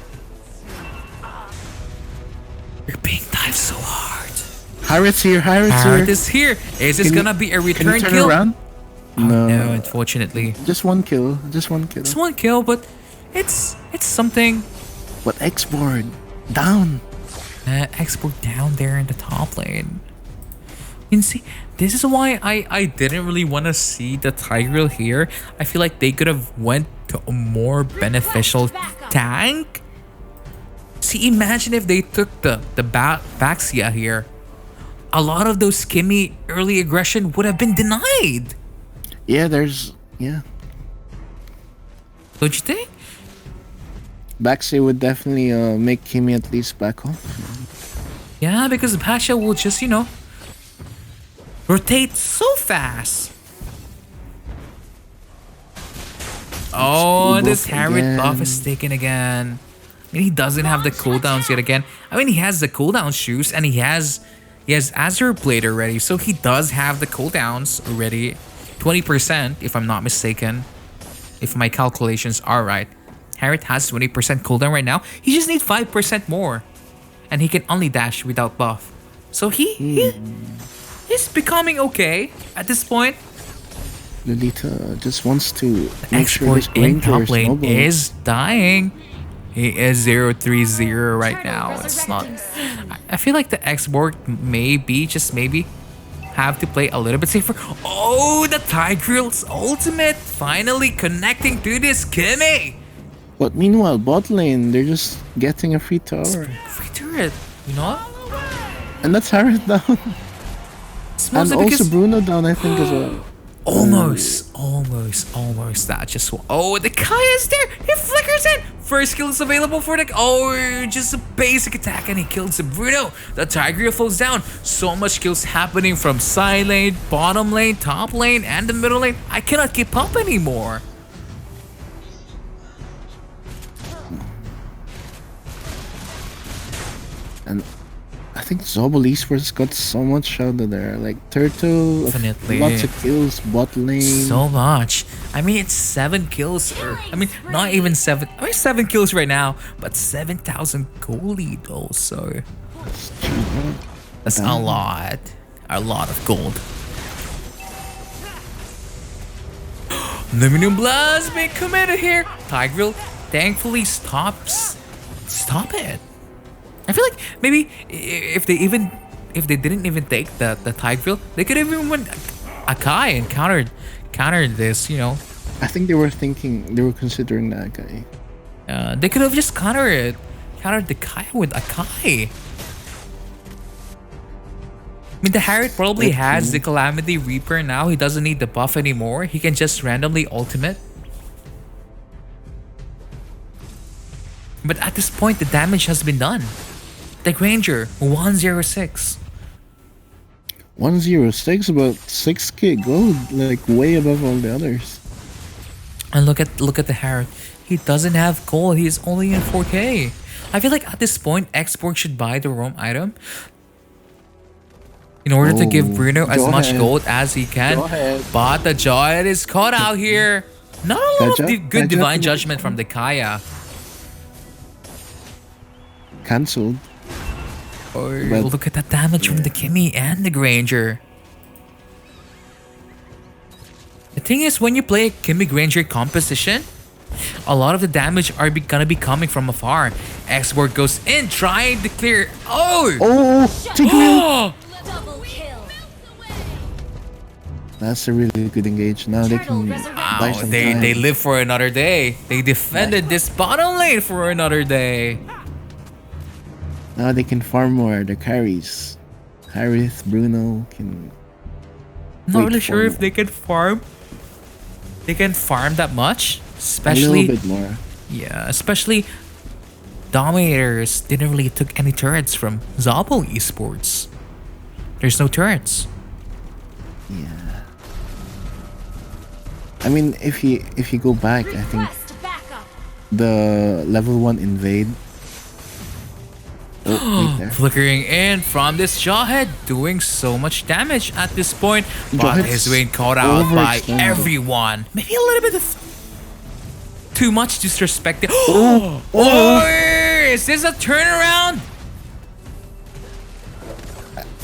S2: You're being dived so hard.
S3: Harriet's here.
S2: Harriet
S3: Harriet's
S2: is here. Is this
S3: Can you-
S2: gonna be a
S3: here. Can
S2: return
S3: you turn
S2: kill?
S3: around? No.
S2: No, unfortunately.
S3: Just one kill. Just one kill.
S2: It's one kill, but it's something.
S3: But X-Board down.
S2: Export down there in the top lane. You can see, this is why I didn't really want to see the Tigreal here. I feel like they could have went to a more beneficial tank. See, imagine if they took the Baxia here. A lot of those Kimmy early aggression would have been denied.
S3: Yeah,
S2: Don't you think?
S3: Baxi would definitely make Kimmy at least back off.
S2: Yeah, because Baxia will just, you know, rotate so fast. Oh,
S3: Blue
S2: this
S3: buff
S2: Harriet buff
S3: again.
S2: is taken again. I mean, he doesn't have the cooldowns yet again. I mean, he has the cooldown shoes and he has Azure Blade already. So he does have the cooldowns already. 20% if I'm not mistaken. If my calculations are right. Harriet has 20% cooldown right now. He just needs 5% more. And he can only dash without buff. So he's becoming okay at this point.
S3: Lolita just wants to make sure
S2: Export
S3: his
S2: in
S3: Granger
S2: top lane
S3: snowball.
S2: is dying. He is 0-3-0 right now. It's not. I feel like the Xborg maybe, just maybe, have to play a little bit safer. Oh, the Tigreal's ultimate finally connecting to this Kimmy.
S3: But meanwhile, bot lane, they're just getting a free tower.
S2: Free turret, you know?
S3: And that's Harris down.
S2: It's
S3: And
S2: mostly
S3: also
S2: because
S3: Bruno down, I think, as well.
S2: almost. That just. Oh, the Kaya's there. He flickers in. First kill is available for the. Oh, just a basic attack and he kills the Bruno. The Tigreal falls down. So much kills happening from side lane, bottom lane, top lane, and the middle lane. I cannot keep up anymore.
S3: And I think Zobol Esports got so much out of there. Like Turtle,
S2: Definitely.
S3: lots of kills, bot lane.
S2: So much. I mean, it's 7 kills. I mean, not even 7. I mean, 7 kills right now, but 7,000 gold lead also. That's a lot. A lot of gold. Luminum Blast being committed here. Tigreal thankfully stops. Stop it. I feel like maybe if they didn't even take the Tigreal, they could have even went Akai and countered this, you know.
S3: I think they were considering that guy.
S2: They could have just countered the Kai with Akai. I mean, the Harriet probably has the Calamity Reaper now. He doesn't need the buff anymore. He can just randomly ultimate. But at this point, the damage has been done. The Granger, 106.
S3: 106, about 6k gold, like way above all the others.
S2: And look at the Harriet. He doesn't have gold. He's only in 4k. I feel like at this point, Xborg should buy the roam item in order to give Bruno as much gold as he can.
S3: Go ahead.
S2: But the Giant is caught out here. Not a lot of good divine judgment from the Kaya.
S3: Cancelled.
S2: Oh, look at that damage from the Kimmy and the Granger. The thing is, when you play a Kimmy Granger composition, a lot of the damage are gonna be coming from afar. Xborg goes in, trying to clear. Oh!
S3: Oh!
S5: Double kill.
S3: That's a really good engage. Now they can buy
S2: Wow,
S3: some
S2: they
S3: time.
S2: live for another day. They defended this bottom lane for another day.
S3: Now they can farm more. The carries. Harith, Bruno can.
S2: I'm not
S3: wait
S2: really
S3: for
S2: sure if
S3: more.
S2: they can farm. They can farm that much,
S3: A
S2: especially
S3: little bit more.
S2: yeah, especially Dominators didn't really took any turrets from Zobol Esports. There's no turrets.
S3: Yeah. I mean, if you go back, I think
S5: Request backup.
S3: the level 1 invade. Oh, wait there.
S2: Flickering in from this Jawhead, doing so much damage at this point, but
S3: Jawhead's
S2: he's being caught out by
S3: overextended.
S2: everyone. Maybe a little bit of too much disrespect. Oh, is this a turnaround?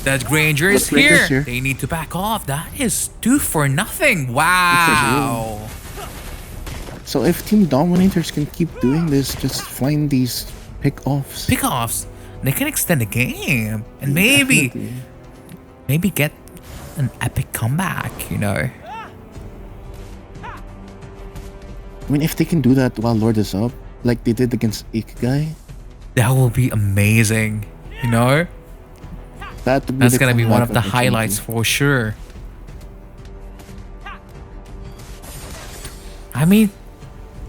S2: That Granger is
S3: Looks like it's
S2: here.
S3: here.
S2: They need to back off. That is 2 for nothing. Wow.
S3: So if Team Dominators can keep doing this, just find these pick-offs.
S2: Pickoffs. They can extend the game and maybe get an epic comeback, you know.
S3: I mean, if they can do that while Lord is up, like they did against Ikigai,
S2: That will be amazing, you know.
S3: that would be
S2: That's
S3: the
S2: gonna be one of the
S3: comeback opportunity.
S2: highlights for sure. I mean,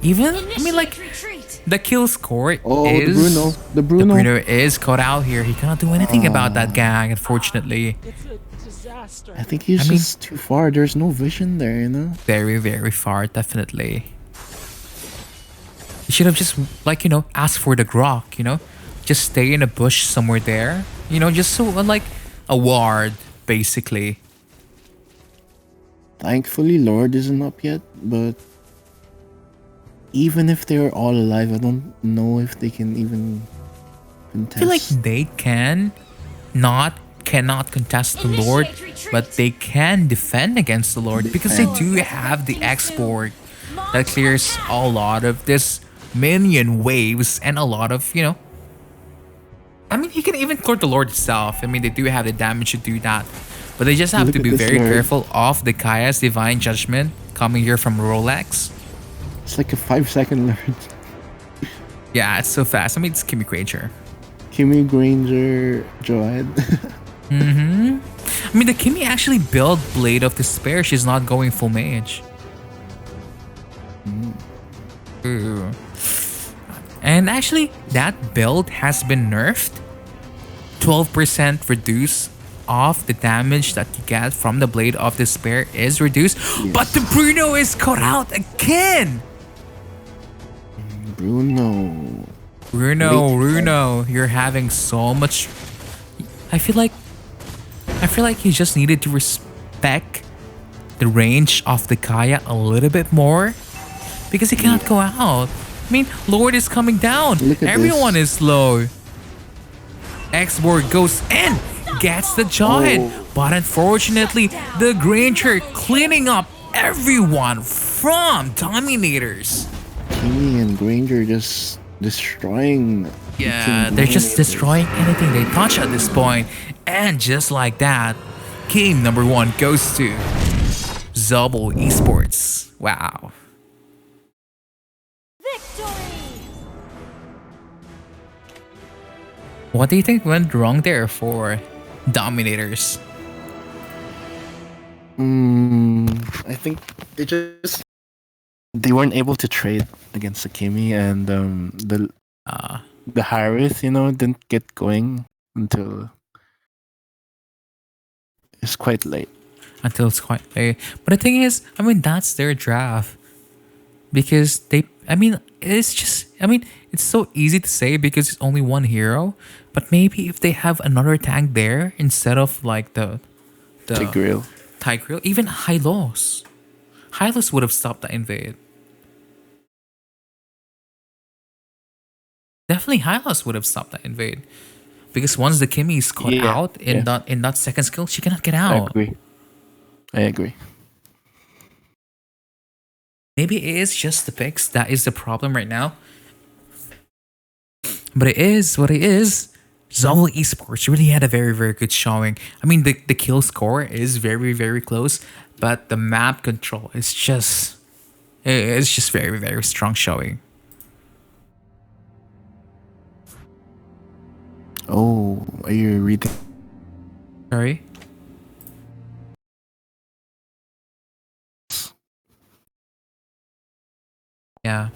S2: like
S5: Retreat.
S2: the kill score
S3: Oh,
S2: is
S3: the Bruno.
S2: The Bruno is caught out here. He cannot do anything about that gang, unfortunately.
S1: It's a disaster.
S3: I think he's
S2: I mean-
S3: just too far. There's no vision there, you know?
S2: Very, very far, definitely. You should have just, like, you know, asked for the grok, you know? Just stay in a bush somewhere there. You know, just so, like, a ward, basically.
S3: Thankfully, Lord isn't up yet, but even if they're all alive, I don't know if they can even contest.
S2: I feel like they cannot contest the Lord, but they can defend against the Lord because they do have the export that clears a lot of this minion waves and a lot of, I mean, he can even court the Lord itself. I mean, they do have the damage to do that. But they just have
S3: Look
S2: to
S3: at
S2: be
S3: this
S2: very
S3: Lord.
S2: careful of the Kaya's Divine Judgment coming here from Rolex.
S3: It's like a 5-second Lord.
S2: Yeah, it's so fast. I mean, it's Kimmy Granger.
S3: Kimmy Granger, Joad.
S2: I mean, the Kimmy actually built Blade of Despair. She's not going full mage. Ooh. And actually, that build has been nerfed. 12% reduce of the damage that you get from the Blade of Despair is reduced. But the Bruno is caught out again. Bruno, you're having so much. I feel like you just needed to respect the range of the Kaya a little bit more, because he cannot go out. I mean, Lord is coming down.
S3: Look at
S2: Everyone
S3: this.
S2: is low. X-Board goes in, gets the Jawhead, but unfortunately, the Granger cleaning up everyone from Dominators.
S3: Kimmy and Granger just destroying.
S2: Yeah, they're just destroying anything they touch at this point. And just like that, game number 1 goes to Zobol Esports. Wow.
S5: Victory!
S2: What do you think went wrong there for Dominators?
S3: I think they weren't able to trade against the Kimmy, and the Harith, didn't get going until it's quite late.
S2: Until it's quite late. But the thing is, I mean, that's their draft. Because it's so easy to say because it's only one hero. But maybe if they have another tank there instead of like the Tigreal, even Hylos. Hylos would have stopped the invade. Definitely Hylos would have stopped that invade. Because once the Kimmy is caught out in that second skill, she cannot get out.
S3: I agree.
S2: Maybe it is just the picks that is the problem right now. But it is what it is. Zobol Esports really had a very, very good showing. I mean, the kill score is very, very close, but the map control is just very, very strong showing.
S3: Oh, are you reading?
S2: Sorry? Yeah.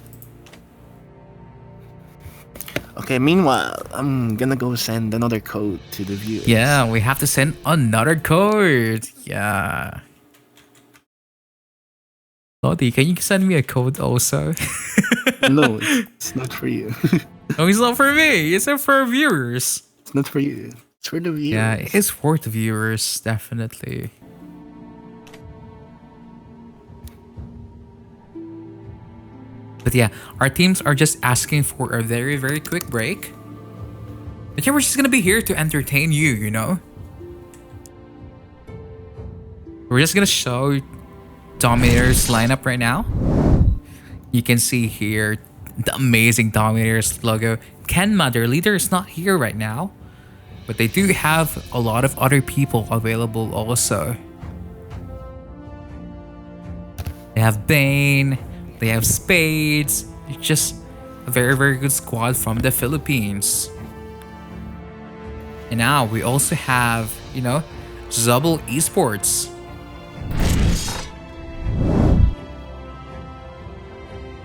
S3: Okay, meanwhile, I'm gonna go send another code to the viewers.
S2: Yeah, we have to send another code. Yeah. Lodi, can you send me a code also?
S3: No, it's not for you.
S2: No, it's not for me. It's for viewers.
S3: It's not for you. It's for the viewers.
S2: Yeah, it is for the viewers, definitely. But yeah, our teams are just asking for a very, very quick break. But yeah, we're just gonna be here to entertain you, you know? We're just gonna show Dominators lineup right now. You can see here the amazing Dominators logo. Kenma, their leader, is not here right now. But they do have a lot of other people available also. They have Bane. They have Spades. It's just a very, very good squad from the Philippines. And now we also have, Zobol Esports.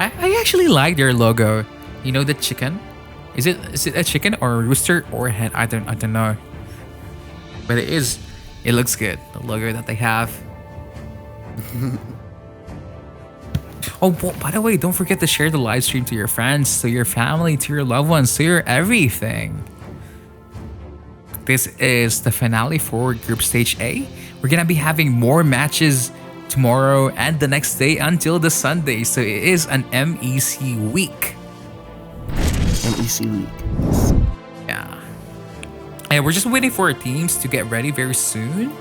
S2: I actually like their logo. You know the chicken? Is it a chicken or a rooster or a hen? I don't know. But it looks good. The logo that they have. Oh, by the way, don't forget to share the live stream to your friends, to your family, to your loved ones, to your everything. This is the finale for Group Stage A. We're gonna be having more matches tomorrow and the next day until the Sunday. So it is an MEC week.
S3: MEC week.
S2: Yeah. And we're just waiting for our teams to get ready very soon.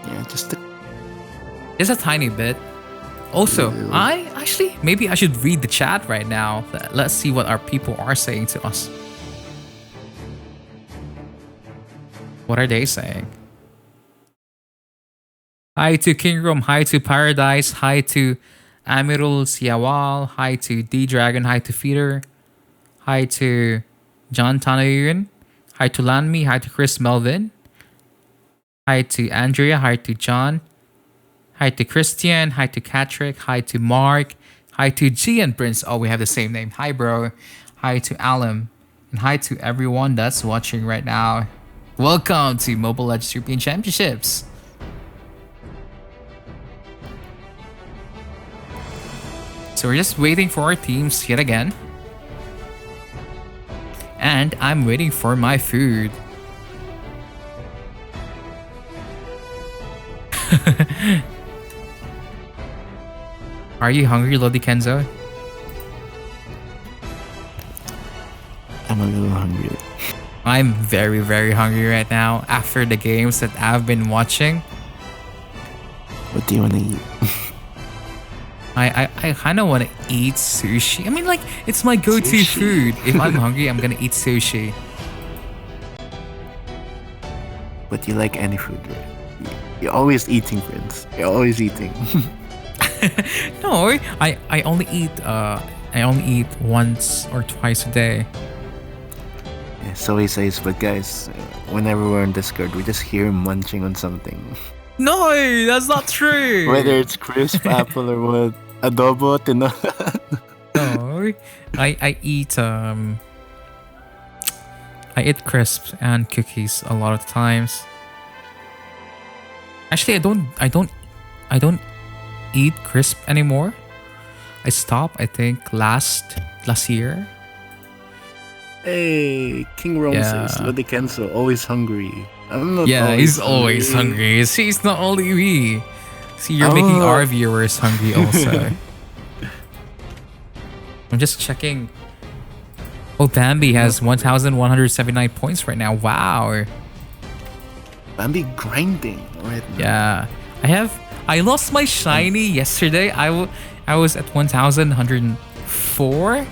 S3: Yeah, just
S2: Just a tiny bit. Also, maybe I should read the chat right now. Let's see what our people are saying to us. What are they saying? Hi to King Rom, hi to Paradise, hi to Amirul Siawal, hi to D Dragon, hi to Feeder, hi to John Tanayun, hi to Lanmi, hi to Chris Melvin, hi to Andrea, hi to John, hi to Christian, hi to Catrick, hi to Mark, hi to G and Prince. Oh, we have the same name. Hi, bro. Hi to Alam, and hi to everyone that's watching right now. Welcome to Mobile Legends European Championships. So we're just waiting for our teams yet again. And I'm waiting for my food. Are you hungry, Lodi Kenzo?
S3: I'm a little hungry.
S2: I'm very, very hungry right now after the games that I've been watching.
S3: What do you want to eat?
S2: I kind of want to eat sushi. I mean, like, it's my go-to food. If I'm hungry, I'm going to eat sushi.
S3: But you like any food, right? You're always eating, Prince. You're always eating.
S2: No, I only eat once or twice a day.
S3: Yeah, so he says, but guys, whenever we're on Discord, we just hear him munching on something.
S2: No, that's not true.
S3: Whether it's crisp apple or what, adobo, tinola.
S2: No, I eat crisps and cookies a lot of times. Actually, I don't eat crisp anymore. I stopped, I think, last year.
S3: Hey, King Rome says, Lodi Kenzo, always hungry. I'm not
S2: he's always hungry. See, it's not only me. See, you're making our viewers hungry also. I'm just checking. Oh, Bambi has 1,179 points right now. Wow.
S3: Bambi grinding right now.
S2: Yeah. I lost my shiny yesterday. I was at 1,104.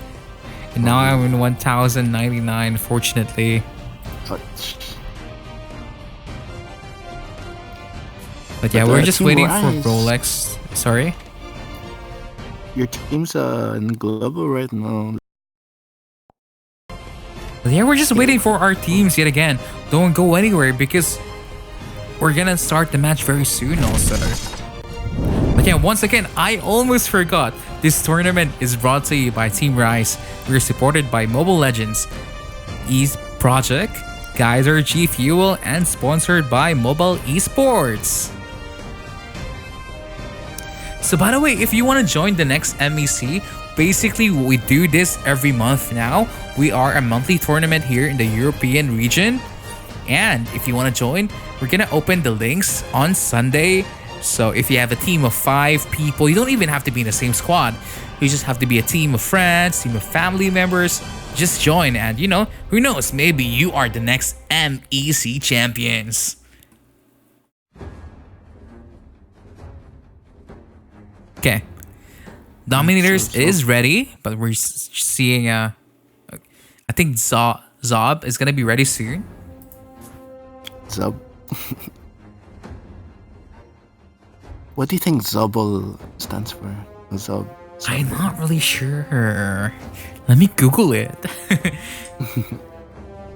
S2: And now I'm in 1,099, fortunately.
S3: Ouch.
S2: But yeah, we're just waiting for Rolex. Sorry?
S3: Your team's in global right now.
S2: But yeah, we're just waiting for our teams yet again. Don't go anywhere because we're gonna start the match very soon also. But yeah, once again, I almost forgot. This tournament is brought to you by Team Rise. We're supported by Mobile Legends, East Project, Geyser G Fuel, and sponsored by Mobile Esports. So by the way, if you want to join the next MEC, basically we do this every month now. We are a monthly tournament here in the European region. And if you want to join, we're going to open the links on Sunday. So if you have a team of 5 people, you don't even have to be in the same squad. You just have to be a team of friends, team of family members. Just join and, you know, who knows, maybe you are the next MEC champions. Okay. Dominators is ready, but we're seeing I think Zob is going to be ready soon.
S3: Zob. What do you think Zobol stands for? Zob.
S2: I'm not really sure. Let me Google it.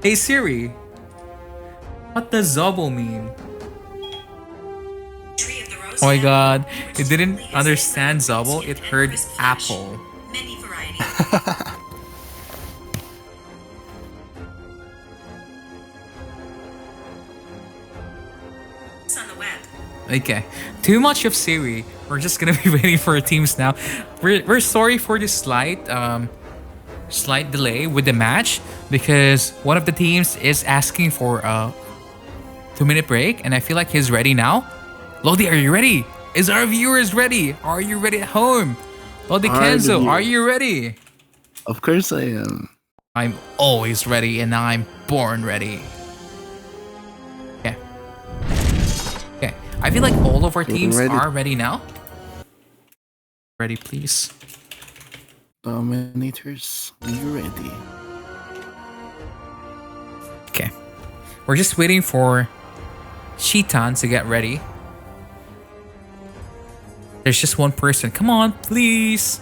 S2: Hey Siri, what does Zobol mean? Oh my god, it didn't understand Zobol, it heard apple.
S5: Many varieties. It's on the web.
S2: Okay, too much of Siri. We're just gonna be waiting for our teams now. We're sorry for this slight delay with the match because one of the teams is asking for a 2-minute break, and I feel like he's ready now. Lodi, are you ready? Is our viewers ready? Are you ready at home? Lodi Kenzo, are you ready?
S3: Of course I am.
S2: I'm always ready and I'm born ready. Okay. Okay. I feel like all of our teams are ready now. Ready, please.
S3: Dominators, are you ready?
S2: Okay. We're just waiting for Shitan to get ready. There's just one person. Come on, please.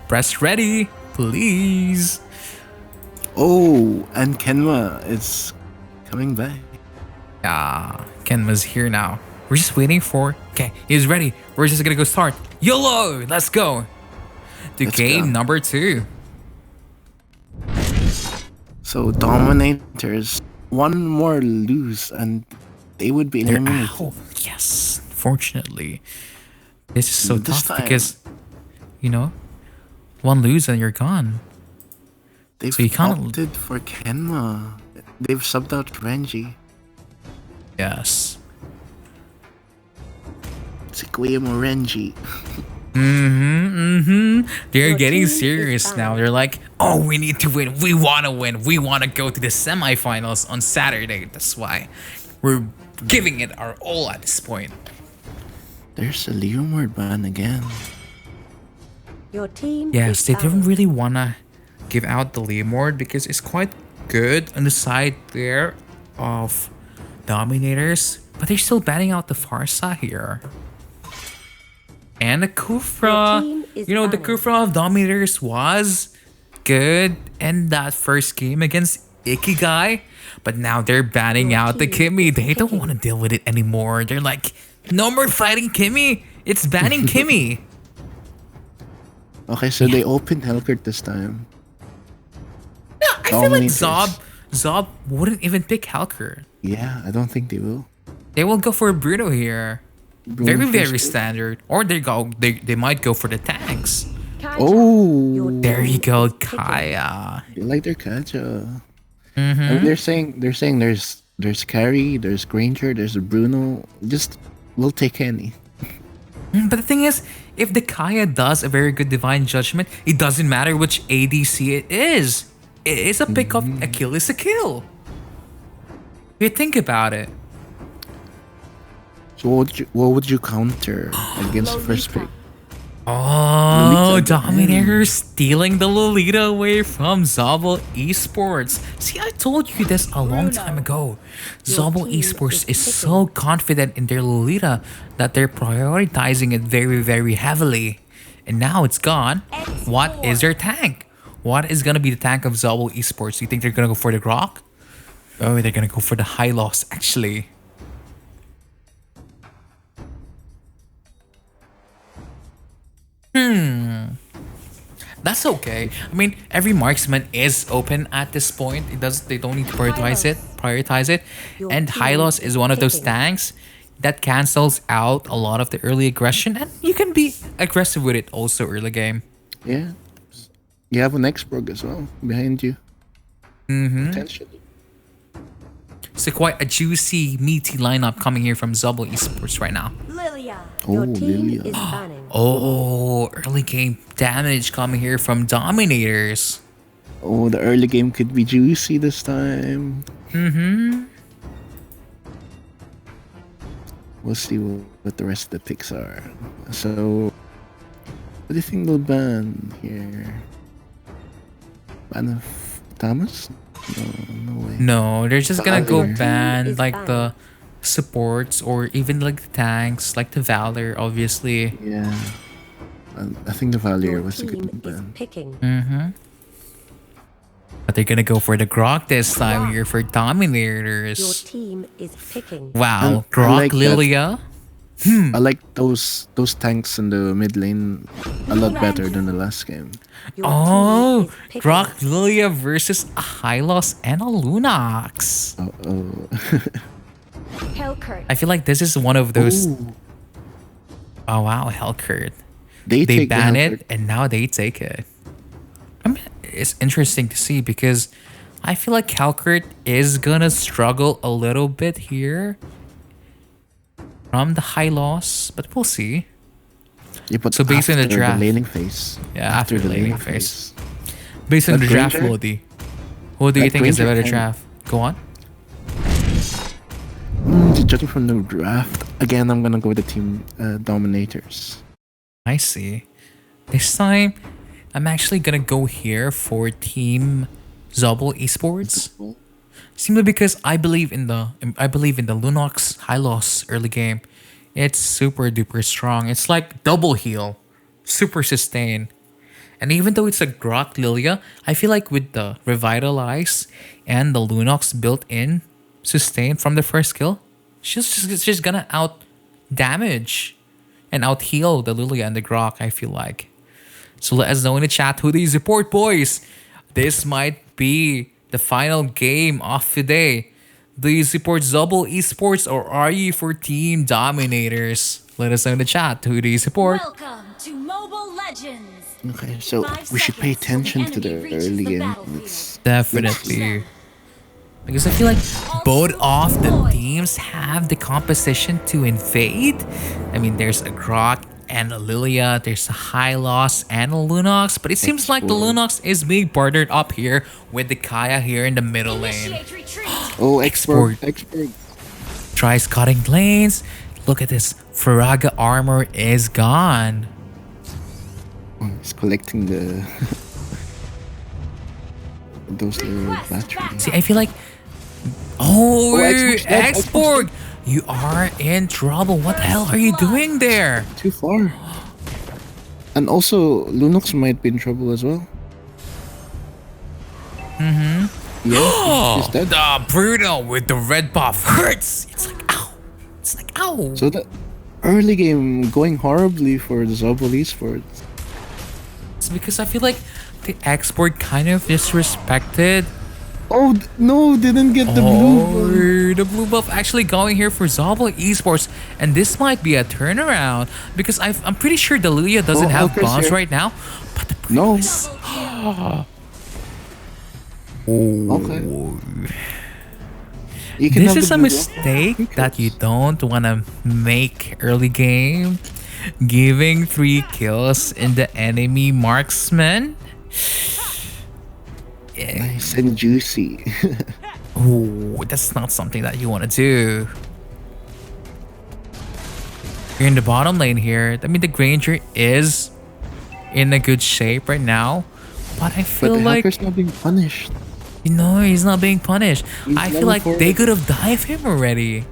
S2: Press ready, please.
S3: Oh, and Kenma is coming back.
S2: Kenma's here now. We're just waiting for... Okay, he's ready. We're just gonna go start. YOLO! Let's go. To
S3: Let's
S2: game
S3: go.
S2: number 2.
S3: So Dominators, one more lose and they would be
S2: They're
S3: eliminated.
S2: out. Yes, fortunately. This is so
S3: This
S2: tough
S3: time.
S2: because, you know, one lose and you're gone.
S3: They've
S2: So you can't-
S3: opted for Kenma. They've subbed out Renji.
S2: Yes.
S3: Si Kuya mo Renji.
S2: They're
S4: Your
S2: getting
S4: team is
S2: serious now.
S4: fine.
S2: They're like, oh, we need to win. We want to win. We want to go to the semifinals on Saturday. That's why we're giving it our all at this point.
S3: There's a Leomord ban again.
S4: Your team
S2: Yes,
S4: is
S2: they didn't
S4: banned.
S2: really want to give out the Leomord because it's quite good on the side there of Dominators. But they're still banning out the Farsa here. And the Kufra.
S4: Your team is
S2: You know, the
S4: banned.
S2: Kufra of Dominators was good in that first game against Ikigai. But now they're banning
S4: Your
S2: out the
S4: team
S2: Kimmy.
S4: is
S2: They don't
S4: picking.
S2: want to deal with it anymore. They're like, no more fighting Kimmy. It's banning Kimmy.
S3: Okay, so they opened Hellcurt this time.
S2: I feel like
S3: Dominators.
S2: Zob wouldn't even pick Helker.
S3: Yeah, I don't think they will.
S2: They will go for Bruno here. Very,
S3: Bruno
S2: very
S3: first.
S2: standard. Or they might go for the tanks.
S4: Kaja,
S3: Oh,
S4: your
S2: There you
S4: team
S2: go,
S4: is picking.
S2: Kaya.
S3: they like their Kaja. I mean, they're saying there's Carrie, there's Granger, there's Bruno. Just we'll take any.
S2: But the thing is, if the Kaya does a very good Divine Judgment, it doesn't matter which ADC it is. It is a pick up, a kill is a kill. If you think about it.
S3: So what would you counter against the first pick?
S2: Oh,
S3: Lolita
S2: Dominator stealing the Lolita away from Zobol Esports. See, I told you this a long time ago. Zobol
S4: team
S2: Esports
S4: is
S2: is so confident in their Lolita that they're prioritizing it very, very heavily. And now it's gone. What is their tank? What is going to be the tank of Zobol Esports? You think they're going to go for the Grok? Oh, they're going to go for the high loss, actually. That's okay. I mean, every marksman is open at this point. They don't need to prioritize it.
S4: Your
S2: And
S4: team
S2: Hylos is
S4: is
S2: one of those
S4: picking.
S2: tanks that cancels out a lot of the early aggression, and you can be aggressive with it also early game.
S3: Yeah, you have an Xborg as well behind you. Potentially.
S2: So quite a juicy, meaty lineup coming here from Zobol Esports right now.
S5: Lilia.
S4: Your
S3: Oh,
S4: team
S3: Lilia.
S4: is banning.
S2: Oh, early game damage coming here from Dominators.
S3: Oh, the early game could be juicy this time. We'll see what the rest of the picks are. So, what do you think they'll ban here? Ban of Thomas? No way.
S2: No, they're just gonna go
S3: Valor.
S2: ban
S4: Is
S2: like
S4: banned.
S2: the supports or even like the tanks, like the Valor, obviously.
S3: Yeah. I think the Valier
S4: Your
S3: was a
S4: team
S3: good
S4: is
S3: ban.
S4: picking.
S2: But they're gonna go for the Grok this time here for
S4: Your
S2: Dominators.
S4: team is picking.
S2: Wow,
S3: I
S2: Grok
S3: like that.
S2: Lilia.
S3: I like those tanks in the mid lane a lot better than the last game.
S4: Your
S2: Oh,
S4: team is picking.
S2: Grok Lilia versus a Hylos and a Lunox.
S3: Oh.
S5: Hellcurt.
S2: I feel like this is one of those.
S3: Ooh.
S2: Oh wow, Hellcurt.
S3: They
S2: They
S3: take the
S2: ban
S3: Hellcurt.
S2: it and now they take it. I mean, it's interesting to see because I feel like Hellcurt is gonna struggle a little bit here from the high loss, but we'll see.
S3: Yeah, but
S2: So based on the
S3: after
S2: draft.
S3: laning phase.
S2: Yeah, after the laning phase. Based on
S3: But
S2: the draft,
S3: Granger?
S2: Wody, who do you
S3: But
S2: think is the
S3: Granger
S2: better
S3: can-
S2: draft? Go on.
S3: Judging from the draft, again, I'm gonna go with the team Dominators.
S2: I see. This time, I'm actually gonna go here for Team Zobol Esports. Simply because I believe in the Lunox Hylos early game. It's super duper strong. It's like double heal, super sustain. And even though it's a Grot Lilia, I feel like with the Revitalize and the Lunox built in sustain from the first skill, she's gonna out damage and out heal the Lilia and the Grok, I feel like. So let us know in the chat who do you support, boys. This might be the final game of today. Do you support Zobol Esports or are you for Team Dominators? Let us know in the chat who do you support.
S5: Welcome to Mobile Legends.
S3: Okay, so we should pay attention to the early game. Let's
S2: Definitely. Because I feel like both of the teams have the composition to invade. I mean, there's a Grok and a Lilia, there's a Hylos and a Lunox, but it seems like the Lunox is being partnered up here with the Kaya here in the middle lane.
S5: Initiate retreat.
S3: Oh,
S2: Export.
S3: expert.
S2: Tries cutting lanes. Look at this. Faraga armor is gone.
S3: Oh, he's collecting the those little batteries.
S2: See, I feel like... Oh,
S3: Export's dead,
S2: Export! You are in trouble. What the hell are you doing there?
S3: Too far. And also, Lunox might be in trouble as well. Yeah, he's dead.
S2: The Bruno with the red buff hurts. It's like, ow. It's like, ow.
S3: So the early game going horribly for the Zobol Esports.
S2: It's because I feel like the Export kind of disrespected.
S3: Oh no, didn't get the blue one.
S2: The blue buff actually going here for Zobol Esports, and this might be a turnaround because I'm pretty sure the Lilia doesn't have
S3: Helker's
S2: bombs
S3: here.
S2: right now, but the
S3: No.
S2: is...
S3: Okay. You can
S2: This
S3: have
S2: is
S3: the
S2: a
S3: blue
S2: mistake
S3: buff.
S2: that you don't want to make early game. Giving 3 kills in the enemy marksman.
S3: Nice and juicy.
S2: Ooh, that's not something that you want to do. You're in the bottom lane here. I mean, the Granger is in a good shape right now. But I
S3: But
S2: feel
S3: the
S2: like,
S3: hacker's not being punished.
S2: you know, he's not being punished.
S3: He's
S2: I feel
S3: level
S2: like
S3: 4.
S2: they could have dived him already.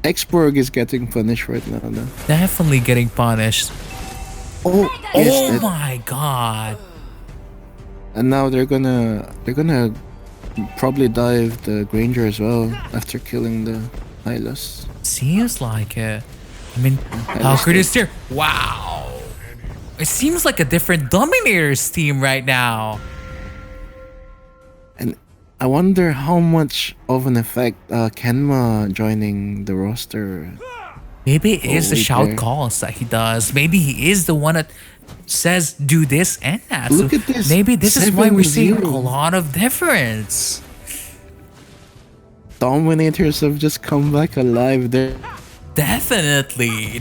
S3: Xborg is getting punished right now. No?
S2: Definitely getting punished.
S3: Oh,
S2: Oh
S3: yes,
S2: my god.
S3: and now they're gonna probably dive the Granger as well after killing the Hylos.
S2: Seems like it. I mean, Halkert is here. Wow. It seems like a different Dominators team right now.
S3: And I wonder how much of an effect Kenma joining the roster.
S2: Maybe it is the
S3: wait
S2: shout
S3: there.
S2: calls that he does. Maybe he is the one that says do this and that.
S3: Look
S2: So
S3: at this,
S2: maybe this is why we're seeing a
S3: 7-0.
S2: lot of difference.
S3: Dominators have just come back alive. They're
S2: Definitely.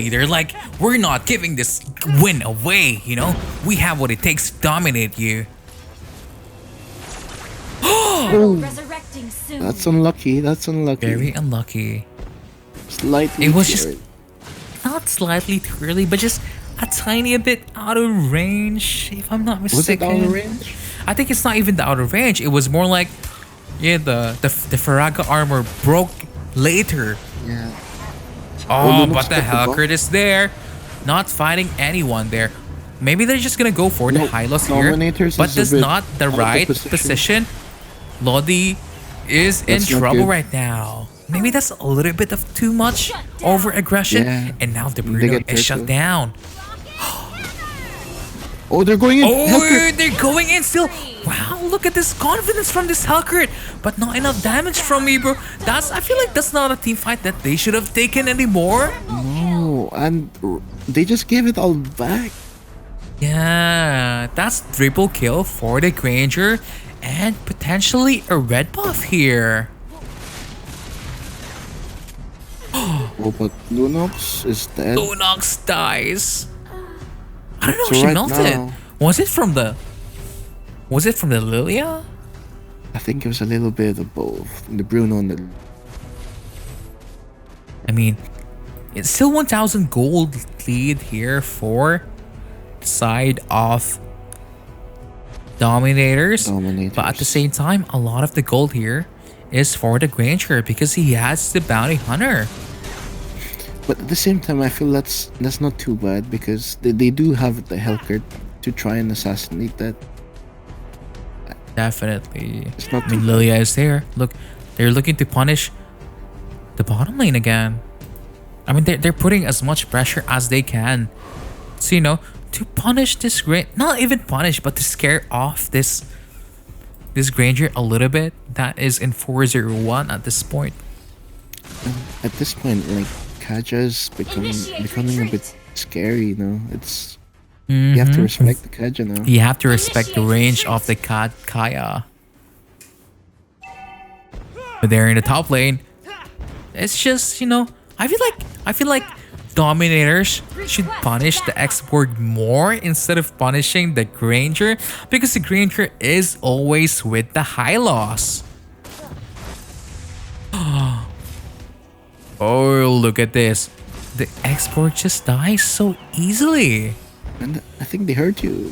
S2: They're like, we're not giving this win away, you know? We have what it takes to dominate you.
S5: Resurrecting soon.
S3: that's unlucky. That's unlucky.
S2: Very unlucky.
S3: Slightly.
S2: It was
S3: too
S2: just-
S3: early.
S2: Not slightly too early, but just a tiny bit out of range, if I'm not
S3: Was it
S2: mistaken.
S3: out of range?
S2: I think it's not even the out of range. It was more like, yeah, the Faraga armor broke later.
S3: Yeah.
S2: Oh,
S3: Lunox
S2: but the
S3: got the buff.
S2: Halkert is there, not fighting anyone there. Maybe they're just gonna go for the
S3: No,
S2: Hylos here,
S3: Dominators
S2: but
S3: is a
S2: that's
S3: bit
S2: not the
S3: out of
S2: right
S3: position.
S2: position. Lodi is in
S3: That's not
S2: trouble
S3: good.
S2: right now. Maybe that's a little bit of too much over aggression,
S3: Yeah.
S2: and now the
S3: They
S2: Bruno
S3: get
S2: is shut
S3: turtle.
S2: down.
S3: Oh, they're going in.
S2: Oh,
S3: Helker.
S2: they're going in still. Wow, look at this confidence from this Halkert, but not enough damage from me, bro. I feel like that's not a team fight that they should have taken anymore.
S3: No, and they just gave it all back.
S2: Yeah, that's triple kill for the Granger and potentially a red buff here.
S3: Oh, but Lunox is dead.
S2: Lunox dies. I don't know,
S3: So
S2: she
S3: right
S2: melted.
S3: now-
S2: Was it from the Lilia?
S3: I think it was a little bit of both. The Bruno and the...
S2: I mean, It's still 1,000 gold lead here for the side of Dominators. But at the same time, a lot of the gold here is for the Granger because he has the Bounty Hunter.
S6: But at the same time, I feel that's not too bad because they do have the Hellcurt to try and assassinate that.
S2: Definitely.
S6: It's not
S2: I mean,
S6: too
S2: Lilia is there. Look, they're looking to punish the bottom lane again. I mean, they're putting as much pressure as they can. So, you know, to punish this not even punish, but to scare off this Granger a little bit. That is in 4-0-1 at this point.
S6: At this point, like Kaja's becoming a bit scary. You know, it's you have to respect the Kaja now.
S2: You have to respect the range of the Kaya. But they're in the top lane. It's just, you know, I feel like Dominators should punish the Export more instead of punishing the Granger because the Granger is always with the high loss. Oh, look at this. The Export just dies so easily.
S6: And I think they hurt you.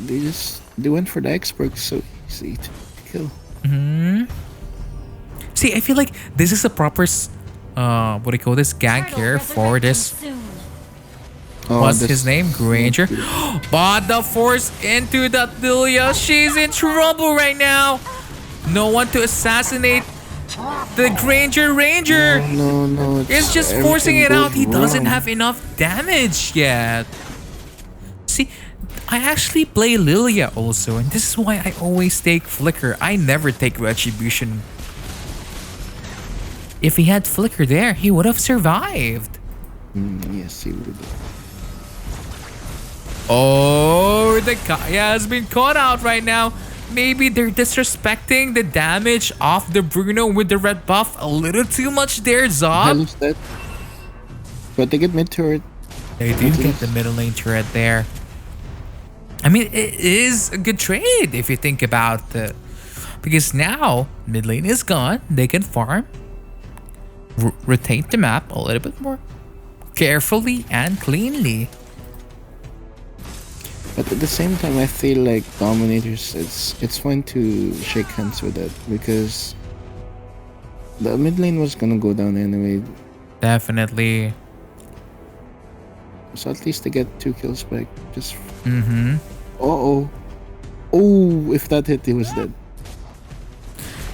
S6: They went for the Expert so easy to kill.
S2: See, I feel like this is a proper what do you call this, gank here for this. What's his name? Granger. But the force into that Lilia. She's in trouble right now. No one to assassinate the Granger Ranger.
S6: No.
S2: It's just forcing it out. He doesn't have enough damage yet. See, I actually play Lilia also, and this is why I always take Flicker. I never take Retribution. If he had Flicker there, he would have survived.
S6: Yes, he would.
S2: Oh, the Kaya has been caught out right now. Maybe they're disrespecting the damage of the Bruno with the red buff a little too much there, Zob.
S6: Hello's dead. But they get mid turret.
S2: They do get the middle lane turret there. I mean, it is a good trade if you think about it. Because now, mid lane is gone. They can farm. Rotate the map a little bit more carefully and cleanly.
S6: But at the same time, I feel like Dominators, it's fine to shake hands with that because the mid lane was gonna go down anyway.
S2: Definitely.
S6: So at least they get 2 kills back. Just. Oh, if that hit, he was dead.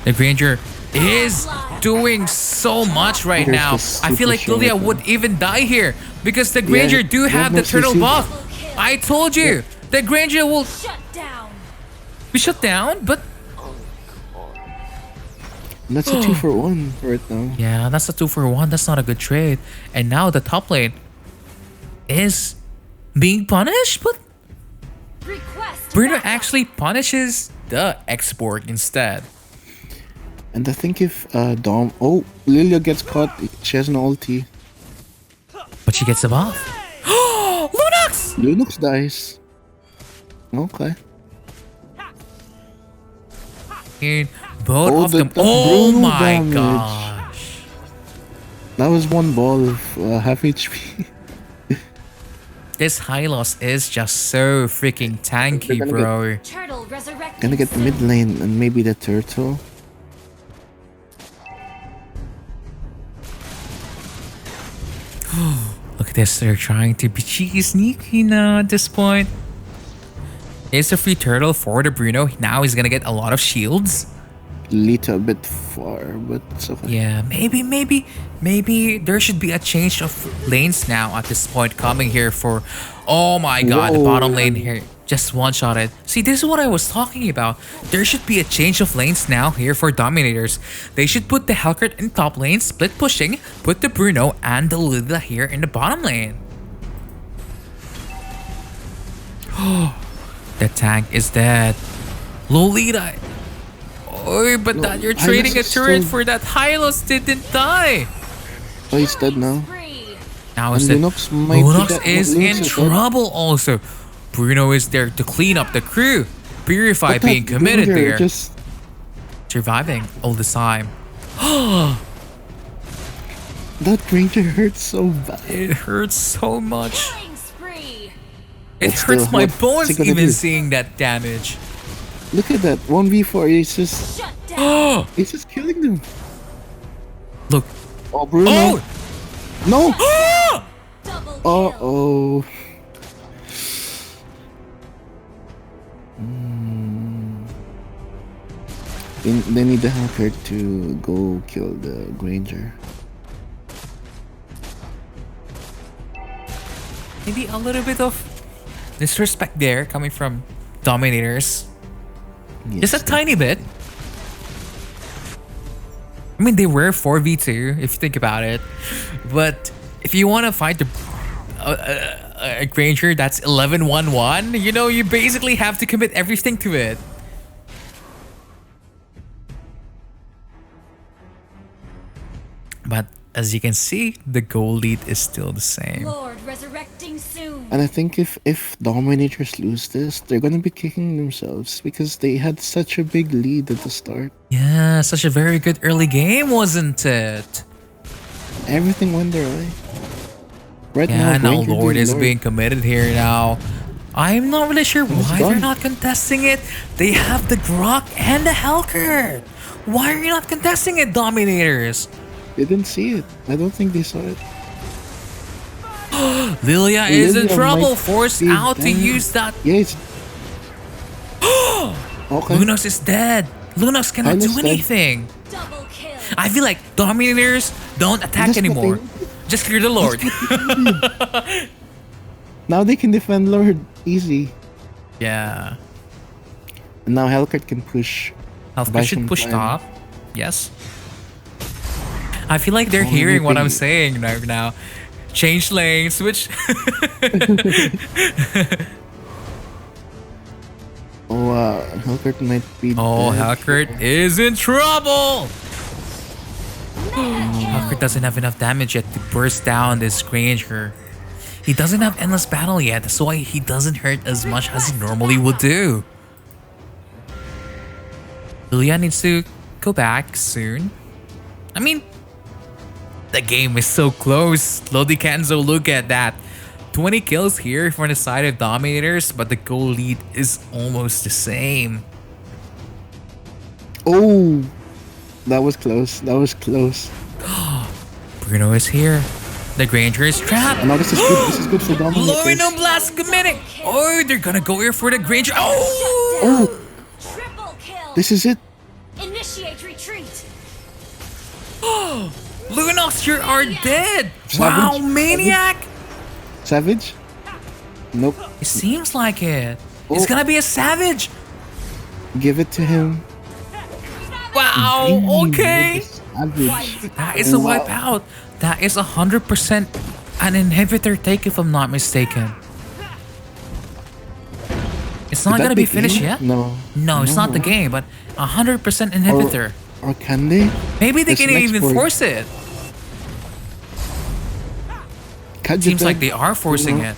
S2: The Granger is doing so much right now. I feel like Lilia would even die here because the Granger do have the turtle buff. I told you, the Granger will be shut down, but
S6: that's a 2-for-1 right now.
S2: Yeah, that's a 2-for-1. That's not a good trade. And now the top lane is being punished, but Bruno actually punishes the Export instead.
S6: And I think if Lilia gets caught, she has no ulti.
S2: But she gets the buff. Lunox!
S6: Lunox dies. Okay.
S2: And both of them. Oh
S6: Bruno
S2: my
S6: damage.
S2: gosh.
S6: That was one ball of half HP.
S2: This Hylos is just so freaking tanky, bro.
S6: Gonna get the mid lane and maybe the turtle.
S2: Look at this, they're trying to be cheeky sneaky now at this point. It's a free turtle for the Bruno. Now he's gonna get a lot of shields.
S6: Little a bit far, but it's okay.
S2: Yeah, maybe there should be a change of lanes now at this point coming here for... Oh my god, the bottom lane here. Just one-shot it. See, this is what I was talking about. There should be a change of lanes now here for Dominators. They should put the Hellcurt in top lane, split pushing, put the Bruno and the Lilia here in the bottom lane. The tank is dead. Lolita. Oh, but that you're trading a turret for that Hylos didn't die.
S6: Oh, he's dead now.
S2: Now it's dead. Lunox is in trouble also. Bruno is there to clean up the crew. Purify being committed there. Surviving all the time.
S6: That Granger hurts so bad.
S2: It hurts so much.
S5: Killing spree.
S2: It
S6: But still,
S2: hurts my
S6: what's he
S2: bones
S6: gonna
S2: even
S6: do?
S2: seeing that damage.
S6: Look at that 1v4.
S5: Shut down.
S6: He's just killing them.
S2: Look.
S6: Oh, Bruno.
S2: Oh!
S6: No.
S5: Double kill.
S6: Oh. They need the hacker to go kill the Granger.
S2: Maybe a little bit of disrespect there coming from Dominators.
S6: Yes,
S2: Just a tiny bit. I mean, they were 4v2 if you think about it. But if you want to fight a Granger that's 11-1-1, you know, you basically have to commit everything to it. But as you can see, the goal lead is still the same.
S5: Lord resurrecting soon.
S6: And I think if Dominators lose this, they're gonna be kicking themselves because they had such a big lead at the start.
S2: Yeah, such a very good early game, wasn't it?
S6: Everything went their way. Right
S2: Yeah, now
S6: Granger
S2: Lord
S6: did
S2: is being committed here now. I'm not really sure why they're
S6: done.
S2: not contesting it. They have the Grok and the Helker. Why are you not contesting it, Dominators?
S6: They didn't see it. I don't think they saw it.
S2: Lilia is in
S6: Lilia
S2: trouble,
S6: might
S2: forced
S6: be
S2: out to
S6: dead.
S2: use that.
S6: Yeah, it's... Okay.
S2: Lunox is dead. Lunox cannot
S6: Lunox
S2: do
S6: dead.
S2: anything.
S5: Double kill.
S2: I feel like Dominators don't attack
S6: That's what
S2: anymore.
S6: they-
S2: Just clear the Lord.
S6: Now they can defend Lord easy.
S2: Yeah.
S6: And now Hellcat can push.
S2: Healthcare should
S6: Bison
S2: push
S6: Prime.
S2: top. Yes. I feel like they're
S6: Oh,
S2: hearing what I'm
S6: maybe.
S2: saying right now. Change lane, switch.
S6: Oh, Hellcat might be
S2: Oh,
S6: dead.
S2: Halkert is in trouble! Halkert doesn't have enough damage yet to burst down this Granger. He doesn't have Endless Battle yet, that's why he doesn't hurt as much as he normally would do. Lilia needs to go back soon. I mean, the game is so close. Lodi Kenzo, look at that. 20 kills here for the side of Dominators, but the goal lead is almost the same.
S6: Oh, that was close. That was close.
S2: Bruno is here. The Granger is trapped.
S6: Now this is good. This is good for Dominators.
S2: Lorino Blast committing. Oh, they're gonna go here for the Granger. Oh!
S6: Oh,
S5: Triple kill.
S6: this is it.
S5: Initiate retreat.
S2: Lunox, you are dead. Wow,
S6: Savage.
S2: Maniac.
S6: Savage? Nope.
S2: It seems like it. It's
S6: Oh.
S2: gonna be a Savage.
S6: Give it to him.
S2: Wow,
S6: Damn,
S2: okay.
S6: Savage.
S2: That is a
S6: Wow.
S2: wipeout. That is 100% an inhibitor take if I'm not mistaken. It's not
S6: Could that
S2: gonna be finished
S6: game?
S2: yet.
S6: No.
S2: No, it's not the game, but 100% inhibitor.
S6: Or can they?
S2: Maybe they
S6: This
S2: can
S6: next
S2: even
S6: board.
S2: force it. Seems like they are forcing it.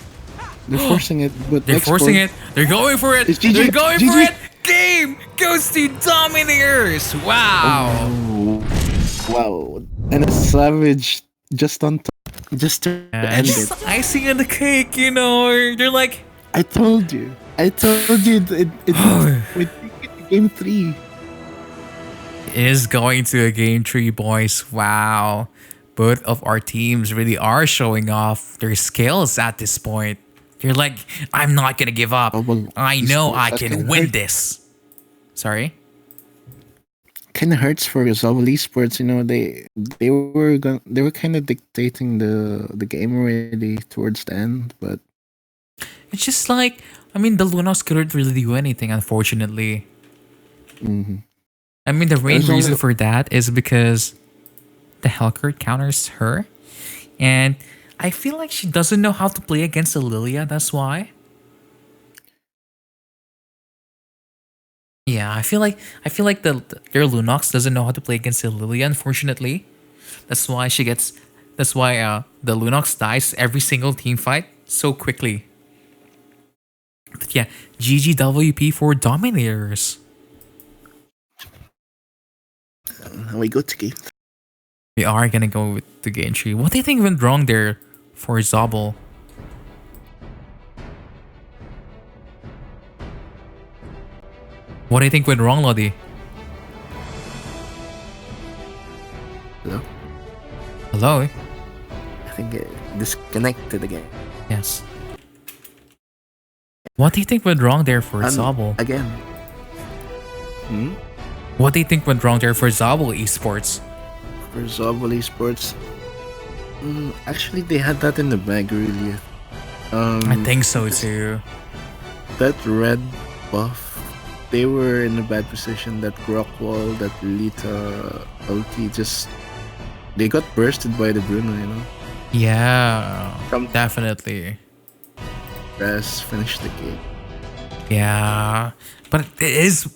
S6: They're forcing it, but
S2: They're
S6: next
S2: forcing
S6: board-
S2: it. They're going for it.
S6: It's GG.
S2: They're going for
S6: GG.
S2: it. Game goes to Dominators. Wow.
S6: Oh, wow. And a Savage just on top. Just to end
S2: Just
S6: it.
S2: icing on the cake, you know. They're like,
S6: I told you. I told you it game 3.
S2: is going to a game 3, boys. Wow. Both of our teams really are showing off their skills at this point. You're like, I'm not going to give up.
S6: Zobol
S2: I know
S6: Esports,
S2: I
S6: that
S2: can
S6: can
S2: win
S6: hurt.
S2: this. Sorry?
S6: Kind of hurts for Zobol Esports. You know, they were kind of dictating the game already towards the end, but
S2: It's just like, I mean, the Lunos couldn't really do anything, unfortunately.
S6: mhm.
S2: I mean, the main
S6: There's only-
S2: reason for that is because the Hellcurt counters her. And I feel like she doesn't know how to play against the Lilia, that's why. Yeah, I feel like their Lunox doesn't know how to play against the Lilia, unfortunately. That's why the Lunox dies every single team fight so quickly. But yeah, GGWP for Dominators.
S6: Now we go to game
S2: We are gonna go with the game tree. What do you think went wrong there for Zobol? What do you think went wrong, Lodi?
S6: Hello?
S2: Hello?
S6: I think it disconnected again.
S2: Yes. What do you think went wrong there for Zobol?
S6: Again.
S2: What do you think went wrong there for Zobol Esports?
S6: For Zobol Esports. Actually, they had that in the bag, really.
S2: I think so too.
S6: That red buff, they were in a bad position. That Grok wall, that Lita ulti, they got bursted by the Bruno, you know?
S2: Yeah,
S6: From
S2: definitely.
S6: Raz finished the game.
S2: Yeah, but it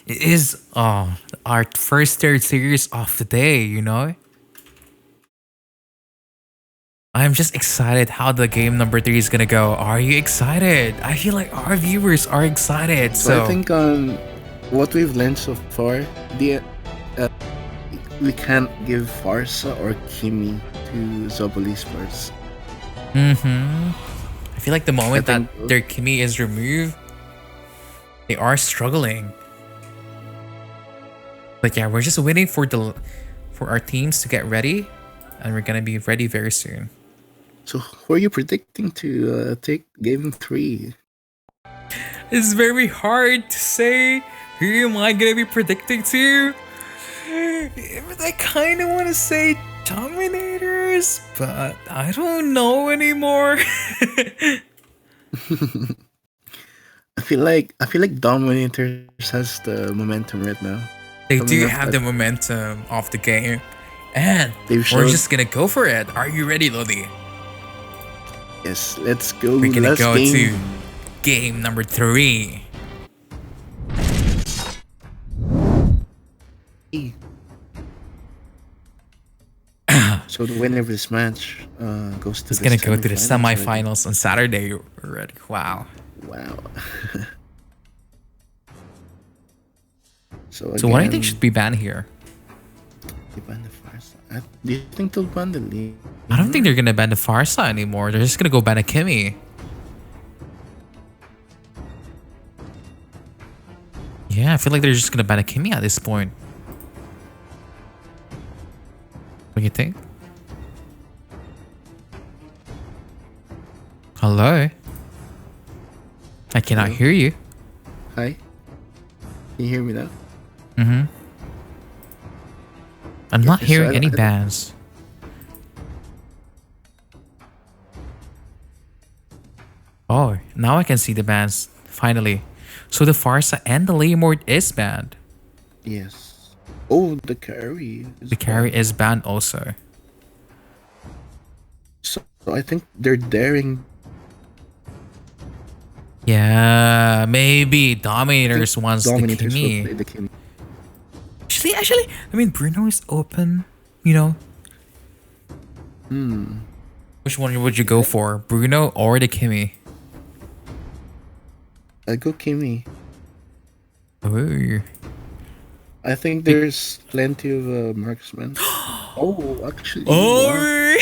S2: is our first third series of the day, you know? I'm just excited how the game number 3 is gonna go. Are you excited? I feel like our viewers are excited. So
S6: I think what we've learned so far, we can't give Farsa or Kimi to Zobol Esports.
S2: I feel like the moment that their Kimi is removed, they are struggling. But yeah, we're just waiting for our teams to get ready, and we're gonna be ready very soon.
S6: So who are you predicting to take game 3?
S2: It's very hard to say who am I gonna be predicting to. But I kind of want to say Dominators, but I don't know anymore.
S6: I feel like Dominators has the momentum right now.
S2: They do have the momentum of the game, and we're just gonna go for it. Are you ready, Lodi?
S6: Yes, let's go.
S2: We're gonna go to game number 3.
S6: So the winner of this match goes to.
S2: It's gonna go to the semifinals on Saturday already. Wow.
S6: Wow. So
S2: what do you think should be banned here?
S6: They ban the Farsa. Do you think they'll ban the league?
S2: I don't think they're gonna ban the Farsa anymore. They're just gonna go ban a Kimi. Yeah, I feel like they're just gonna ban a Kimi at this point. What do you think? Hello? I cannot hear you.
S6: Hi? Can you hear me now?
S2: I'm not
S6: so
S2: hearing any bans. Oh, now I can see the bans. Finally. So the Farsa and the Leomord is banned.
S6: Yes. Oh, the carry.
S2: The carry is banned also.
S6: So I think they're daring.
S2: Yeah, maybe Dominators wants the Kimi.
S6: Will play the Kimi.
S2: Actually, I mean, Bruno is open, you know. Which one would you go for? Bruno or the Kimi?
S6: I'll go Kimi.
S2: Ooh.
S6: I think there's plenty of marksmen. Oh, actually.
S2: Oh!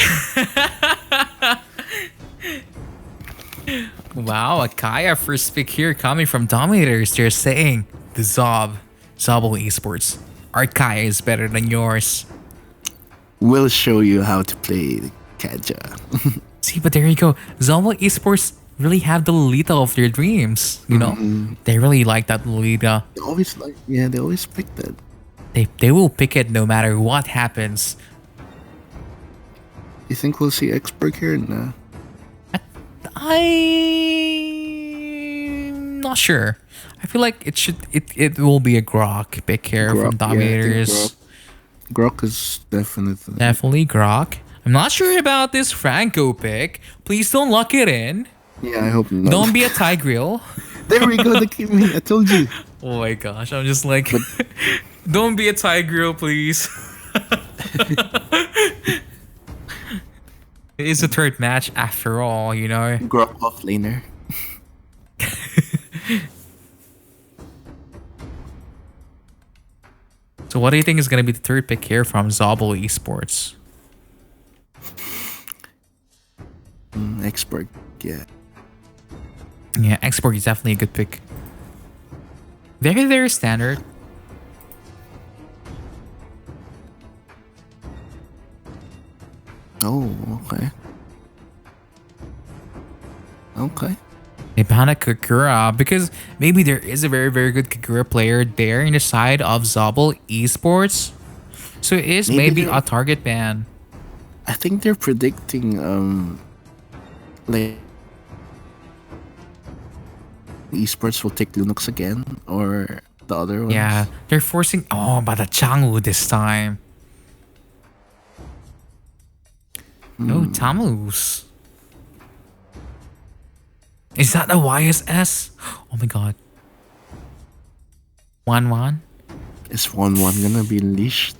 S2: Wow, Akaya first pick here coming from Dominators. They're saying the Zobol Esports. Our Kaya is better than yours.
S6: We'll show you how to play Kaja.
S2: See, but there you go. Zobol Esports really have the Lolita of their dreams. You know, they really like that Lolita.
S6: They always pick that.
S2: They will pick it no matter what happens.
S6: You think we'll see Expert here? Nah.
S2: I'm not sure. I feel like it will be a Grok pick here from Dominators.
S6: Yeah, Grok is
S2: definitely Grok. I'm not sure about this Franco pick. Please don't lock it in.
S6: Yeah, I hope not.
S2: Don't be a Tigreal.
S6: There we go, the Kimi. I told you.
S2: Oh my gosh, I'm just like, don't be a Tigreal, please. It is a third match after all, you know.
S6: Grok off laner.
S2: So what do you think is going to be the third pick here from Zobol Esports?
S6: Expert, yeah.
S2: Yeah, Export is definitely a good pick. Very, very standard.
S6: Oh, okay. Okay.
S2: They ban a Kakura because maybe there is a very, very good Kakura player there in the side of Zobol Esports. So it is maybe
S6: they're-
S2: a target ban.
S6: I think they're predicting like esports will take Linux again or the other ones.
S2: Yeah, they're forcing. Oh, but the Changwoo this time. Oh, Tamus. Is that a YSS? Oh my god. 1-1?
S6: Is 1-1 gonna be unleashed?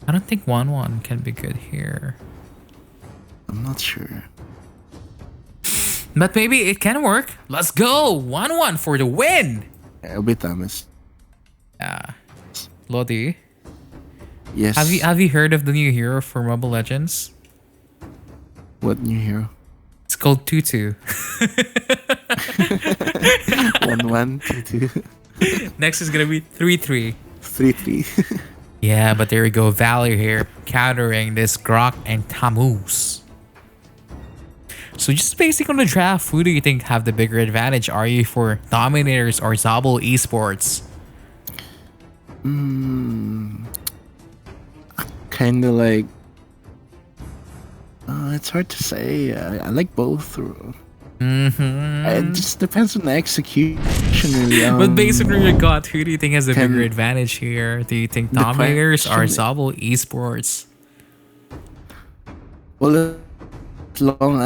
S2: I don't think 1-1 can be good here.
S6: I'm not sure.
S2: But maybe it can work. Let's go! 1-1 for the win!
S6: It'll be Thomas.
S2: Yeah. Lodi,
S6: Yes.
S2: have you heard of the new hero for Mobile Legends?
S6: What new hero?
S2: It's called Tutu.
S6: 1-1, 2-2,
S2: Next is gonna be 3-3.
S6: 3-3.
S2: Yeah, but there we go. Valor here countering this Grok and Tamus. So just basing on the draft, who do you think have the bigger advantage? Are you for Dominators or Zobol Esports?
S6: Kind of like. It's hard to say. I like both. It just depends on the execution, really.
S2: But based on your gut, who do you think has the
S6: can-
S2: bigger advantage here? Do you think
S6: The
S2: Dominators or
S6: question-
S2: Zobol Esports?
S6: Well, as long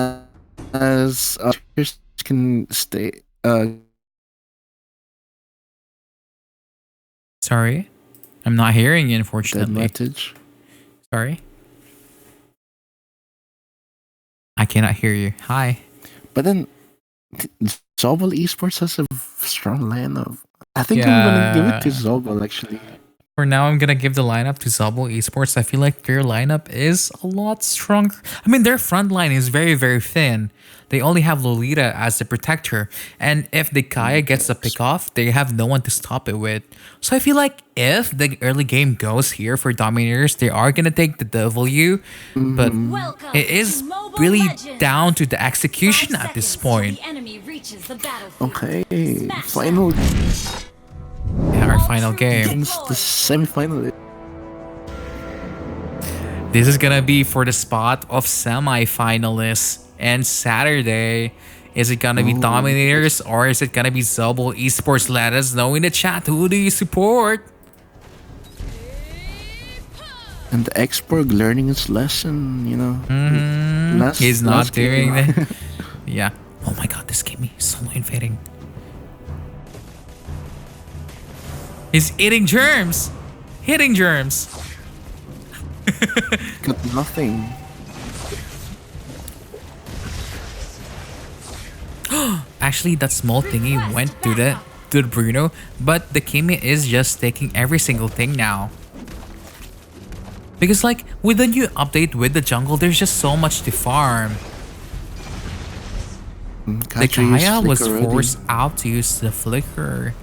S6: as players can stay.
S2: Sorry? I'm not hearing you,
S6: The
S2: unfortunately.
S6: advantage.
S2: Sorry? I cannot hear you. Hi.
S6: But then, Zobol Esports has a strong lineup. I think I'm gonna give it to Zobol actually.
S2: For now, I'm gonna give the lineup to Zobol Esports. I feel like their lineup is a lot stronger. I mean, their front line is very, very thin. They only have Lolita as the protector. And if the Kaya gets the pick off, they have no one to stop it with. So I feel like if the early game goes here for Dominators, they are gonna take the W. But
S5: Welcome
S2: it is
S5: to Mobile
S2: really
S5: Legends.
S2: down to the execution
S5: 5
S2: at this
S5: seconds till
S2: point.
S5: the enemy reaches the battlefield.
S6: Okay,
S5: Smash
S6: final
S2: Yeah, our final game.
S6: against the semifinal.
S2: This is gonna be for the spot of semi-finalists. And Saturday, is it gonna be Dominators or is it gonna be Zobol Esports? Let us know in the chat. Who do you support?
S6: And the Exborg learning his lesson, you know.
S2: He's not
S6: last game.
S2: doing that. Yeah. Oh my god, this game is so invading. He's eating germs. Hitting germs.
S6: Got nothing.
S2: Actually, that small thingy went to the Bruno, but the Kimi is just taking every single thing now. Because like with the new update with the jungle, there's just so much to farm. The Kaya was forced out to use the flicker.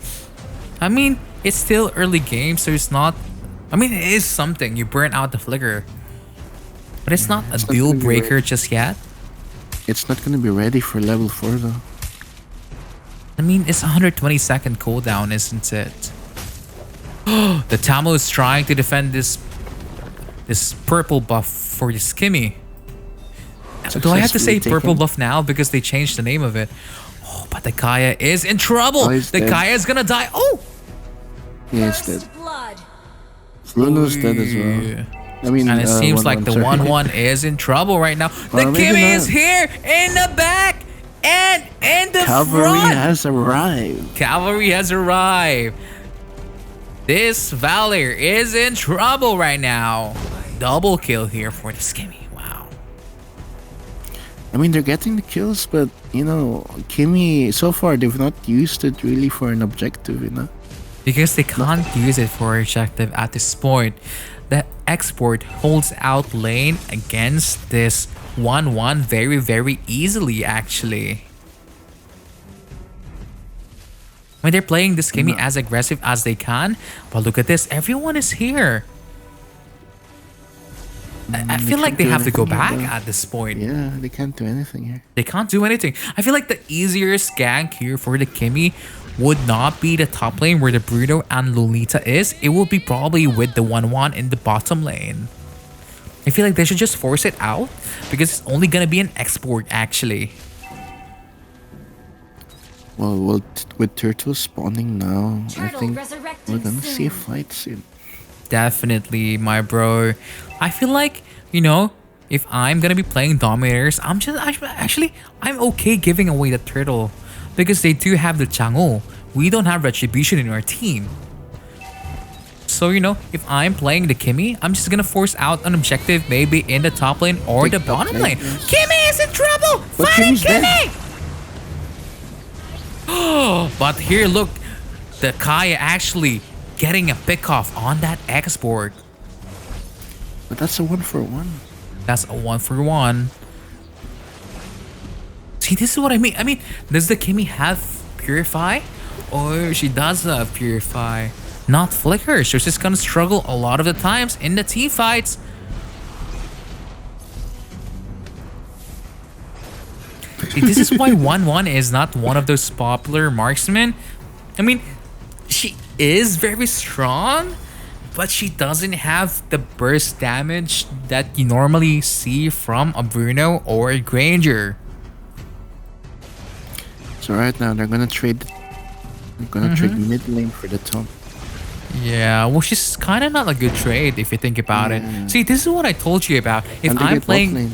S2: I mean, it's still early game, so it's not. I mean, it is something. You burn out the flicker, but it's not a
S6: It's not
S2: deal
S6: gonna be
S2: breaker just yet.
S6: It's not gonna be ready for level 4 though.
S2: I mean, it's 120-second cooldown, isn't it? The Tamo is trying to defend this purple buff for the Skimmy. Do I have to say
S6: Successfully
S2: purple
S6: taken.
S2: buff now because they changed the name of it? Oh, but the Kaya is in trouble.
S6: Oh, he's
S2: The
S6: dead.
S2: Kaya is gonna die. Oh!
S6: Yeah, it's dead.
S5: First blood.
S6: Bruno's dead as well. I mean,
S2: And it seems like
S6: 1-1,
S2: the
S6: sorry.
S2: 1-1 is in trouble right now. The
S6: Or maybe
S2: Kimmy
S6: not.
S2: is here in the back and in the
S6: Cavalry
S2: front.
S6: has arrived.
S2: Cavalry has arrived. This Valor is in trouble right now. Double kill here for the Skimmy. Wow.
S6: I mean, they're getting the kills, but you know, Kimi so far they've not used it really for an objective, you know.
S2: because they can't use it for objective at this point. The export holds out lane against this 1-1 very, very easily, actually. When they're playing this Kimmy as aggressive as they can. But look at this, everyone is here. I feel like they have to go back at this point.
S6: Yeah, they can't do anything here.
S2: They can't do anything. I feel like the easiest gank here for the Kimmy would not be the top lane where the Bruno and Lolita is. It will be probably with the 1-1 in the bottom lane. I feel like they should just force it out because it's only gonna be an export actually.
S6: Well, with turtles spawning now, I
S5: Turtle
S6: think
S5: resurrecting
S6: we're gonna see a
S5: soon.
S6: fight soon.
S2: Definitely, my bro. I feel like, you know, if I'm gonna be playing Dominators, I'm okay giving away the turtle because they do have the Chang'o. We don't have Retribution in our team. So, you know, if I'm playing the Kimmy, I'm just gonna force out an objective maybe in the top lane or the bottom lane. Kimmy is in trouble!
S6: But
S2: Fighting
S6: Kimmy's dead.
S2: Kimmy! But here, look, the Kaya actually getting a pick off on that export.
S6: But that's a 1-for-1.
S2: That's a 1-for-1. See, this is what I mean. I mean, does the Kimmy have Purify? Or she does have Purify? Not Flicker. She's just gonna struggle a lot of the times in the team fights. See, this is why 1-1 is not one of those popular marksmen. I mean, she is very strong, but she doesn't have the burst damage that you normally see from a Bruno or a Granger.
S6: So right now they're gonna trade. They're gonna trade mid lane for the top.
S2: Yeah, which is kind of not a good trade if you think about it. See, this is what I told you about. If
S6: And they
S2: I'm
S6: get bot
S2: playing...
S6: lane.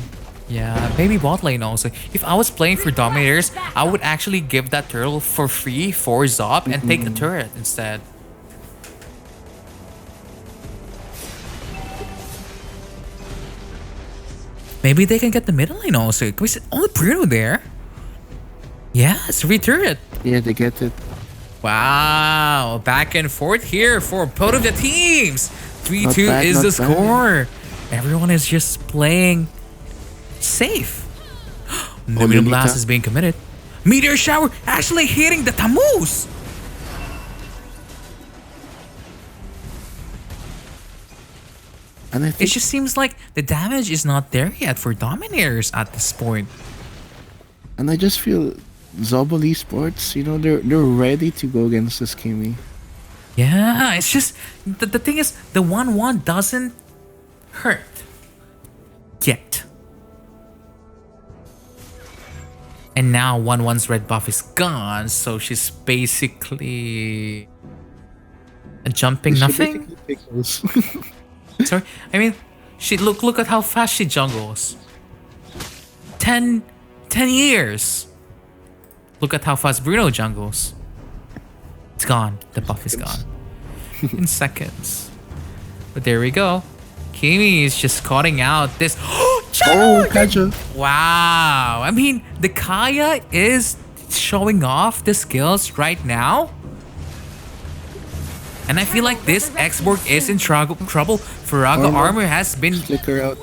S2: Yeah, maybe bot lane also. If I was playing for Dominators, I would actually give that turtle for free for Zob and take a turret instead. Maybe they can get the middle lane also. Because only Bruno there. Yeah, it's free turret.
S6: Yeah, they get it.
S2: Wow, back and forth here for both of the teams. 3-2
S6: bad,
S2: is
S6: not
S2: the
S6: bad.
S2: score. Everyone is just playing safe. Nuclear
S6: Lolita.
S2: Blast is being committed. Meteor Shower actually hitting the Tammuz.
S6: And I
S2: It
S6: think
S2: just seems like the damage is not there yet for Dominators at this point.
S6: And I just feel Zobol Esports, you know, they're ready to go against this Kimmy.
S2: Yeah, it's just the thing is the 1-1 doesn't hurt yet. And now 1-1's red buff is gone, so she's basically jumping nothing.
S6: She basically pickles.
S2: Sorry, I mean, she look at how fast she jungles. 10 years. Look at how fast Bruno jungles. It's gone. The buff is gone. In seconds. But there we go. Kimmy is just cutting out this.
S6: Oh, gotcha.
S2: Wow. I mean, the Kaya is showing off the skills right now. And I feel like this export is in trouble. Faraga armor has been...
S6: Flicker out.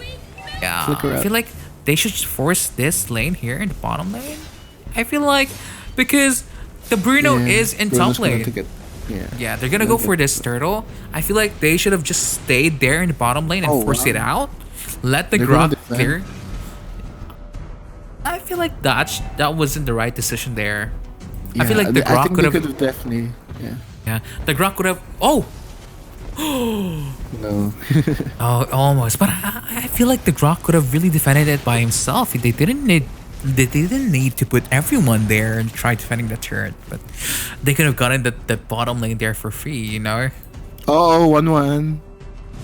S2: Yeah,
S6: Flicker
S2: I
S6: out.
S2: feel like they should force this lane here in the bottom lane. I feel like because the Bruno is in
S6: Bruno's
S2: top
S6: going
S2: lane.
S6: to get-
S2: Yeah, they're gonna go for this turtle. I feel like they should have just stayed there in the bottom lane and
S6: Oh,
S2: forced it out. Let the
S6: They're gonna
S2: Grok
S6: defend.
S2: clear. I feel like that wasn't the right decision there. I feel like the
S6: I
S2: Grok
S6: think
S2: could
S6: they
S2: have.
S6: could have definitely. Yeah.
S2: Yeah, the Grok could have. Oh,
S6: No.
S2: oh, almost. But I feel like the Grok could have really defended it by himself. They didn't need to put everyone there and try defending the turret. But they could have gotten the bottom lane there for free, you know?
S6: Oh, 1-1.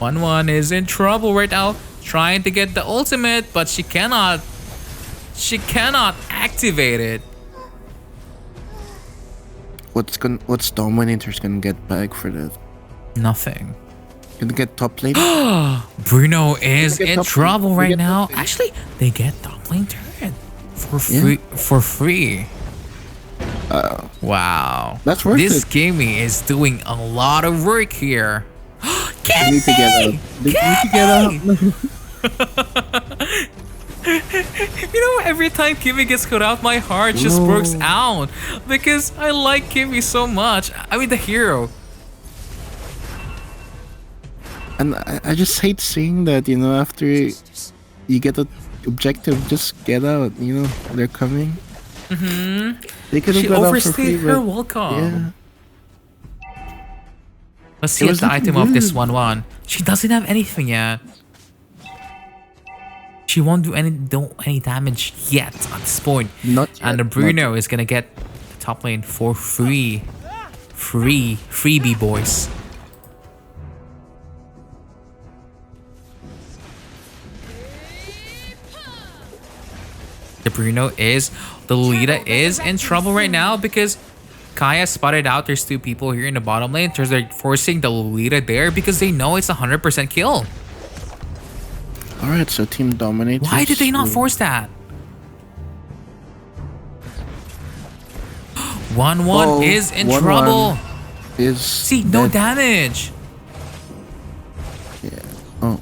S2: 1-1 is in trouble right now, trying to get the ultimate, but she cannot. She cannot activate it.
S6: What's Dominators gonna get back for that?
S2: Nothing.
S6: Gonna get top lane?
S2: Bruno is
S6: They get
S2: in
S6: top lane.
S2: trouble
S6: They
S2: right
S6: get
S2: now.
S6: top lane.
S2: Actually, they get top lane turret for
S6: Yeah.
S2: free. For free. Wow.
S6: That's worth
S2: this
S6: it.
S2: Kimmy is doing a lot of work here.
S6: They need to get out. They need to get out.
S2: You know, every time Kimmy gets cut out, my heart just
S6: No.
S2: breaks out because I like Kimmy so much. I mean, the hero.
S6: And I just hate seeing that, you know, after you get the objective, just get out, you know, they're coming. They could have
S2: She
S6: got out for free,
S2: overstayed her
S6: but
S2: welcome.
S6: yeah.
S2: Let's see
S6: was
S2: the
S6: looking
S2: item of this
S6: good.
S2: 1-1. She doesn't have anything yet. She won't do any damage yet at this point.
S6: Not yet,
S2: And the
S6: not
S2: Bruno is gonna get the top lane for free. Freebie boys. The Lolita is in trouble right now because Kaya spotted out there's two people here in the bottom lane. So they're forcing the Lolita there because they know it's 100% kill.
S6: Alright, so Team Dominators.
S2: Why did they not
S6: will-
S2: force that? 1-1
S6: Oh,
S2: is in
S6: 1-1
S2: trouble.
S6: Is
S2: See, no
S6: dead.
S2: damage.
S6: Yeah. Oh.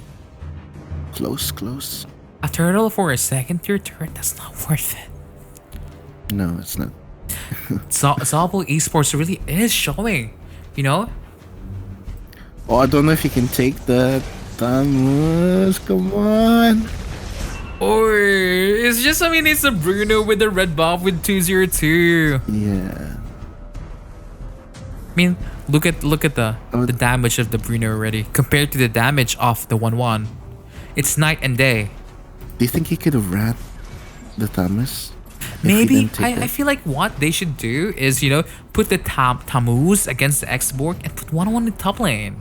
S6: Close.
S2: A turtle for a second tier turret, that's not worth it.
S6: No, it's not.
S2: Zobol Esports really is showing, you know?
S6: Oh, I don't know if you can take that. Thomas, come on.
S2: Or it's just, I mean, it's a Bruno with the red buff with 202.
S6: Yeah.
S2: I mean, look at the
S6: Oh.
S2: damage of the Bruno already compared to the damage of the 1-1. It's night and day.
S6: Do you think he could have ran the Thomas? if he
S2: Maybe
S6: didn't take
S2: I
S6: that?
S2: feel like what they should do is, you know, put the Tammuz against the X-Borg and put 1-1 in top lane.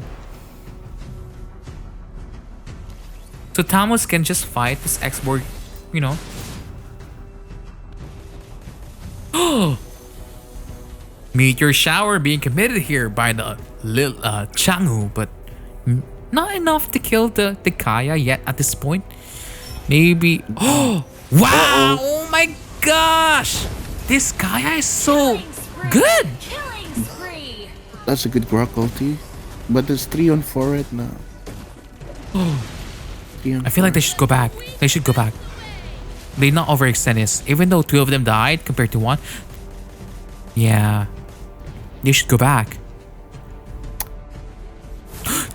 S2: So Tammuz can just fight this X-Borg, you know. Meteor shower being committed here by the Changu, but not enough to kill the Kaya yet at this point. Maybe. Oh, wow! Oh my gosh! This Kaya is so good!
S5: Killing spree.
S6: That's a good Grok ulti. But there's 3 on 4 right now. 3 on
S2: I feel like
S6: 4.
S2: they should go back. They should go back. They not overextend this. Even though 2 of them died compared to 1. Yeah. They should go back.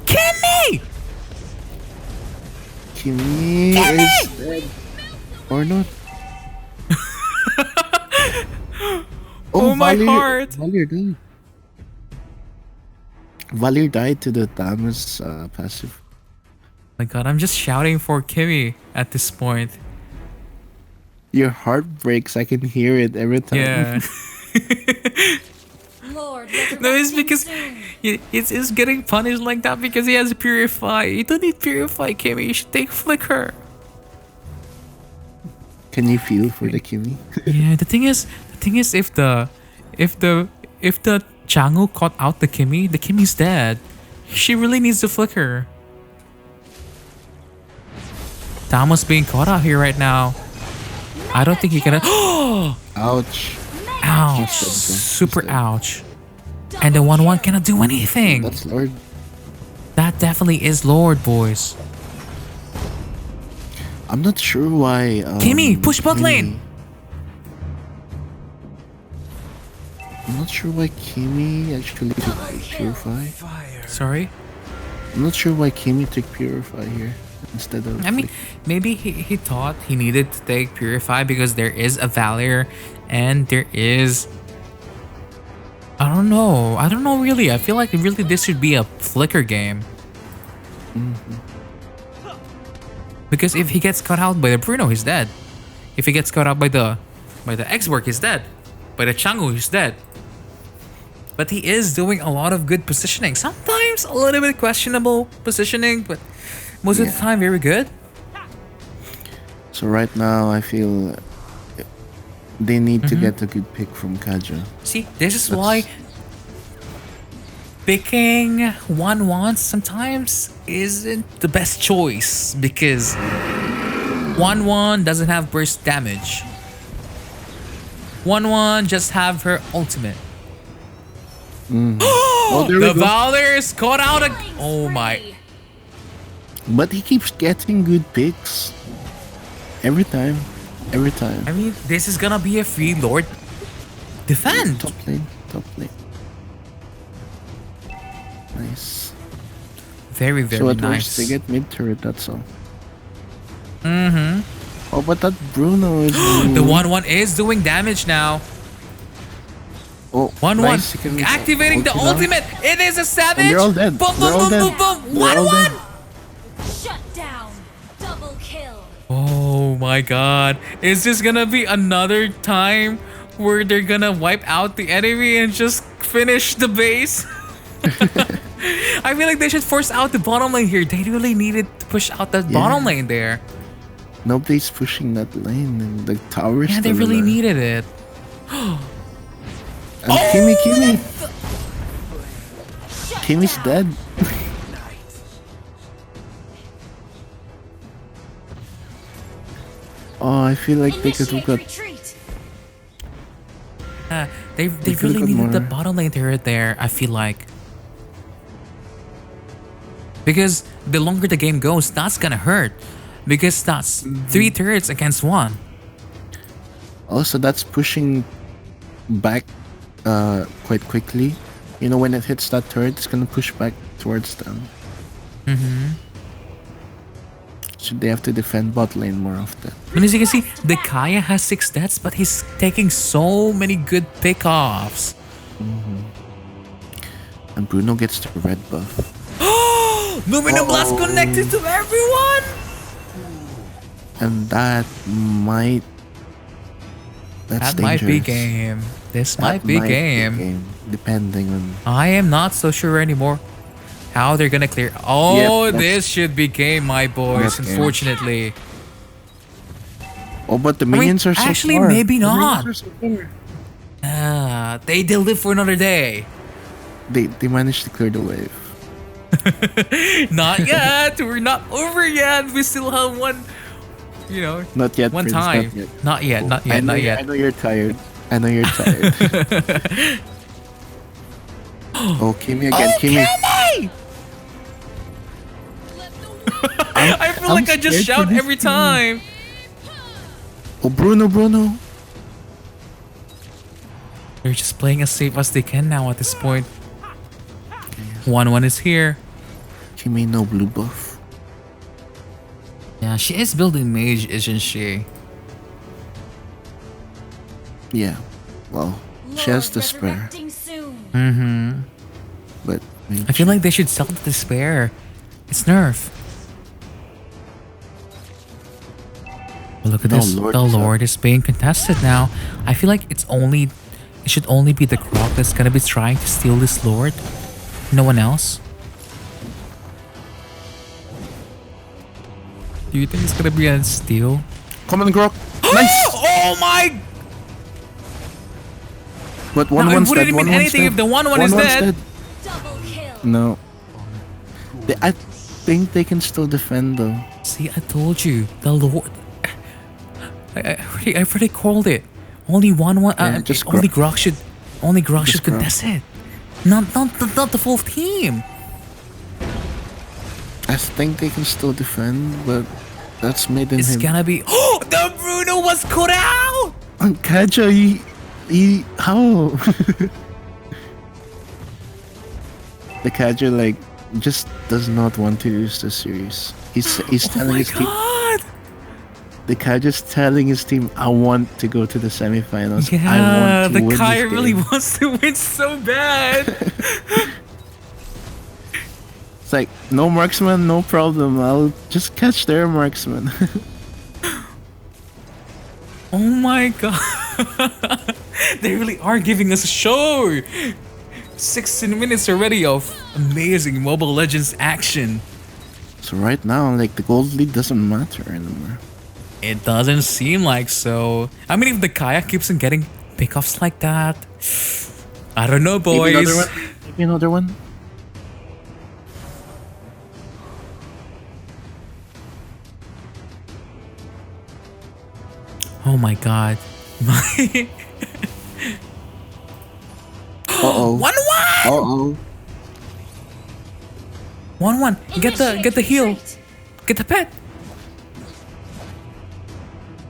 S2: Kimmy!
S6: Kimmy is dead. Or not.
S2: Oh, my heart.
S6: Valir died. Valir died to the Thomas passive.
S2: My god, I'm just shouting for Kimmy at this point.
S6: Your heart breaks. I can hear it every time.
S2: Yeah.
S5: Lord,
S2: No, it's
S5: resurrecting
S2: because
S5: soon.
S2: it's getting punished like that because he has Purify. You don't need Purify, Kimmy. You should take Flicker.
S6: Can you feel for the Kimmy?
S2: Yeah, the thing is if the Changu caught out the Kimmy's dead. She really needs the Flicker. Thomas being caught out here right now. I don't think he can.
S6: Ouch.
S2: Ouch!
S6: dead.
S2: Super
S6: He's dead.
S2: ouch! And the 1-1 cannot do anything.
S6: That's Lord.
S2: That definitely is Lord, boys.
S6: I'm not sure why.
S2: Kimmy, push bot lane.
S6: I'm not sure why Kimmy actually took Purify.
S2: Sorry.
S6: I'm not sure why Kimmy took Purify here instead of.
S2: I mean, maybe he thought he needed to take Purify because there is a Valir and there is. I don't know. I don't know really. I feel like really this should be a Flicker game. Because if he gets caught out by the Bruno, he's dead. If he gets caught out by the X-Work, he's dead. By the Changu, he's dead. But he is doing a lot of good positioning. Sometimes a little bit questionable positioning, but most of the
S6: Yeah.
S2: time very good.
S6: So right now, I feel they need to get a good pick from Kaja.
S2: See, this is why picking 1-1 sometimes isn't the best choice because 1-1 doesn't have burst damage. 1-1 just have her ultimate.
S6: Oh, there
S2: The
S6: we go.
S2: Valor's caught out. Oh my.
S6: But he keeps getting good picks. Every time. Every time.
S2: I mean, this is gonna be a free Lord. Defend.
S6: Top lane. Top lane. Nice.
S2: Very, very
S6: So at
S2: nice.
S6: worst, they get mid turret, that's all. Oh, but that Bruno is...
S2: The 1-1 is doing damage now.
S6: Oh,
S2: 1-1.
S6: nice, he can
S2: Activating the
S6: ulti now.
S2: ultimate. It is a savage.
S6: And they're all dead.
S2: Boom,
S6: They're
S2: boom,
S6: all
S2: boom,
S6: dead.
S2: boom, boom.
S6: They're all
S2: 1-1.
S6: dead.
S5: Shut down. Double kill.
S2: Oh my god. Is this gonna be another time where they're gonna wipe out the enemy and just finish the base? I feel like they should force out the bottom lane here. They really needed to push out that bottom lane there.
S6: Nobody's pushing that lane, and the tower is
S2: Yeah, they
S6: still
S2: really
S6: alive.
S2: needed it.
S6: And Kimi! Kimi's dead. Oh, I feel like they could have
S5: Initiate
S6: got...
S5: retreat.
S2: They
S6: could've
S2: really
S6: got
S2: needed the
S6: more.
S2: bottom lane turret there, I feel like. Because the longer the game goes, that's gonna hurt. Because that's 3 turrets against 1.
S6: Also, that's pushing back quite quickly. You know, when it hits that turret, it's gonna push back towards them. So they have to defend bot lane more often.
S2: And as you can see, the Kaya has 6 deaths, but he's taking so many good pickoffs.
S6: And Bruno gets the red buff.
S2: Lumina Blast connected to everyone!
S6: And that might... That's
S2: That might be
S6: dangerous.
S2: game. This
S6: That
S2: might be game.
S6: depending on...
S2: I am not so sure anymore how they're gonna clear. Oh,
S6: Yep, that's-
S2: this should be game, my boys.
S6: That's game.
S2: Unfortunately.
S6: Oh, but the
S2: I mean,
S6: minions are so
S2: actually,
S6: far.
S2: maybe
S6: The
S2: not.
S6: minions are so far.
S2: They'll live for another day.
S6: They managed to clear the wave.
S2: Not yet. We're not over yet. We still have one. You know,
S6: Not yet,
S2: one
S6: Prince,
S2: time.
S6: not yet.
S2: Not yet.
S6: I know,
S2: Not yet.
S6: I know you're tired. I know you're tired. Oh, Kimi again. Kimi.
S2: I feel like I just
S6: scared for
S2: shout
S6: this
S2: every
S6: team.
S2: time.
S6: Oh, Bruno.
S2: They're just playing as safe as they can now at this point. 1-1 is here.
S6: Kimi no blue buff.
S2: Yeah, she is building mage, isn't she?
S6: Yeah. Well, she has the spare.
S5: Resurrecting soon.
S6: But
S2: I feel like they should sell the despair. It's nerf. But look at
S6: No,
S2: this.
S6: Lord
S2: The
S6: is up.
S2: Lord is being contested now. I feel like it should only be the Croc that's gonna be trying to steal this Lord. No one else. Do you think it's gonna be a steal?
S6: come on, Grok. Nice.
S2: Oh my!
S6: But
S2: No,
S6: one
S2: it
S6: one's
S2: wouldn't
S6: dead.
S2: mean
S6: One one's
S2: anything
S6: dead.
S2: if the 1-1 is
S6: one's
S2: dead.
S5: Double kill.
S6: No. I think they can still defend though.
S2: See, I told you, the Lord. I already called it. Only one.
S6: Yeah, just
S2: only
S6: Grok.
S2: Grok should. Only Grok should
S6: Grok.
S2: contest it. Not the full team.
S6: I think they can still defend, but that's made in
S2: It's
S6: him.
S2: gonna be. Oh, the Bruno was cut out.
S6: And Kaja, he how? The Kaja like just does not want to lose the series. He's
S2: Oh
S6: telling
S2: my
S6: his team.
S2: god.
S6: The Kaja's telling his team, "I want to go to the semifinals. I
S2: Yeah,
S6: want to
S2: the
S6: win
S2: Kai
S6: this
S2: really
S6: game."
S2: wants to win so bad.
S6: It's like no marksman, no problem. I'll just catch their marksman.
S2: Oh my god. They really are giving us a show. 16 minutes already of amazing Mobile Legends action.
S6: So right now, like the gold lead doesn't matter anymore.
S2: It doesn't seem like so. I mean, if the Kaya keeps on getting pickoffs like that, I don't know,
S6: Maybe
S2: boys.
S6: another one. Maybe another one.
S2: Oh my god. My
S6: Uh-oh.
S2: 1-1!
S6: Uh-oh.
S2: 1-1. Get the
S5: Initiate
S2: heal.
S5: retreat.
S2: Get the pet.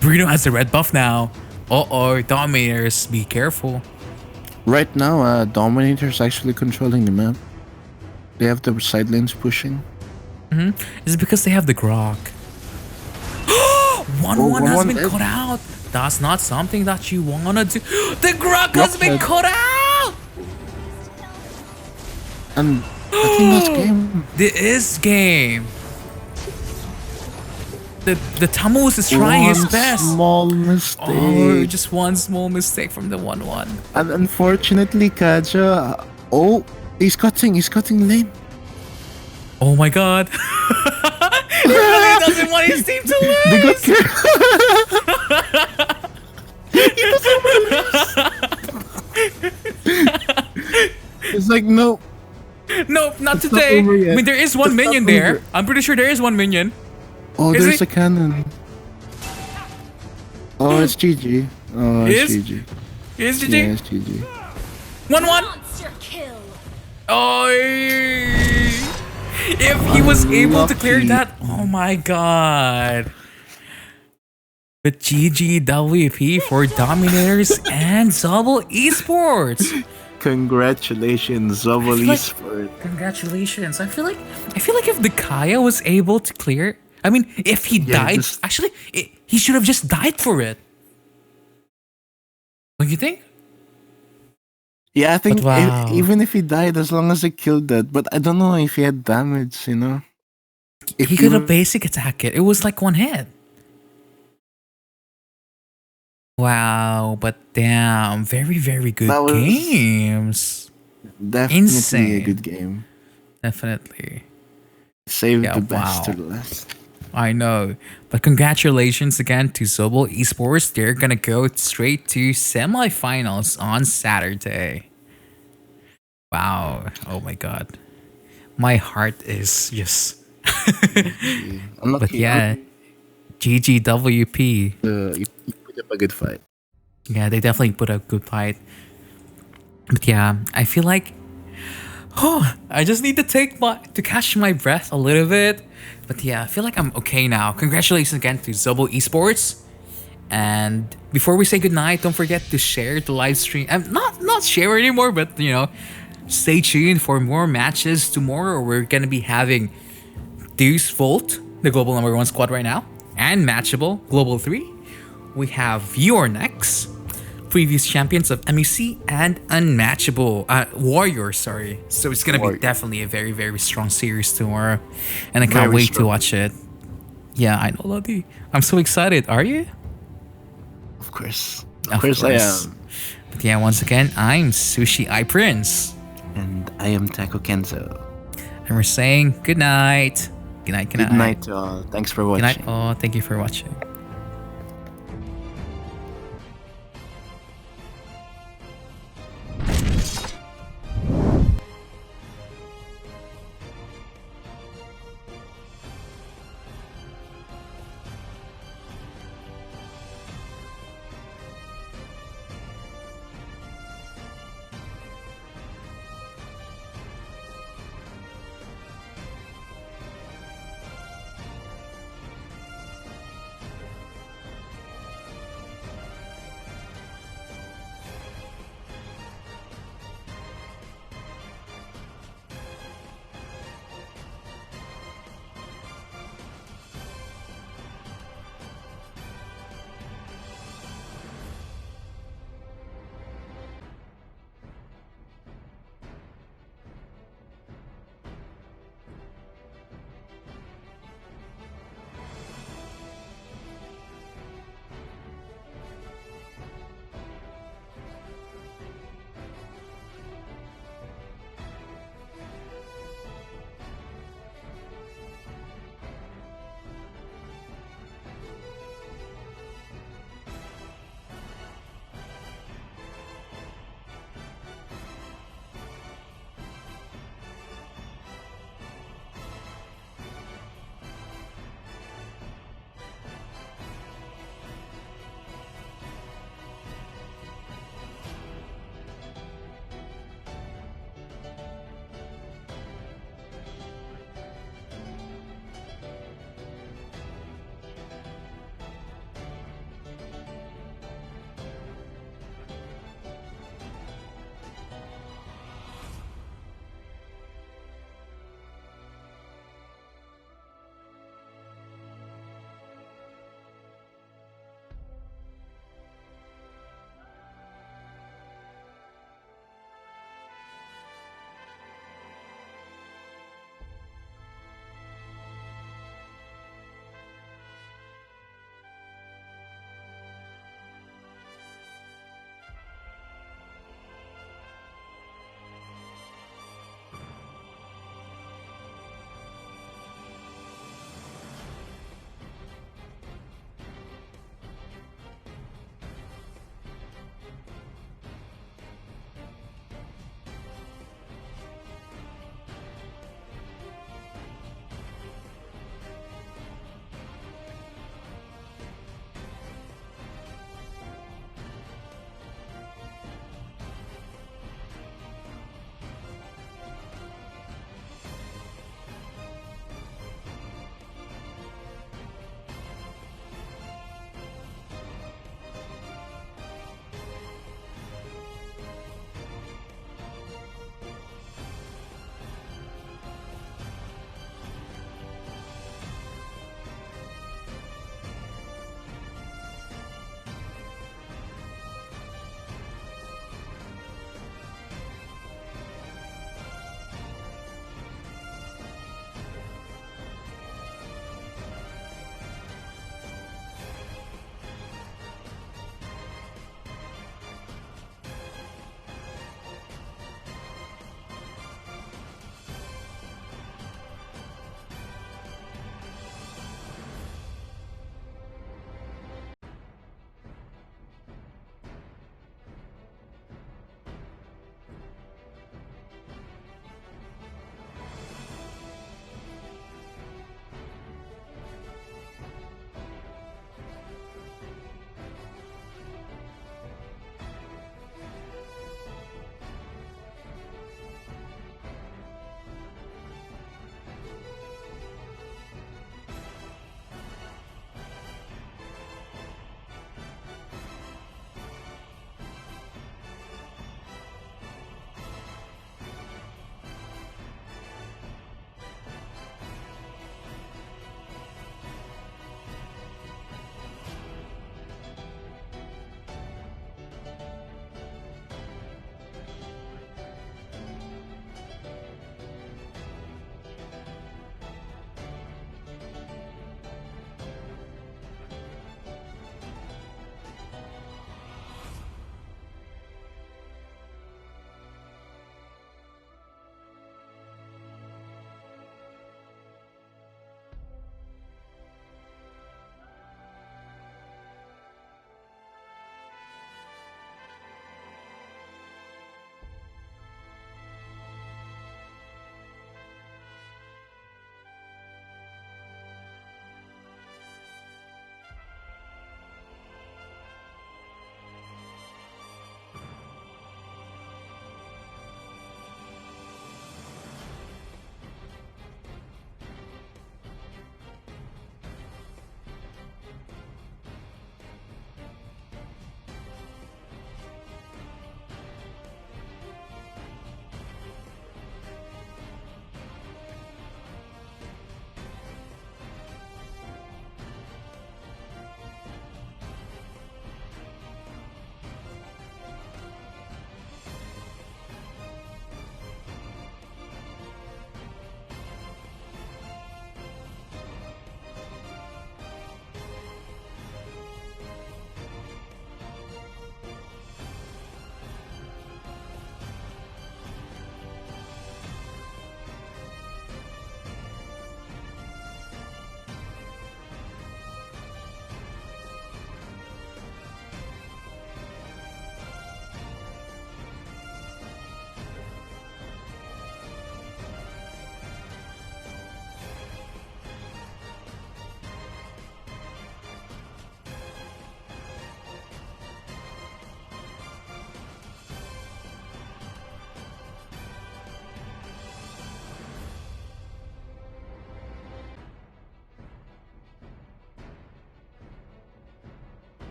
S2: Bruno has the red buff now. Uh-oh, Dominators, be careful.
S6: Right now, Dominator's actually controlling the map. They have the side lanes pushing.
S2: Is it because they have the Grok? 1-1 has
S6: 1-1
S2: been
S6: is-
S2: cut out. That's not something that you wanna do. The Grok has been
S6: Grok
S2: cut out.
S6: And I think that's game.
S2: This is game. The Tamus is trying his
S6: One
S2: best.
S6: small mistake.
S2: Oh, just one small mistake from the 1-1.
S6: And unfortunately, Kaja. Oh, he's cutting lane.
S2: Oh my god. He really doesn't want his team to lose.
S6: They got It's like, no.
S2: Nope, not
S6: It's not
S2: today.
S6: over yet.
S2: I mean, there is one
S6: It's not
S2: minion there.
S6: over.
S2: I'm pretty sure there is one minion.
S6: Oh,
S2: Is
S6: there's
S2: it?
S6: a cannon. Oh, it's GG. Oh, it's
S2: Is?
S6: GG.
S2: Is
S6: Yeah,
S2: GG?
S6: it's GG.
S2: 1-1.
S5: Monster kill.
S2: Oh, if he was able to clear
S6: Unlucky.
S2: that, oh my god. But GGWP for Dominators and Zobol Esports.
S6: Congratulations, Zobol
S2: like-
S6: Esports.
S2: Congratulations. I feel like if the Kaya was able to clear, I mean, if he
S6: Yeah,
S2: died,
S6: just-
S2: actually, he should have just died for it. Don't you think?
S6: Yeah, I think
S2: But wow.
S6: even if he died, as long as he killed that. But I don't know if he had damage, you know? If
S2: He could have basic attack it. It was like one hit. Wow, but damn, very, very good
S6: That was-
S2: games.
S6: Definitely a
S2: Insane.
S6: good game.
S2: Definitely.
S6: Saved
S2: Yeah,
S6: the best
S2: wow.
S6: to the last.
S2: I know. But congratulations again to Zobol Esports. They're gonna go straight to semifinals on Saturday. Wow. Oh my god. My heart is just
S6: I'm
S2: but yeah. GGWP.
S6: You put up a good fight.
S2: Yeah, they definitely put a good fight. But yeah, I feel like I just need to catch my breath a little bit. But yeah, I feel like I'm okay now. Congratulations again to Zobol Esports. And before we say goodnight, don't forget to share the live stream. Not share anymore, but you know, stay tuned for more matches tomorrow. We're gonna be having Deuce Volt, the global #1 squad right now, and Matchable Global 3. We have Your Next, previous champions of MEC, and Unmatchable Warrior. Sorry, so it's gonna
S6: Warrior.
S2: be definitely a very, very strong series tomorrow, and I can't
S6: Very
S2: wait to
S6: strong.
S2: watch it. Yeah, I know, Lodi. I'm so excited. Are you?
S6: Of course.
S2: Of
S6: Of course I
S2: course.
S6: am.
S2: But yeah, once again, I'm Sushi I Prince,
S6: And I am Taco Kenzo.
S2: and we're saying good night. Good night. Good night.
S6: Good night to all. Thanks for
S2: Good
S6: watching.
S2: night. Oh, thank you for watching.